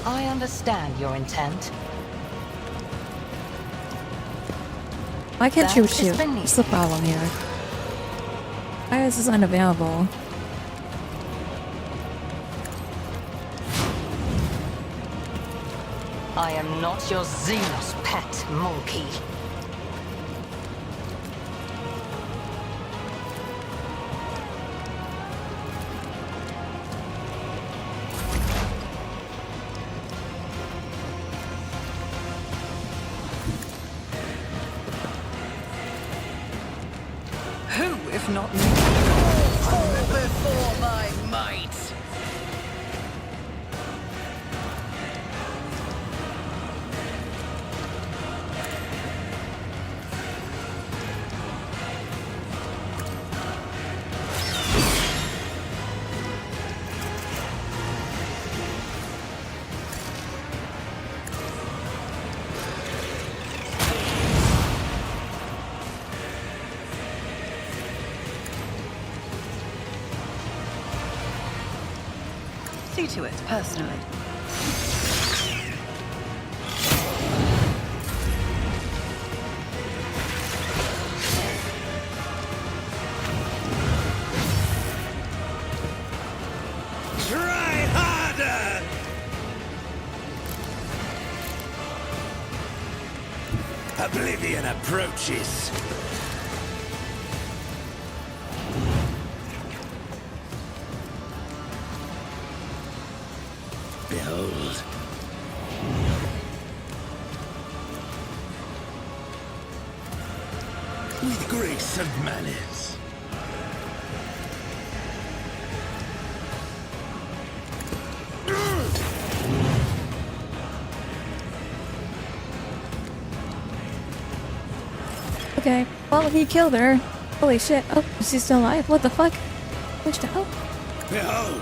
I understand your intent. Why can't you That is shoot? beneath What's the problem here? Why is this unavailable? I am not your Xenos pet monkey. Who, if not me, fall before my might? See to it, personally. Try harder! Oblivion approaches. Behold. With grace and manners. Okay, well, he killed her. Holy shit. Oh, she's still alive? What the fuck? Which the hell? Behold.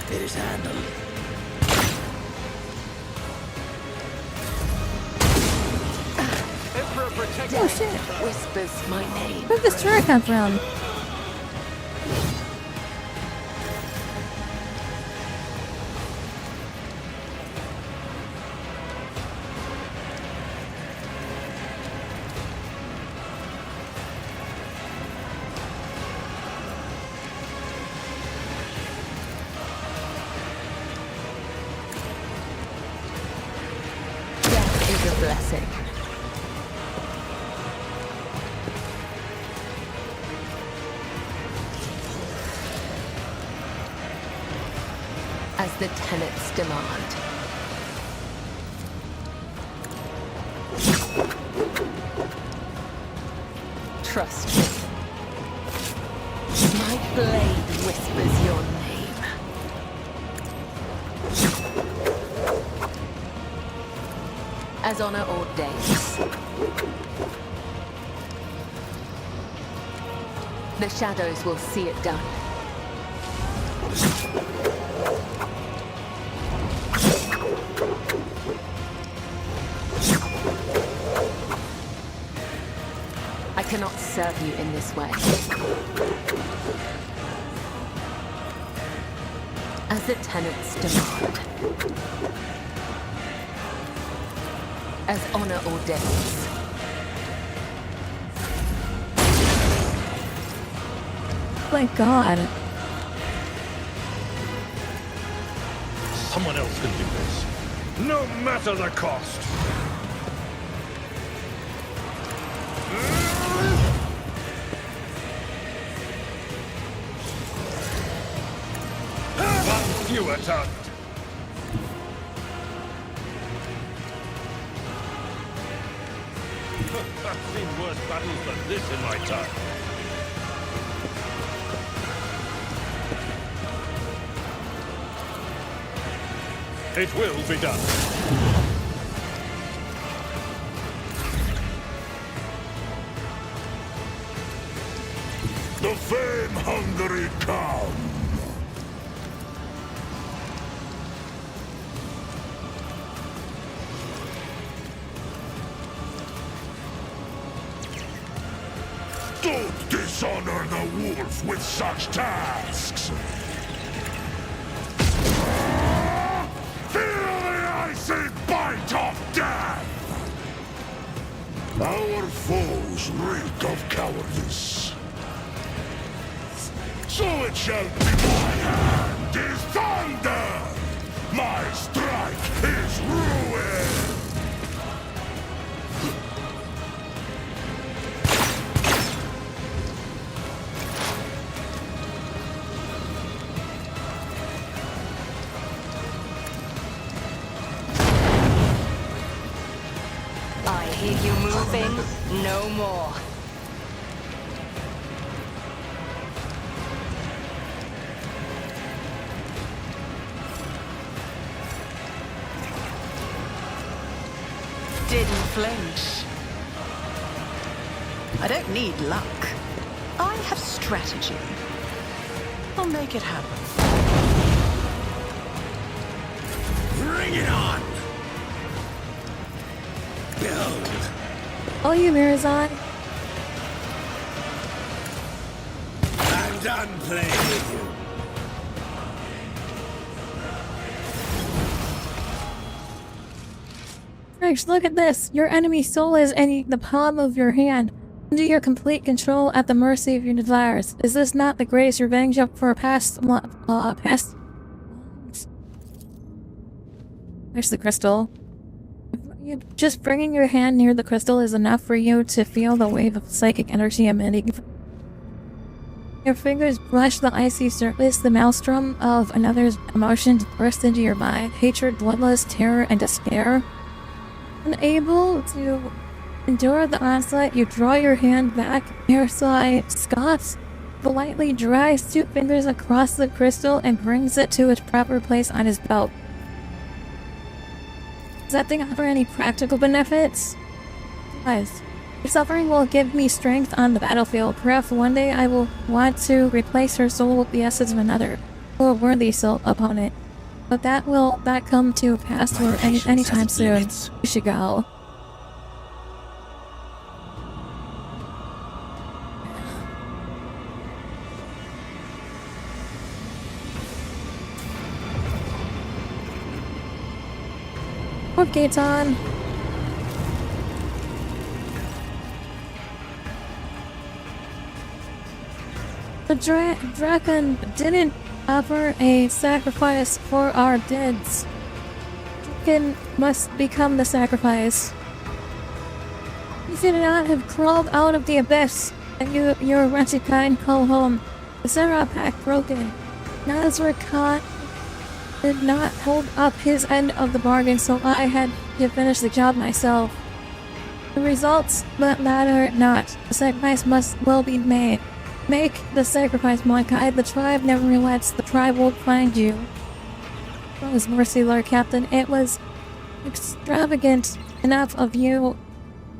It is handled. Emperor protect Oh shit. Whispers my name. Where'd this turret come from? Death is a blessing. as the tenets demand. Trust me. My blade whispers your name. As honor ordains. The shadows will see it done. I cannot serve you in this way. As the tenets demand. As honor ordains. My God. Someone else can do this. No matter the cost. One fewer target. I've seen worse battles than this in my time. It will be done. The fame-hungry come. Don't dishonor the wolf with such tasks! Feel the icy bite of death! Our foes reek of cowardice. So it shall be. My hand is thunder! My strike is ruin! I hear you moving no more. Didn't flinch. I don't need luck. I have strategy. I'll make it happen. Bring it on! Build! Oh, you Mirazon. I'm done playing with you. Rex, look at this. Your enemy's soul is in the palm of your hand. Under your complete control at the mercy of your desires. Is this not the greatest revenge for past? There's the crystal. Just bringing your hand near the crystal is enough for you to feel the wave of psychic energy emanating. Your fingers brush the icy surface, the maelstrom of another's emotions burst into your mind. Hatred, bloodlust, terror, and despair. Unable to endure the onslaught, you draw your hand back. Mirazon scoffs, politely dries 2 fingers across the crystal and brings it to its proper place on his belt. Does that thing offer any practical benefits? Guys, your suffering will give me strength on the battlefield. Perhaps one day I will want to replace her soul with the essence of another, or a worthy opponent. But that will not come to pass or anytime soon. You should go. Warp gates on. The dragon didn't offer a sacrifice for our deads. Dragon must become the sacrifice. You should not have crawled out of the abyss and your wretched kind call home. The Sarah pack broken. Now as we're caught did not hold up his end of the bargain, so I had to finish the job myself. The results matter not. The sacrifice must well be made. Make the sacrifice, Mordecai. The tribe never relents. The tribe will find you. It was mercy, Lord Captain. It was extravagant enough of you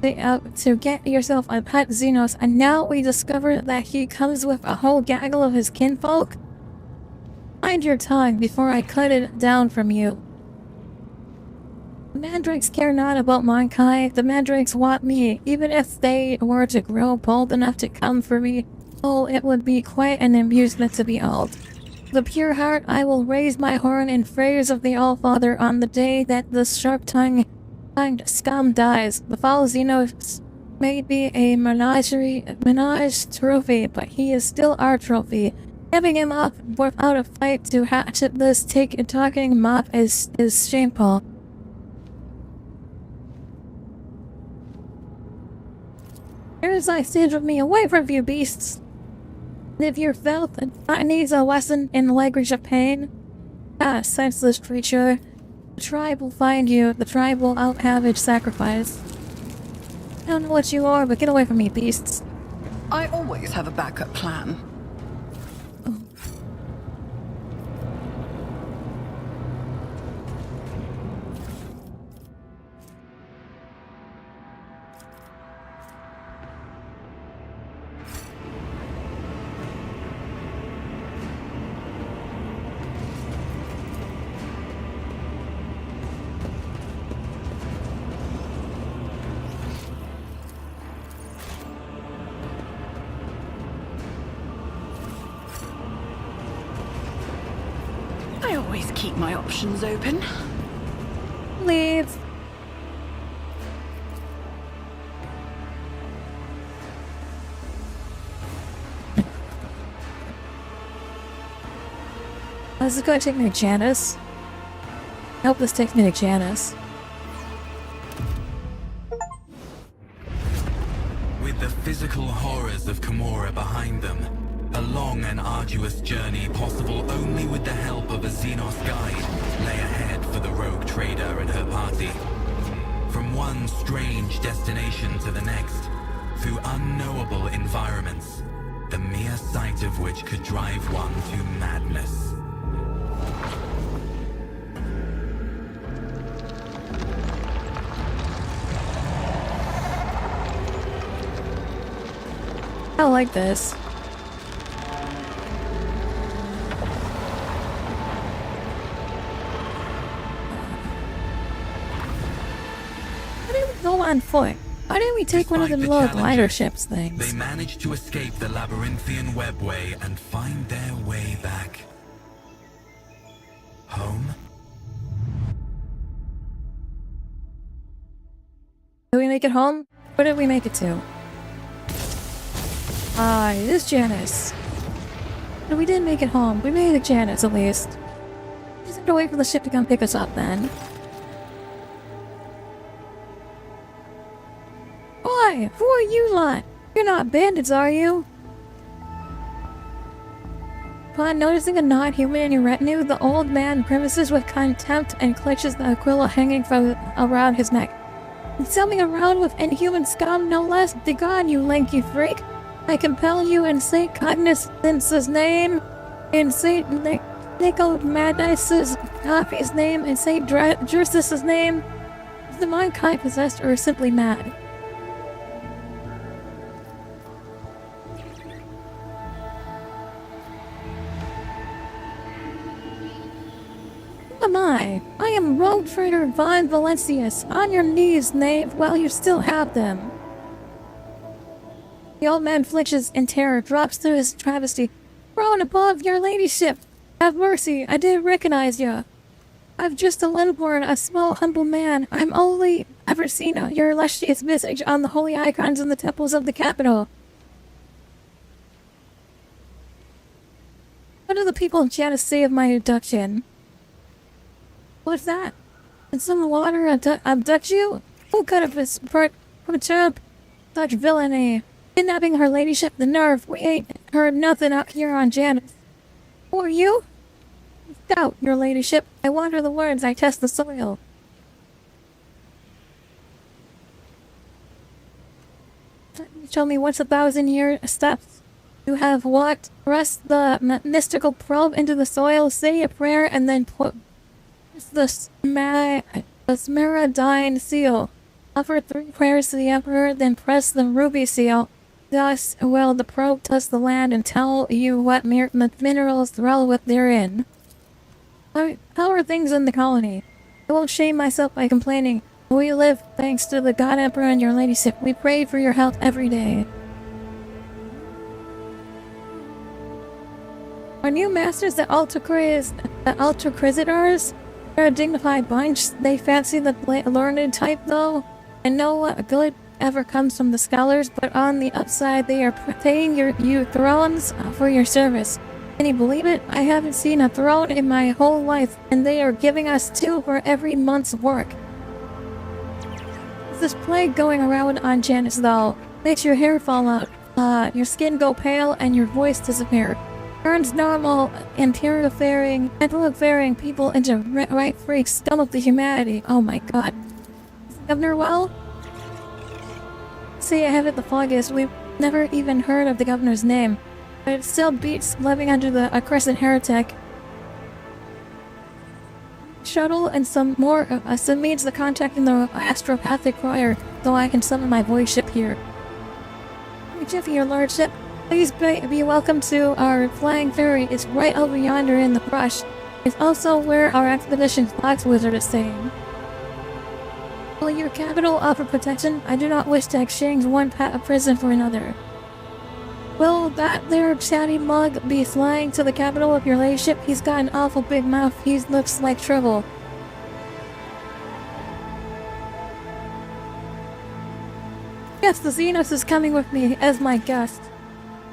to get yourself a pet Xenos, and now we discover that he comes with a whole gaggle of his kinfolk? Mind your tongue before I cut it down from you. The mandrakes care not about Mordecai. The mandrakes want me. Even if they were to grow bold enough to come for me, oh, it would be quite an amusement to behold. The pure heart, I will raise my horn in praise of the All-Father on the day that the sharp-tongued scum dies. The foul Xenos may be a menage trophy, but he is still our trophy. Giving him up without a fight to hatchet this talking mop is shameful. Here's I stand with me away from you beasts. Live your filth and needs a lesson in the language of pain. Ah, senseless creature. The tribe will find you. The tribe will have its sacrifice. I don't know what you are, but get away from me, beasts. I always have a backup plan. I always keep my options open. Leave. This is going to take me to Janice. I hope this takes me to Janice. With the physical horrors of Commorragh behind them, a long and arduous journey possible only with the help of a Xenos guide lay ahead for the rogue trader and her party. From one strange destination to the next, through unknowable environments, the mere sight of which could drive one to madness. I like this. Go on foot. Why didn't we take one of the little glider ships things? They managed to escape the labyrinthian webway and find their way back home. Did we make it home? Where did we make it to? Ah, it is Janice. But we did make it home. We made it Janice, at least. We just have to wait for the ship to come pick us up, then. Why? Who are you lot? You're not bandits, are you? Upon noticing a non-human in your retinue, the old man grimaces with contempt and clutches the aquila hanging from around his neck. And sell around with inhuman scum, no less. Begone, you lanky freak! I compel you in Saint Cognizance's name, in Saint Nicomadice's Coffee's name, in Saint Drusus's name. Is the mankind possessed or simply mad? Who am I? I am Rogue Trader Von Valencius. On your knees, knave, while you still have them. The old man flinches in terror, drops to his travesty. Thrown above your ladyship! Have mercy, I didn't recognize ya. I've just a Lindborn, a small, humble man. I'm only ever seen your illustrious visage on the holy icons in the temples of the capital. What do the people of Janice say of my abduction? What's that? Did some water abduct you? Who could have perturbed such villainy? Kidnapping her ladyship, the nerve. We ain't heard nothing out here on Janice. Who are you? Scout, your ladyship. I water the words, I test the soil. Tell me what's 1,000-year steps. You have walked, pressed the mystical probe into the soil, say a prayer, and then put the Smeradine seal. Offer 3 prayers to the Emperor, then press the ruby seal. Thus will the probe test the land and tell you what minerals dwell with therein. How are things in the colony? I won't shame myself by complaining. We live thanks to the God Emperor and your ladyship. We pray for your health every day. Our new masters, the Ultracrisidars, they're a dignified bunch. They fancy the learned type, though, and no good ever comes from the scholars, but on the upside, they are paying you thrones for your service. Can you believe it? I haven't seen a throne in my whole life, and they are giving us 2 for every month's work. This plague going around on Janice, though, makes your hair fall out, your skin go pale, and your voice disappear. Turns normal, antelope-faring people into right freaks, scum of the humanity. Oh my god. Is the governor well? See, I haven't the foggiest. We've never even heard of the governor's name. But it still beats living under a crescent heretic. Shuttle and some means the contact in the astropathic choir, though I can summon my voice ship here. Jiffy, your lordship, please be welcome to our flying ferry. It's right over yonder in the brush. It's also where our expedition's fox wizard is staying. Will your capital offer protection? I do not wish to exchange one prison for another. Will that there chatty mug be flying to the capital of your ladyship? He's got an awful big mouth. He looks like trouble. Yes, the Xenos is coming with me as my guest.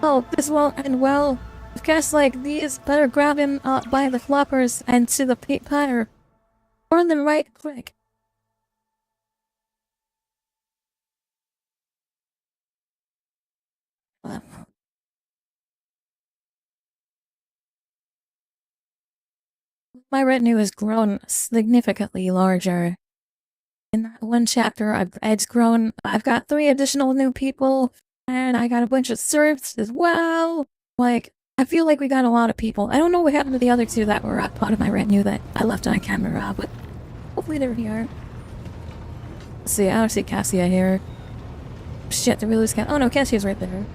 Oh, this won't end well. With guests like these, better grab him by the floppers and to the pyre. Burn them right quick. My retinue has grown significantly larger. In that one chapter, it's grown. I've got 3 additional new people, and I got a bunch of serfs as well. Like, I feel like we got a lot of people. I don't know what happened to the other 2 that were part of my retinue that I left on camera, but hopefully they're here. Let's see, I don't see Cassia here. Shit, did we lose Cassia? Oh no, Cassia's right there.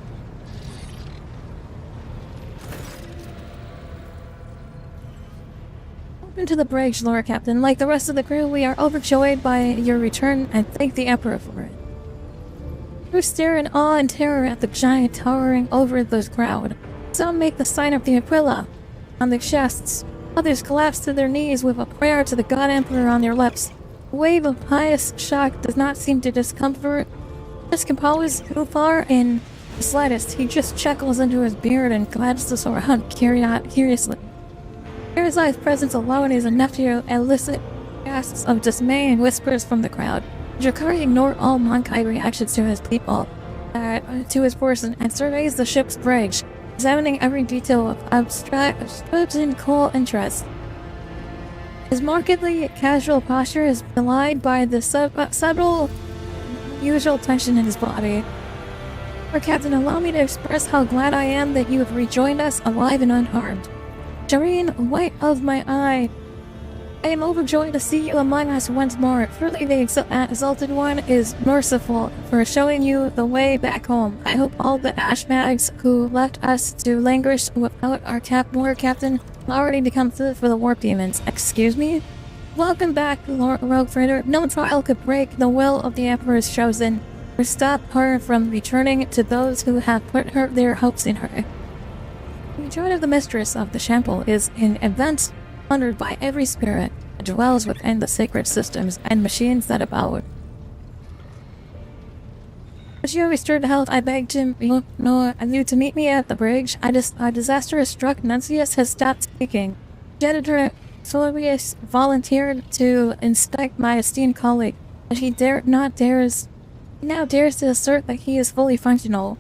Into the bridge, Lord Captain. Like the rest of the crew, we are overjoyed by your return and thank the Emperor for it. We stare in awe and terror at the giant towering over the crowd. Some make the sign of the Aquila on their chests. Others collapse to their knees with a prayer to the God Emperor on their lips. A wave of pious shock does not seem to discompose Ufar in the slightest. He just chuckles into his beard and glads the sore hunt curiously. Parasite's presence alone is enough to elicit gasps of dismay and whispers from the crowd. Drakari ignored all Monkai reactions to his people, to his person, and surveys the ship's bridge, examining every detail of abstract and cool interest. His markedly casual posture is belied by the subtle, usual tension in his body. Lord Captain, allow me to express how glad I am that you have rejoined us alive and unharmed. Jareen, white of my eye, I am overjoyed to see you among us once more. Truly the Exalted One is merciful for showing you the way back home. I hope all the ashbags who left us to languish without our Commorragh Captain are already to come through for the warp demons. Excuse me? Welcome back, Lord Rogue Trader. No trial could break the will of the Emperor's chosen, or stop her from returning to those who have put their hopes in her. The return of the Mistress of the Shample is an event honored by every spirit that dwells within the sacred systems and machines that abode. As you restored to health, I begged you to meet me at the bridge. A disaster-struck Nuncius has stopped speaking. Janitor Solarius volunteered to inspect my esteemed colleague, but he now dares to assert that he is fully functional.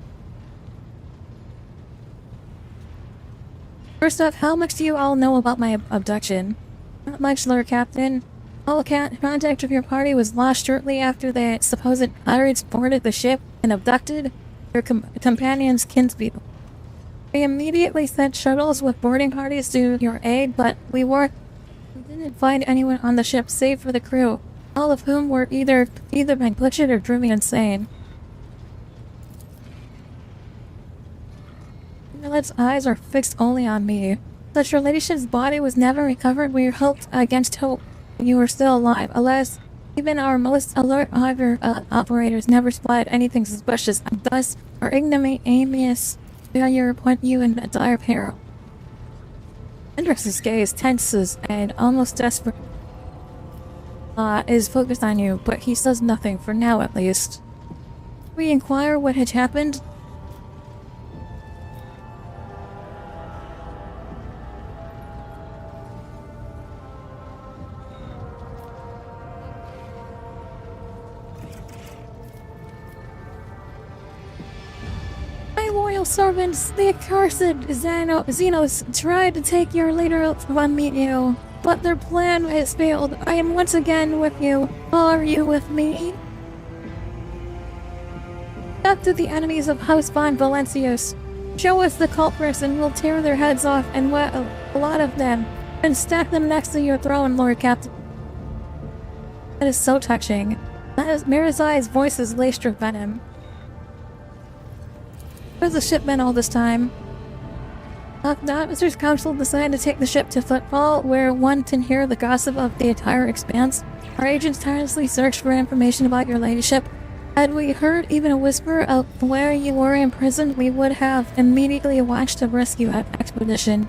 First off, how much do you all know about my abduction? Not much, Lord Captain. All contact of your party was lost shortly after the supposed pirates boarded the ship and abducted your companion's kinspeople. We immediately sent shuttles with boarding parties to your aid, but we didn't find anyone on the ship save for the crew, all of whom were either been butchered or driven insane. Millet's eyes are fixed only on me. Such your ladyship's body was never recovered. We hoped against hope you were still alive. Alas, even our most alert operators never spotted anything suspicious, and thus our ignominious failure put you in dire peril. Hendrix's gaze tenses and almost desperate is focused on you, but he says nothing, for now at least. We inquire what had happened. My loyal servants, the accursed Xenos tried to take your leader from you, but their plan has failed. I am once again with you. Are you with me? After the enemies of House von Valencius, show us the culprits and we'll tear their heads off and a lot of them, and stack them next to your throne, Lord Captain. That is so touching. Mirazai's voice is laced with venom. Where's the ship been all this time? The Officers' Council decided to take the ship to Footfall, where one can hear the gossip of the entire expanse. Our agents tirelessly searched for information about your ladyship. Had we heard even a whisper of where you were imprisoned, we would have immediately launched a rescue expedition.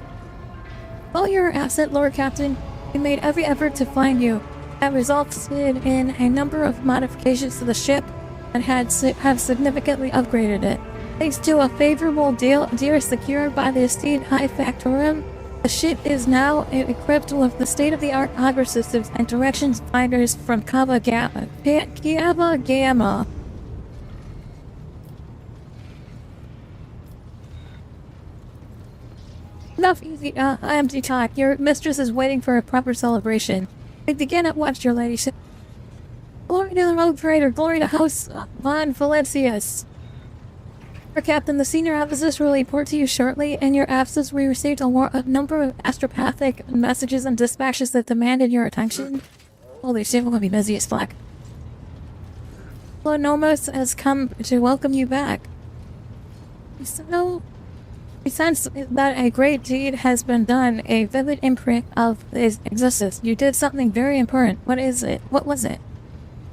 While you were absent, Lord Captain, we made every effort to find you. That resulted in a number of modifications to the ship and have significantly upgraded it. Thanks to a favorable deal secured by the esteemed High Factorum, the ship is now equipped with the state-of-the-art auger systems and directions finders from Kava Gamma. Enough empty talk. Your mistress is waiting for a proper celebration. We begin at once, your ladyship. Glory to the road trader, glory to House von Valencius. Captain, the senior officers will report to you shortly. In your absence, we received a number of astropathic messages and dispatches that demanded your attention. Holy shit, we're gonna be busy as fuck. Lord Nomos has come to welcome you back. We sense that a great deed has been done, a vivid imprint of his existence. You did something very important. What is it? What was it?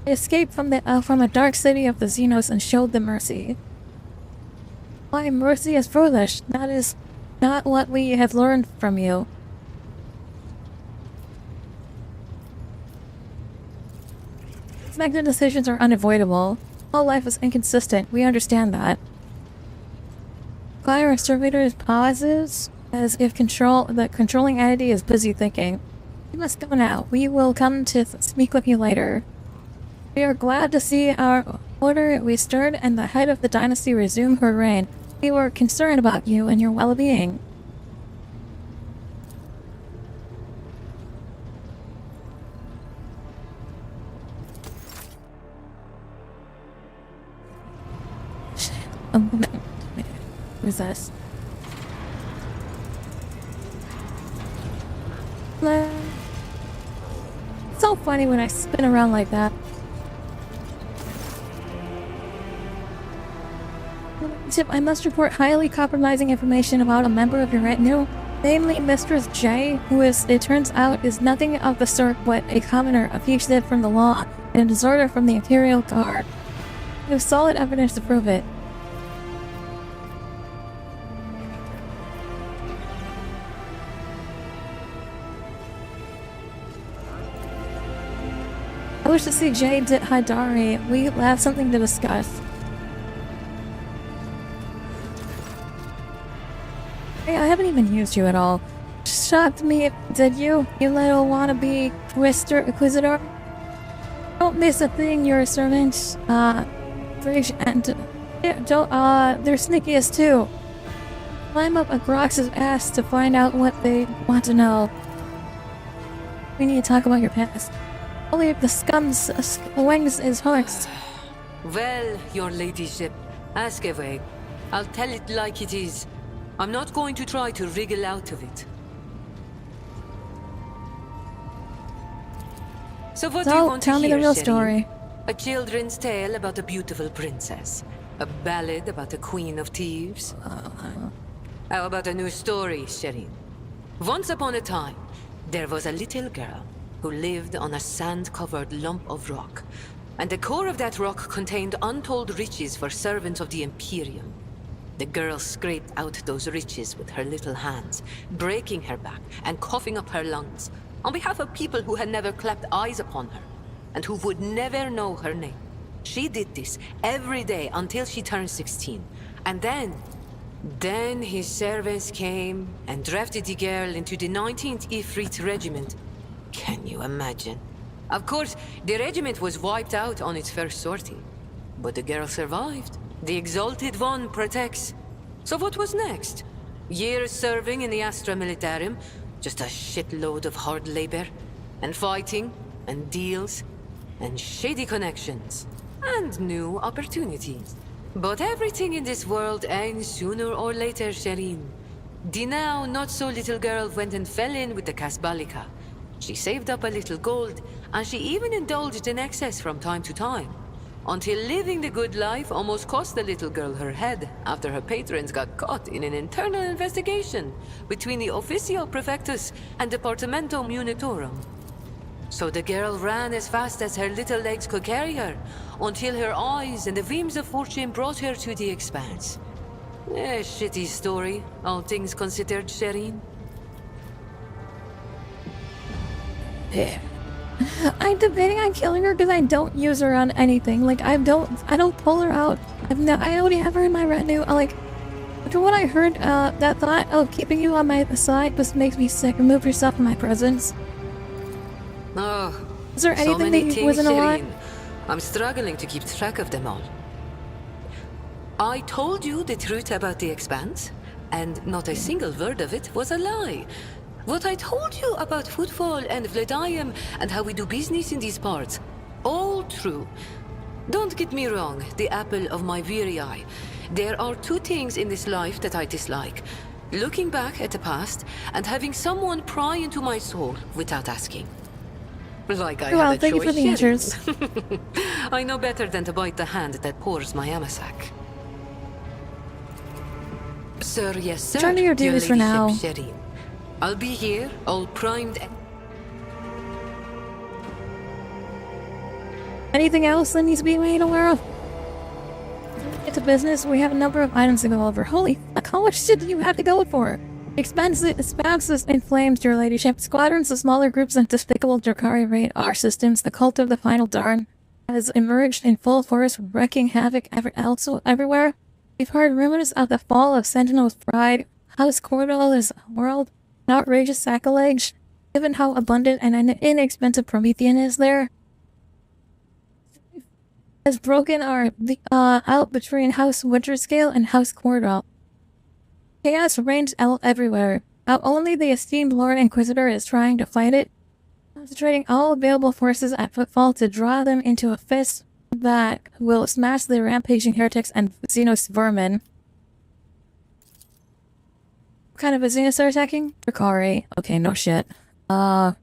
I escaped from a dark city of the Xenos and showed them mercy. Why, mercy is foolish. That is not what we have learned from you. Expected decisions are unavoidable. All life is inconsistent. We understand that. Our servitor pauses, as if the controlling entity is busy thinking. You must go now. We will come to speak with you later. We are glad to see our order restored and the head of the dynasty resume her reign. We were concerned about you and your well-being. Who's this? It's so funny when I spin around like that. I must report highly compromising information about a member of your retinue, namely Mistress J, who it turns out is nothing of the sort but a commoner, a fugitive from the law, and a deserter from the Imperial Guard. We have solid evidence to prove it. I wish to see Jade Hadari. We have something to discuss. Hey, I haven't even used you at all. Shocked me, did you? You little wannabe Inquisitor? Don't miss a thing, your servants. Fridge and... they're sneakiest too. climb up a Grox's ass to find out what they want to know. We need to talk about your past. Only if the scum's wings is hooked. Well, your ladyship, ask away. I'll tell it like it is. I'm not going to try to wriggle out of it. So what do you want to hear, tell me the real Sherry? story. A children's tale about a beautiful princess. A ballad about a queen of thieves. How about a new story, Sherry? Once upon a time, there was a little girl who lived on a sand-covered lump of rock. And the core of that rock contained untold riches for servants of the Imperium. The girl scraped out those riches with her little hands, breaking her back and coughing up her lungs, on behalf of people who had never clapped eyes upon her, and who would never know her name. She did this every day until she turned 16. And then his servants came and drafted the girl into the 19th Ifrit Regiment. Can you imagine? Of course, the regiment was wiped out on its first sortie. But the girl survived. The Exalted One protects. So what was next? Years serving in the Astra Militarum, just a shitload of hard labor, and fighting, and deals, and shady connections, and new opportunities. But everything in this world ends sooner or later, Shireen. The now not-so-little girl went and fell in with the Kasbalika. She saved up a little gold, and she even indulged in excess from time to time. Until living the good life almost cost the little girl her head after her patrons got caught in an internal investigation between the Officio Prefectus and Departamento Munitorum. So the girl ran as fast as her little legs could carry her, until her eyes and the beams of fortune brought her to the Expanse. A shitty story, all things considered, Shireen. I'm debating on killing her because I don't use her on anything. Like, I don't pull her out. I only have her in my retinue. Like, after what I heard, that thought of keeping you on my side just makes me sick. Remove yourself from my presence. Oh, is there anything so many that things, wasn't a lot? Shireen. I'm struggling to keep track of them all. I told you the truth about the Expanse, and not a single word of it was a lie. What I told you about footfall and Vladium and how we do business in these parts, all true. Don't get me wrong, the apple of my weary eye. There are two things in this life that I dislike. Looking back at the past and having someone pry into my soul without asking. Like I Well, had a thank you choice, for the Shireen. answers. I know better than to bite the hand that pours my amasak. Sir, yes, sir. Try to do your duties for now. Shireen. I'll be here, all primed. Anything else that needs to be made aware of? Get to business. We have a number of items to go over. Holy fuck, how much shit do you have to go for? Expanses in flames, your ladyship. Squadrons of smaller groups and despicable Drakari raid our systems. The cult of the final Darn has emerged in full force, wreaking havoc everywhere. We've heard rumors of the fall of Sentinel's pride. House Cordal is a world. An outrageous sacrilege, given how abundant and inexpensive Promethean is there. Has broken our out between House Winterscale and House Cordal. Chaos reigns everywhere. Only the esteemed Lord Inquisitor is trying to fight it, concentrating all available forces at footfall to draw them into a fist that will smash the rampaging heretics and Xenos vermin. What kind of a Xenos are attacking? Drakari. Okay, no shit. I'll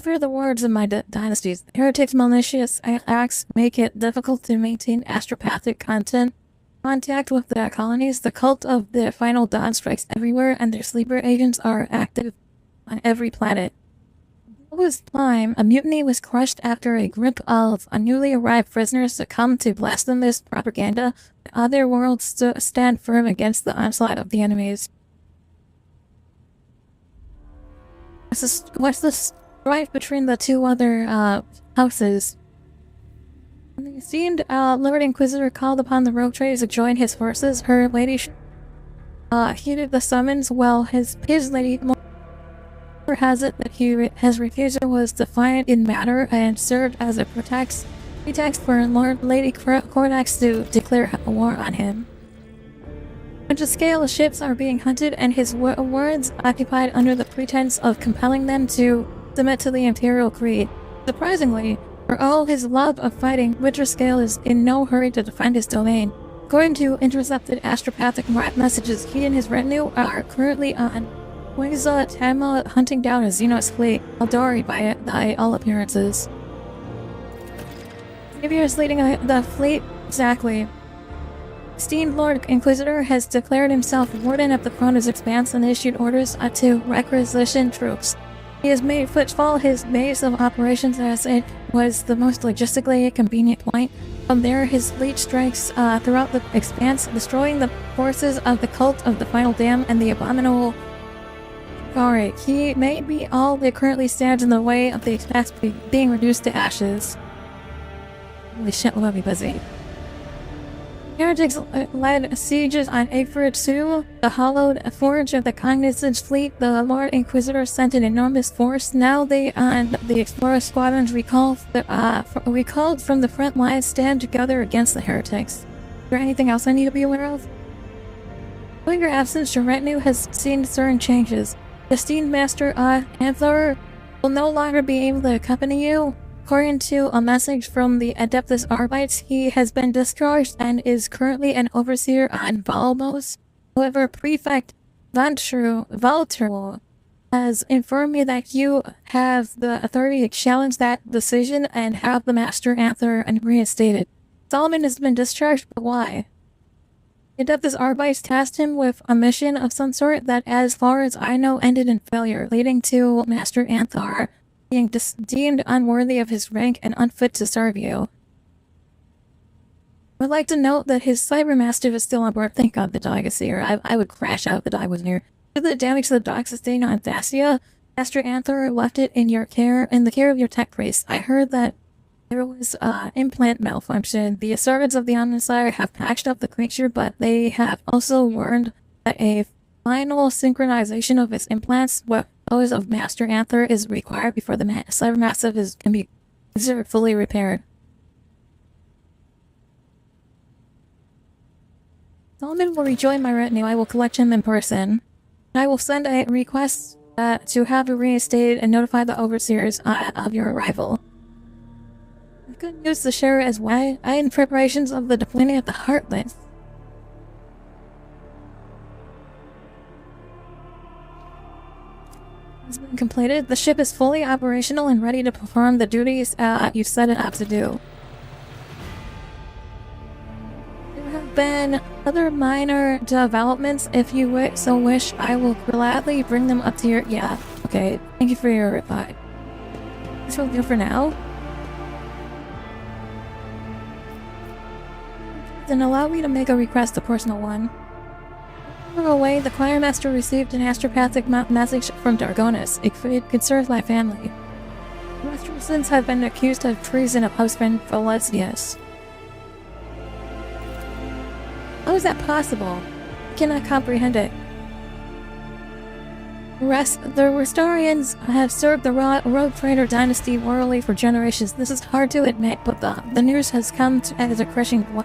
fear the words of my dynasties. The heretics' malicious acts make it difficult to maintain astropathic contact with the colonies. The cult of the final dawn strikes everywhere, and their sleeper agents are active on every planet. It was time a mutiny was crushed after a group of newly arrived prisoners succumbed to blasphemous propaganda. The other worlds stand firm against the onslaught of the enemies. What's the strife between the two other houses? When the esteemed Lord Inquisitor called upon the rogue traders to join his forces, her ladyship heeded the summons. Well, his lady has it that his refusal was defiant in matter and served as a pretext for Lady Cordax to declare war on him. Large-scale ships are being hunted, and his wards occupied under the pretense of compelling them to submit to the Imperial Creed. Surprisingly, for all his love of fighting, Winterscale is in no hurry to defend his domain. According to intercepted astropathic messages, he and his retinue are currently on Queza Tama hunting down a Xenos fleet, Aldori by all appearances. Xavier is leading the fleet, exactly. Esteemed Lord Inquisitor has declared himself warden of the Chronos Expanse and issued orders to requisition troops. He has made Footfall his base of operations as it was the most logistically convenient point. From there, his fleet strikes throughout the Expanse, destroying the forces of the Cult of the Final Dam and the abominable Commorragh. He may be all that currently stands in the way of the Expanse being reduced to ashes. Holy shit, we'll be busy. Heretics led sieges on AshTheFridgeGoddess, the hallowed forge of the Cognizance fleet. The Lord Inquisitor sent an enormous force. Now they and the Explorer squadrons recalled from the front lines stand together against the heretics. Is there anything else I need to be aware of? During your absence, your retinue has seen certain changes. The esteemed Master Anthor will no longer be able to accompany you. According to a message from the Adeptus Arbites, he has been discharged and is currently an overseer on Valmos. However, Prefect Valtru has informed me that you have the authority to challenge that decision and have the Master Anther reinstated. Solomon has been discharged, but why? The Adeptus Arbites tasked him with a mission of some sort that, as far as I know, ended in failure, leading to Master Anthar being deemed unworthy of his rank and unfit to serve you. I would like to note that his Cybermastiff is still on board. Thank God the dog is here. I would crash out if the dog wasn't here. Due to the damage the dog sustained on Thassia, Master Anthor left it in the care of your tech priest. I heard that there was implant malfunction. The servants of the Omnissiah have patched up the creature, but they have also warned that a final synchronization of its implants, what those of Master Anther, is required before the Cybermastiff can be considered fully repaired. Solomon will rejoin my retinue. I will collect him in person. I will send a request to have you reinstated and notify the overseers of your arrival. Good news to share as well. I in preparations of the deployment of the Heartless. Has been completed. The ship is fully operational and ready to perform the duties you set it up to do. There have been other minor developments. If you so wish, I will gladly bring them up to your... Yeah, okay. Thank you for your reply. This will do for now. Then allow me to make a request, a personal one. On the way, the choir master received an astropathic message from Dargonis. It concerns my family. The Mastersons have been accused of treason of husband Valesius. How is that possible? I cannot comprehend it. The Restarians have served the Rogue Trader dynasty royally for generations. This is hard to admit, but the news has come as a crushing blow.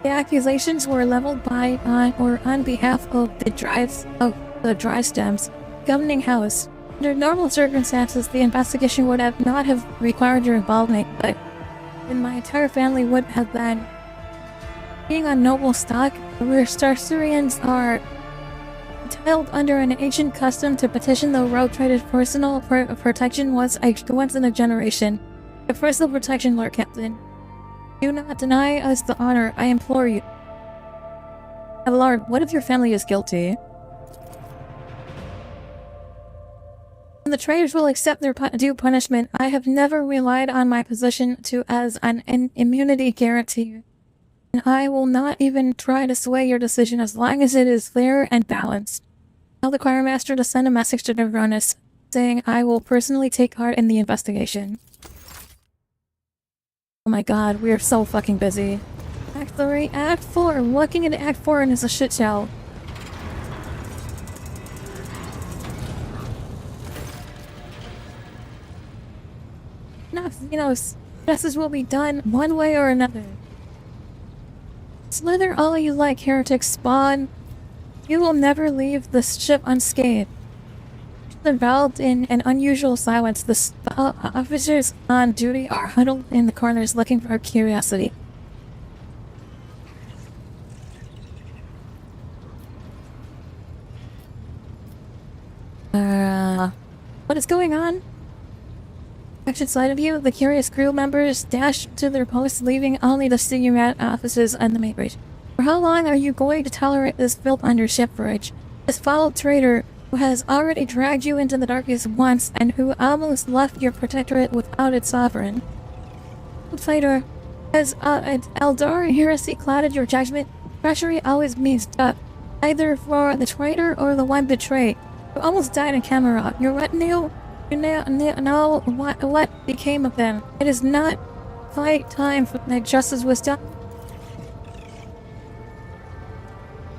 The accusations were leveled by on behalf of the Dry Stems governing house. Under normal circumstances, the investigation would not have required your involvement, but then my entire family would have been. Being on noble stock, the Restarians are entitled under an ancient custom to petition the Rogue Trader's personal protection once in a generation. The personal protection, Lord Captain. Do not deny us the honor, I implore you. Lord, what if your family is guilty? The traitors will accept their due punishment. I have never relied on my position as an immunity guarantee. And I will not even try to sway your decision as long as it is fair and balanced. Tell the choir master to send a message to Devronis, saying I will personally take part in the investigation. Oh my god, we are so fucking busy. Act 3, Act 4. Looking into Act 4 and it's a shit show. Now, justice will be done one way or another. Slither all you like, heretics, spawn, You will never leave this ship unscathed. Enveloped in an unusual silence, the officers on duty are huddled in the corners looking for curiosity. What is going on? Action side of you, the curious crew members dash to their posts, leaving only the senior officers and the mate bridge. For how long are you going to tolerate this filth on your ship bridge? This foul traitor who has already dragged you into the darkness once and who almost left your protectorate without its sovereign. Fighter, has Eldar heresy clouded your judgment? Treachery always means death, either for the traitor or the one betrayed. You almost died in Commorragh. Your retinue, you know what became of them. It is not quite time for that justice was done.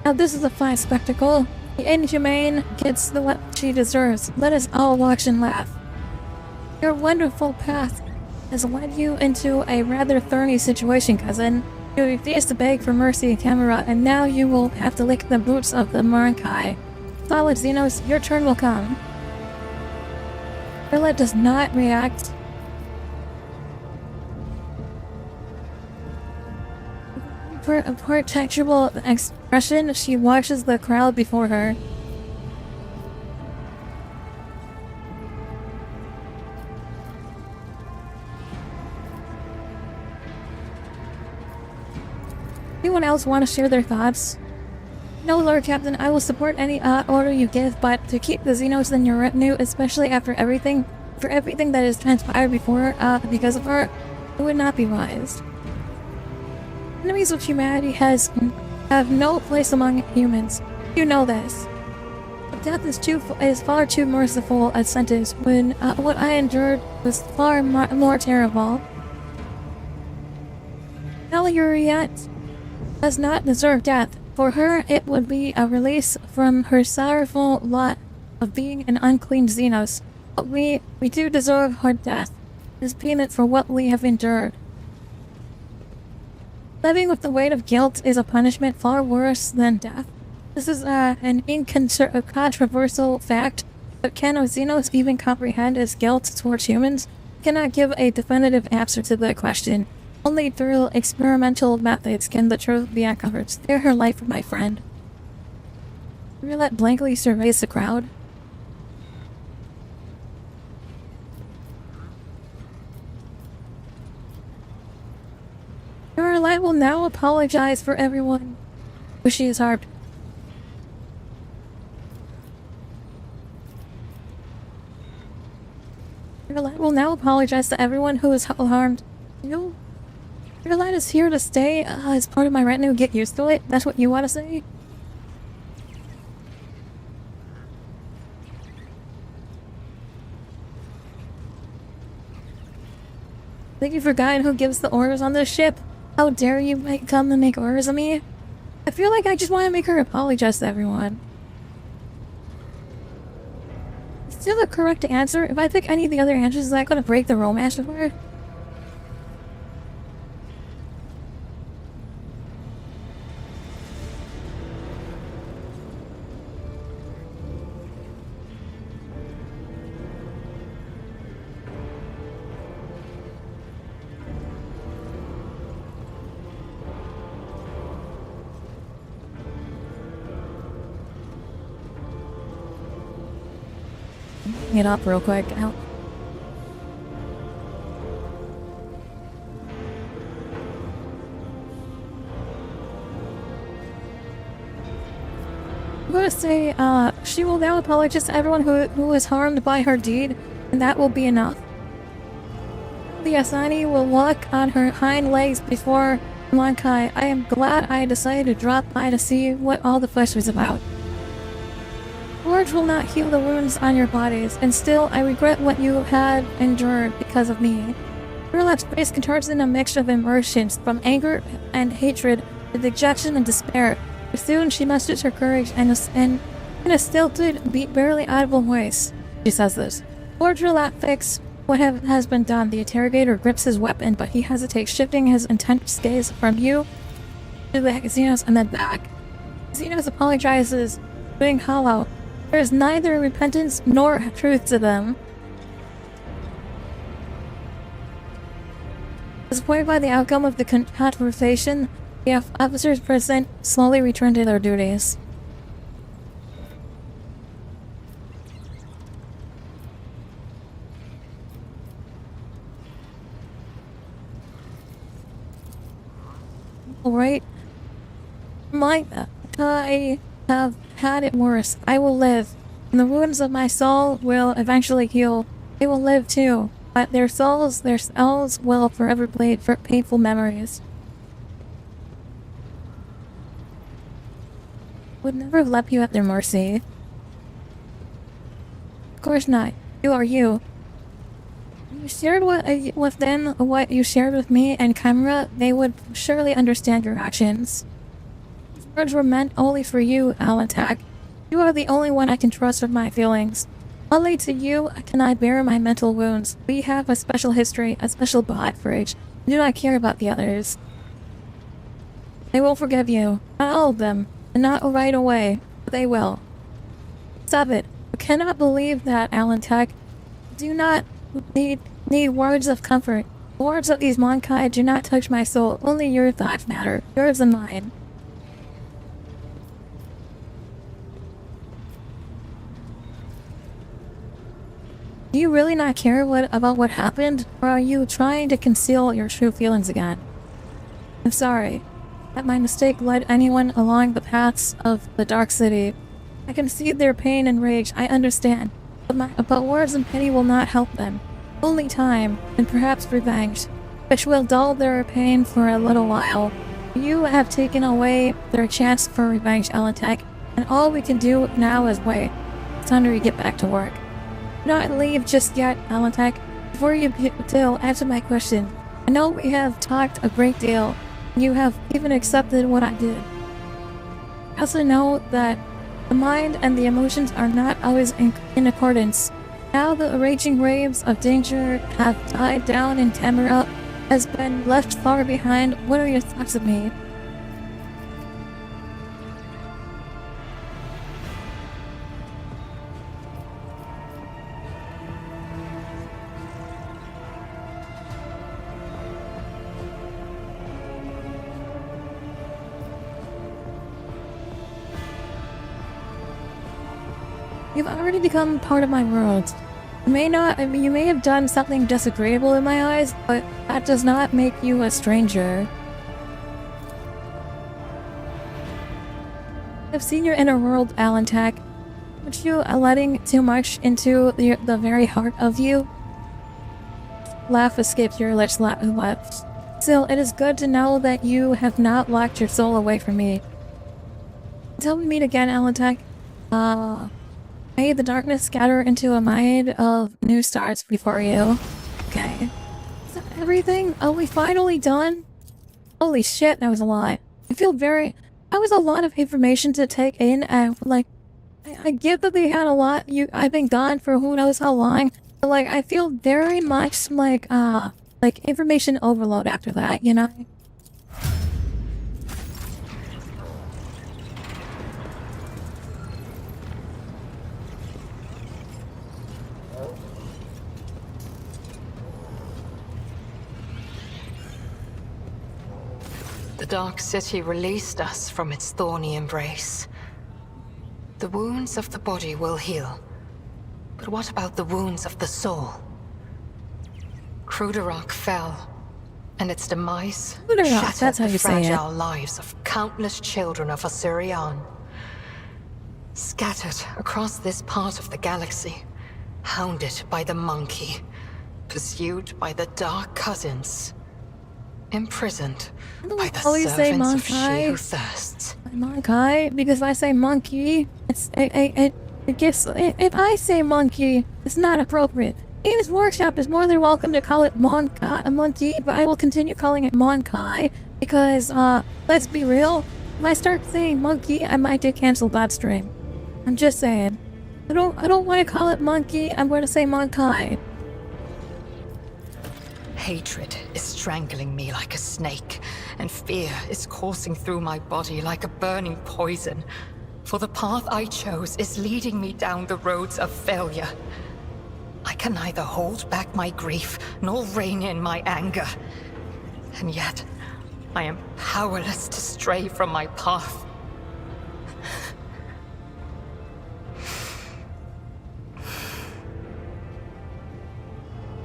Now this is a fine spectacle. The inhumane gets what she deserves. Let us all watch and laugh. Your wonderful path has led you into a rather thorny situation, cousin. You refused to beg for mercy in Commorragh, and now you will have to lick the boots of the Commorragh. Solid Xenos, your turn will come. Perla does not react. For a perceptible expression, she watches the crowd before her. Anyone else want to share their thoughts? No, Lord Captain, I will support any order you give, but to keep the Xenos in your retinue, especially after everything that has transpired before, because of her, it would not be wise. Enemies of humanity have no place among humans. You know this. But death is far too merciful a sentence when what I endured was far more terrible. Eluriat does not deserve death. For her, it would be a release from her sorrowful lot of being an unclean Xenos. But we do deserve her death. It is payment for what we have endured. Living with the weight of guilt is a punishment far worse than death. This is an incontroversial fact, but can Xenos even comprehend its guilt towards humans? I cannot give a definitive answer to the question. Only through experimental methods can the truth be uncovered. Spare her life, my friend. Roulette blankly surveys the crowd. Roulette will now apologize for everyone who she has harmed. Roulette will now apologize to everyone who has harmed you. Roulette is here to stay as part of my retinue. Get used to it. That's what you want to say? Think you forgotten who gives the orders on this ship? How dare you come and make orders of me? I feel like I just want to make her apologize to everyone. Still the correct answer? If I pick any of the other answers, is that going to break the romance of her? It up real quick. Ow. I'm gonna say, she will now apologize to everyone who was harmed by her deed, and that will be enough. The Asani will walk on her hind legs before Lankai. I am glad I decided to drop by to see what all the fuss was about. Words will not heal the wounds on your bodies, and still I regret what you had endured because of me. Burlap's face contorts in a mixture of emotions, from anger and hatred to dejection and despair. But soon she musters her courage and in a stilted, barely audible voice, she says this. Lord Burlap fix what has been done. The interrogator grips his weapon, but he hesitates, shifting his intense gaze from you to the Xenos and then back. Xenos apologizes, being hollow. There is neither repentance nor truth to them. Disappointed by the outcome of the conversation, the officers present slowly return to their duties. Alright. I have had it worse. I will live. And the wounds of my soul will eventually heal. They will live too. But their souls will forever bleed for painful memories. Would never have left you at their mercy. Of course not. You are you. You shared with them what you shared with me and Commorragh, they would surely understand your actions. These words were meant only for you, AshTheFridgeGoddess. You are the only one I can trust with my feelings. Only to you can I bear my mental wounds. We have a special history, a special bond, Fridge. I do not care about the others. They will forgive you. Not all of them, and not right away, but they will. Stop it. I cannot believe that, AshTheFridgeGoddess. Do not need words of comfort. The words of these Monkai do not touch my soul. Only your thoughts matter. Yours and mine. Do you really not care about what happened? Or are you trying to conceal your true feelings again? I'm sorry that my mistake led anyone along the paths of the Dark City. I can see their pain and rage, I understand. But words and pity will not help them. Only time, and perhaps revenge, which will dull their pain for a little while. You have taken away their chance for revenge, AshTheFridgeGoddess, and all we can do now is wait. It's time to get back to work. Do not leave just yet, AshTheFridgeGoddess. Before you do, answer my question. I know we have talked a great deal, and you have even accepted what I did. I also know that the mind and the emotions are not always in accordance. Now the raging waves of danger have died down and Commorragh has been left far behind. What are your thoughts of me? You've already become part of my world. You may have done something disagreeable in my eyes, but that does not make you a stranger. I've seen your inner world, AshTheFridgeGoddess. Aren't you letting too much into the very heart of you? Laugh escaped your lips. Still, it is good to know that you have not locked your soul away from me. Until we meet again, AshTheFridgeGoddess. May the darkness scatter into a mind of new stars before you. Okay. Is that everything? Are we finally done? Holy shit, that was a lot. I feel that was a lot of information to take in. I get that they had a lot. I've been gone for who knows how long. But I feel very much like information overload after that, you know? The Dark City released us from its thorny embrace. The wounds of the body will heal. But what about the wounds of the soul? Commorragh fell, and its demise that's how shattered you the say it. fragile lives of countless children of Osirian. Scattered across this part of the galaxy, hounded by the monkey, pursued by the Dark Cousins. Imprisoned by the servants of she who thirsts. Monkey, because I say monkey, it gets. If I say monkey, it's not appropriate. Games Workshop is more than welcome to call it monkey, but I will continue calling it Monkai because, let's be real. If I start saying monkey, I might get canceled that stream. I'm just saying. I don't want to call it monkey. I'm going to say Monkai. Hatred is strangling me like a snake, and fear is coursing through my body like a burning poison. For the path I chose is leading me down the roads of failure. I can neither hold back my grief nor rein in my anger. And yet, I am powerless to stray from my path.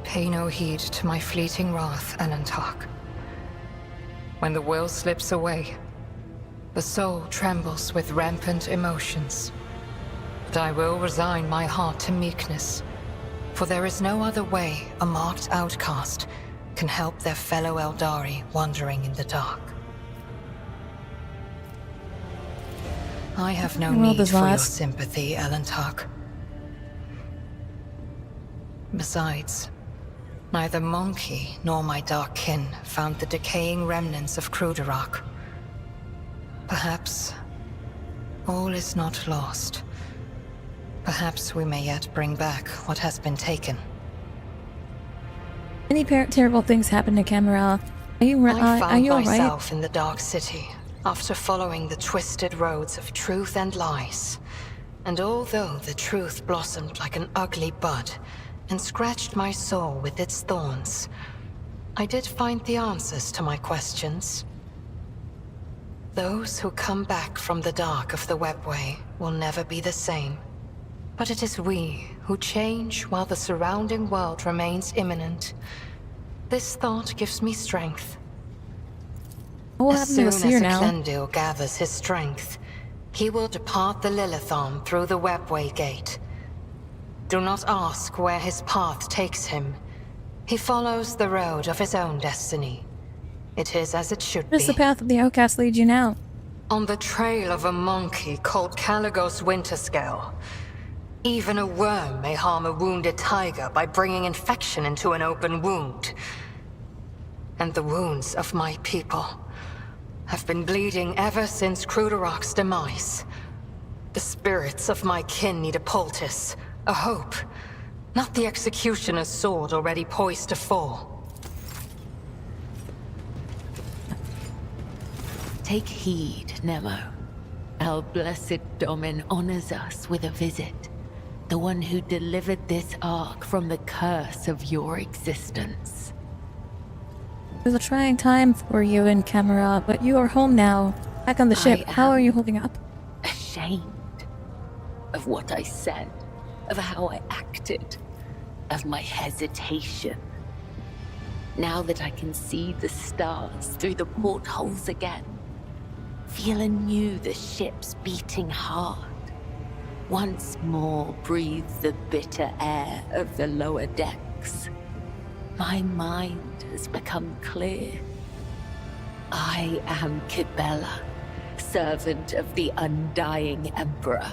Pay no heed to my fleeting wrath, Alantark. When the will slips away, the soul trembles with rampant emotions. But I will resign my heart to meekness, for there is no other way a marked outcast can help their fellow Eldari wandering in the dark. I have no need for your sympathy, Alantark. Besides, neither Monkey nor my dark kin found the decaying remnants of Commorragh. Perhaps all is not lost. Perhaps we may yet bring back what has been taken. Many terrible things happen to Commorragh. I found all right? myself in the Dark City after following the twisted roads of truth and lies. And although the truth blossomed like an ugly bud and scratched my soul with its thorns, I did find the answers to my questions. Those who come back from the dark of the webway will never be the same. But it is we who change while the surrounding world remains imminent. This thought gives me strength. As soon as Eklendil gathers his strength, he will depart the Lilithon through the webway gate. Do not ask where his path takes him. He follows the road of his own destiny. It is as it should be. Where does the path of the outcast lead you now? On the trail of a monkey called Caligos Winterscale. Even a worm may harm a wounded tiger by bringing infection into an open wound. And the wounds of my people have been bleeding ever since Commorragh's demise. The spirits of my kin need a poultice, a hope, not the executioner's sword already poised to fall. Take heed, Nemo. Our blessed Domin honors us with a visit. The one who delivered this ark from the curse of your existence. It was a trying time for you in Commorragh, but you are home now, back on the ship. How are you holding up? Ashamed of what I said, of how I acted, of my hesitation. Now that I can see the stars through the portholes again, feel anew the ship's beating heart, once more breathe the bitter air of the lower decks, my mind has become clear. I am Kibella, servant of the undying Emperor.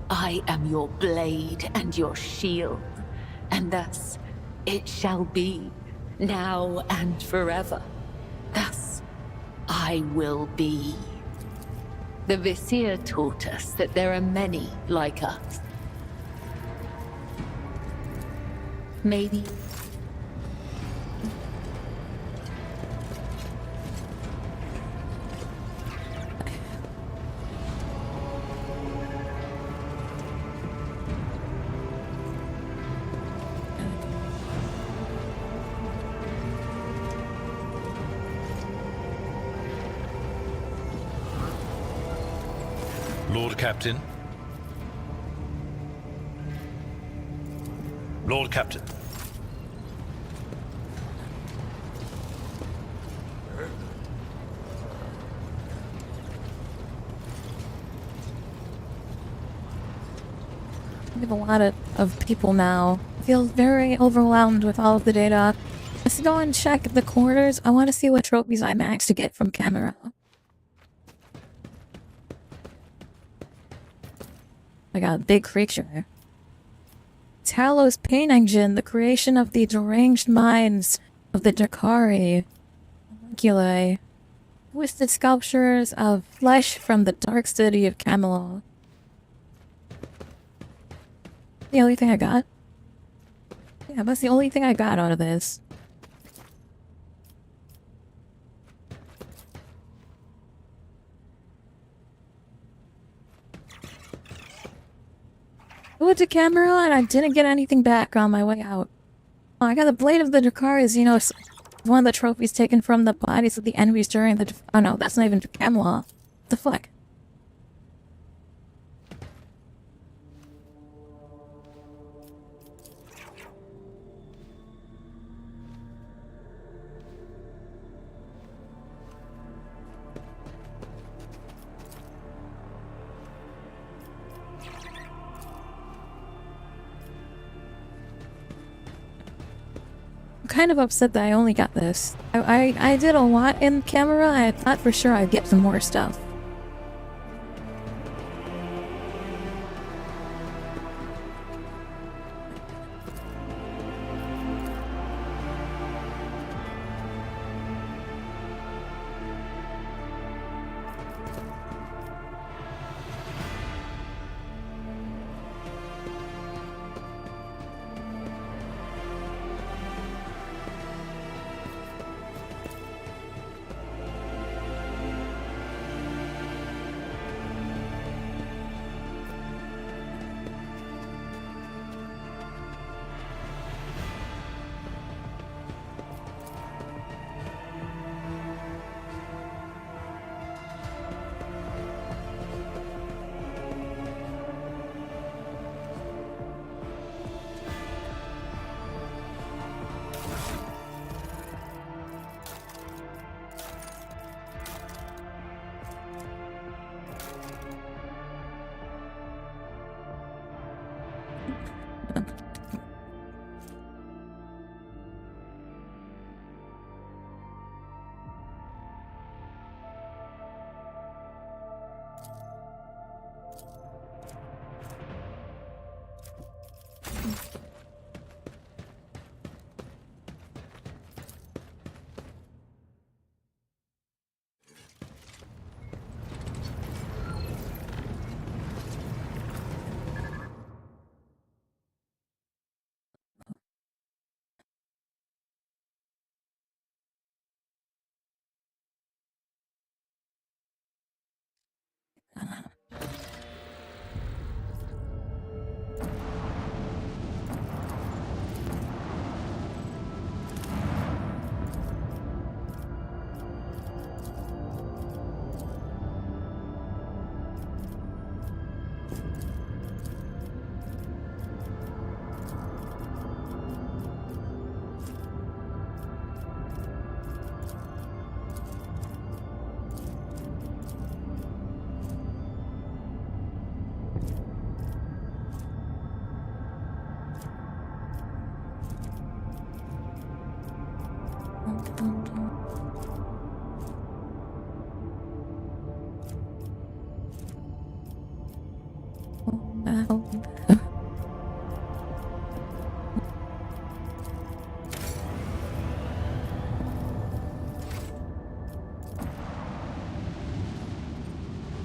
I am your blade and your shield, and thus it shall be, now and forever. Thus I will be. The Vizier taught us that there are many like us. Maybe Lord Captain. Lord Captain. We have a lot of people now. I feel very overwhelmed with all of the data. Let's go and check the quarters. I want to see what trophies I managed to get from Commorragh. I got a big creature. Talos pain engine, the creation of the deranged minds of the Dakari. Homunculi. Twisted sculptures of flesh from the dark city of Camelot. The only thing I got? Yeah, that's the only thing I got out of this. went to Commorragh and I didn't get anything back on my way out. Oh, I got the Blade of the Dracarys, you know, one of the trophies taken from the bodies of the enemies during the... Oh no, that's not even Commorragh. What the fuck? Kind of upset that I only got this. I did a lot in Commorragh. I thought for sure I'd get some more stuff.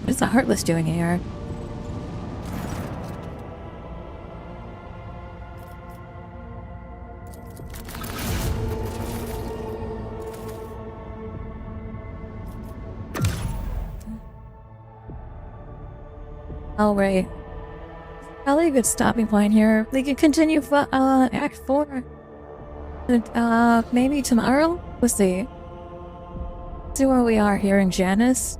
What is the Heartless doing here? Oh, right. Probably a good stopping point here. We can continue Act 4. Maybe tomorrow? We'll see. See where we are here in Janus.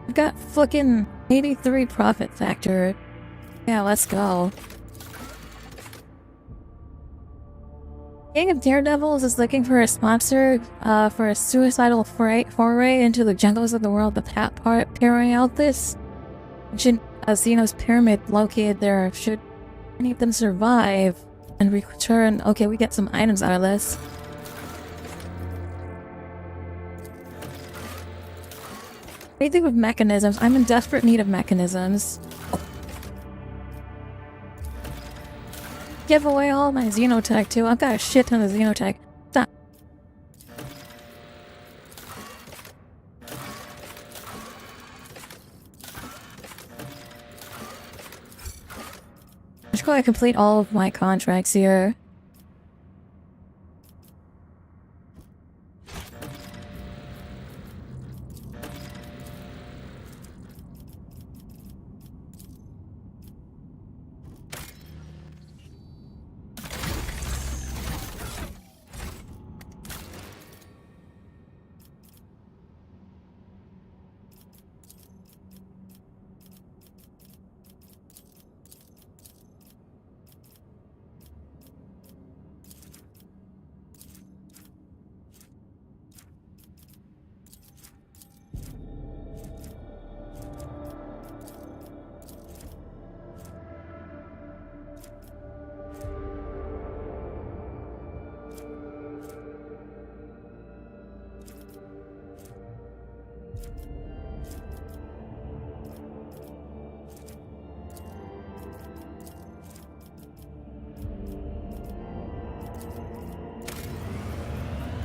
I've got fucking 83 profit factor. Yeah, let's go. King of Daredevils is looking for a sponsor for a suicidal foray into the jungles of the world. The carrying out this ancient Xenos pyramid located there. Should any of them survive and return? Okay, we get some items out of this. Anything with mechanisms. I'm in desperate need of mechanisms. Give away all my Xenotech too. I've got a shit ton of Xenotech. Stop. I'm just going to complete all of my contracts here.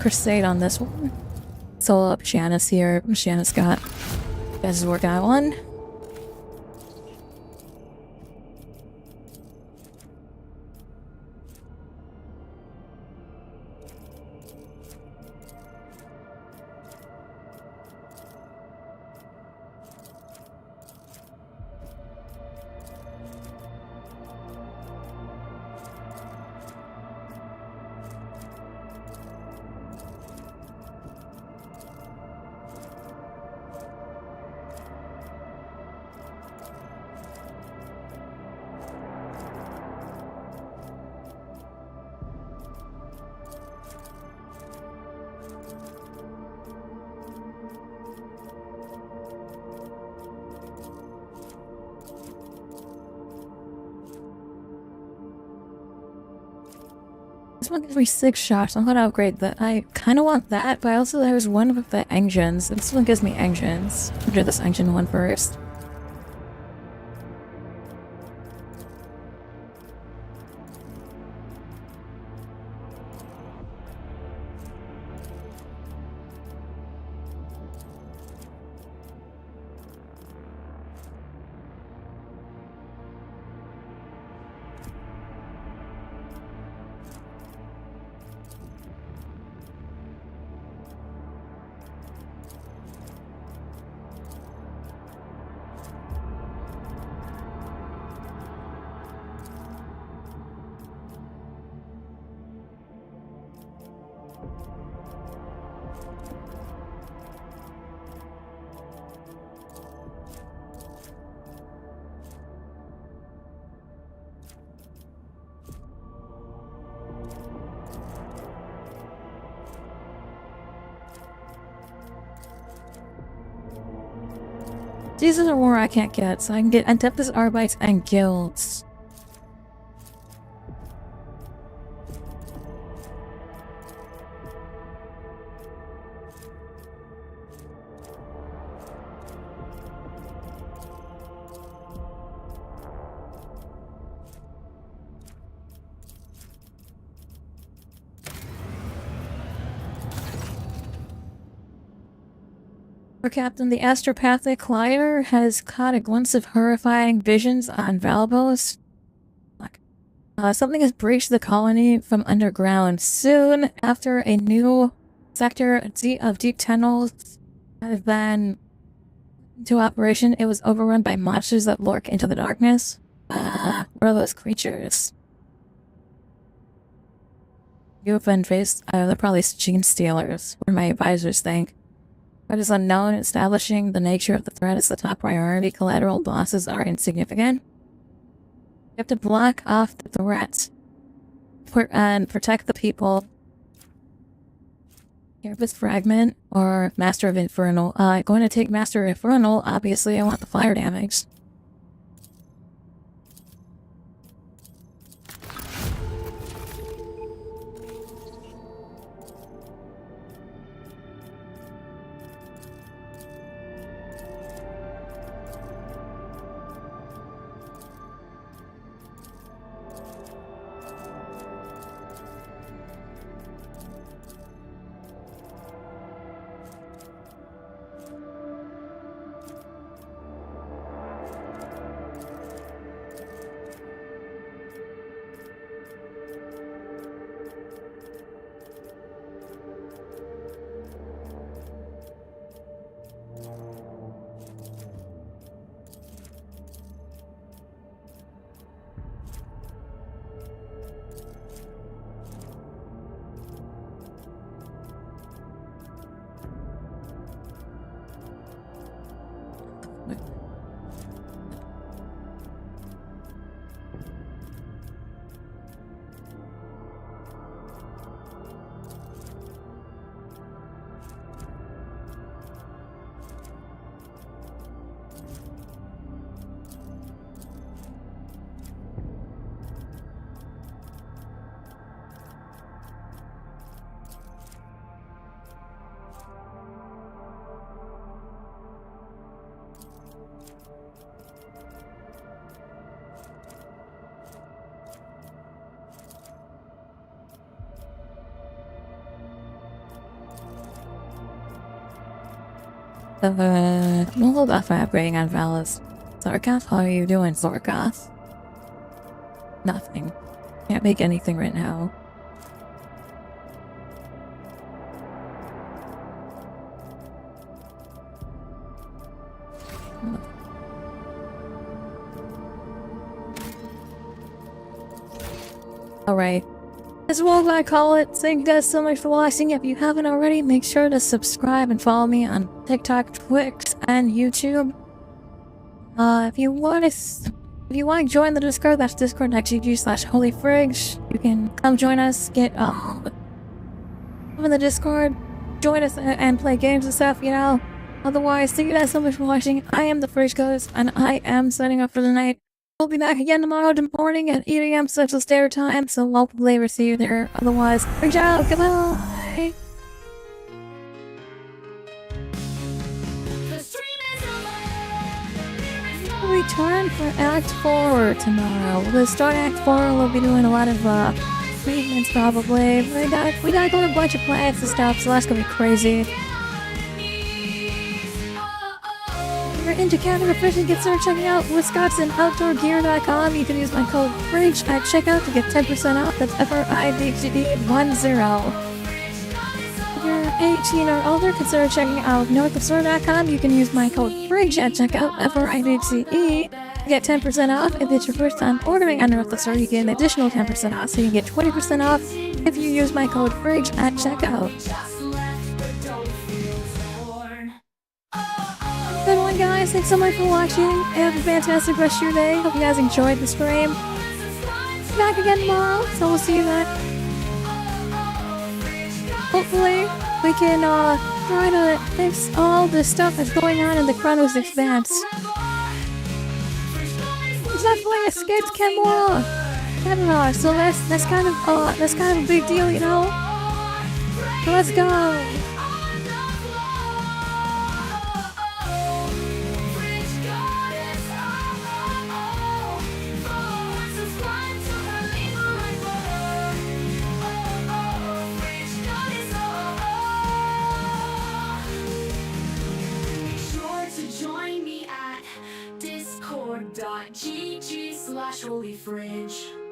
Crusade on this one. Solo up Shanna's here. Shanna's got. You guys is working on one. This one gives me 6 shots. I'm gonna upgrade that. I kind of want that, but also there's one with the engines. This one gives me engines. I'll do this engine one first. These are more I can't get, so I can get Adeptus Arbites and Guilds. Captain, the astropathic Clyder has caught a glimpse of horrifying visions on Valbos. Something has breached the colony from underground. Soon after, a new sector of deep tunnels have been into operation. It was overrun by monsters that lurk into the darkness. What are those creatures? You've been faced. They're probably gene stealers, or my advisors think. What is unknown, establishing the nature of the threat is the top priority. Collateral losses are insignificant. You have to block off the threat. and protect the people. Carapace Fragment or Master of Infernal. Going to take Master of Infernal. Obviously, I want the fire damage. We'll hold off on upgrading on Valis. Zorkoth, how are you doing, Zorkoth? Nothing. Can't make anything right now. Alright. This is what I call it. Thank you guys so much for watching. If you haven't already, make sure to subscribe and follow me on TikTok, Twitch, and YouTube. If you want to join the Discord, that's discord.gg/holyfridge. You can come join us, get come in the Discord, join us and play games and stuff, you know. Otherwise, thank you guys so much for watching. I am the Fridge and I am signing off for the night. We'll be back again tomorrow morning at 8 AM Central Standard Time, so I'll probably see you there. Otherwise, reach out, goodbye! Return for Act 4 tomorrow. We'll start Act 4, we'll be doing a lot of treatments probably. We gotta go to a bunch of planets and stuff, so that's gonna be crazy. Into Canada Fishing, get started checking out WisconsinOutdoorGear.com. You can use my code FRIDGE at checkout to get 10% off. That's FRIDGE10. If you're 18 or older, consider checking out NorthofStore.com. You can use my code FRIDGE at checkout, FRIDGE, to get 10% off. If it's your first time ordering on North of Store, you get an additional 10% off, so you can get 20% off if you use my code FRIDGE at checkout. Good one, guys. Thanks so much for watching. Have a fantastic rest of your day. Hope you guys enjoyed the stream. Back again tomorrow, so we'll see you then. Hopefully, we can try to fix all the stuff that's going on in the Chronos Expanse. It's not fully escaped Commorragh. I don't know. So that's kind of a big deal, you know. So let's go. Discord.gg/holyfridge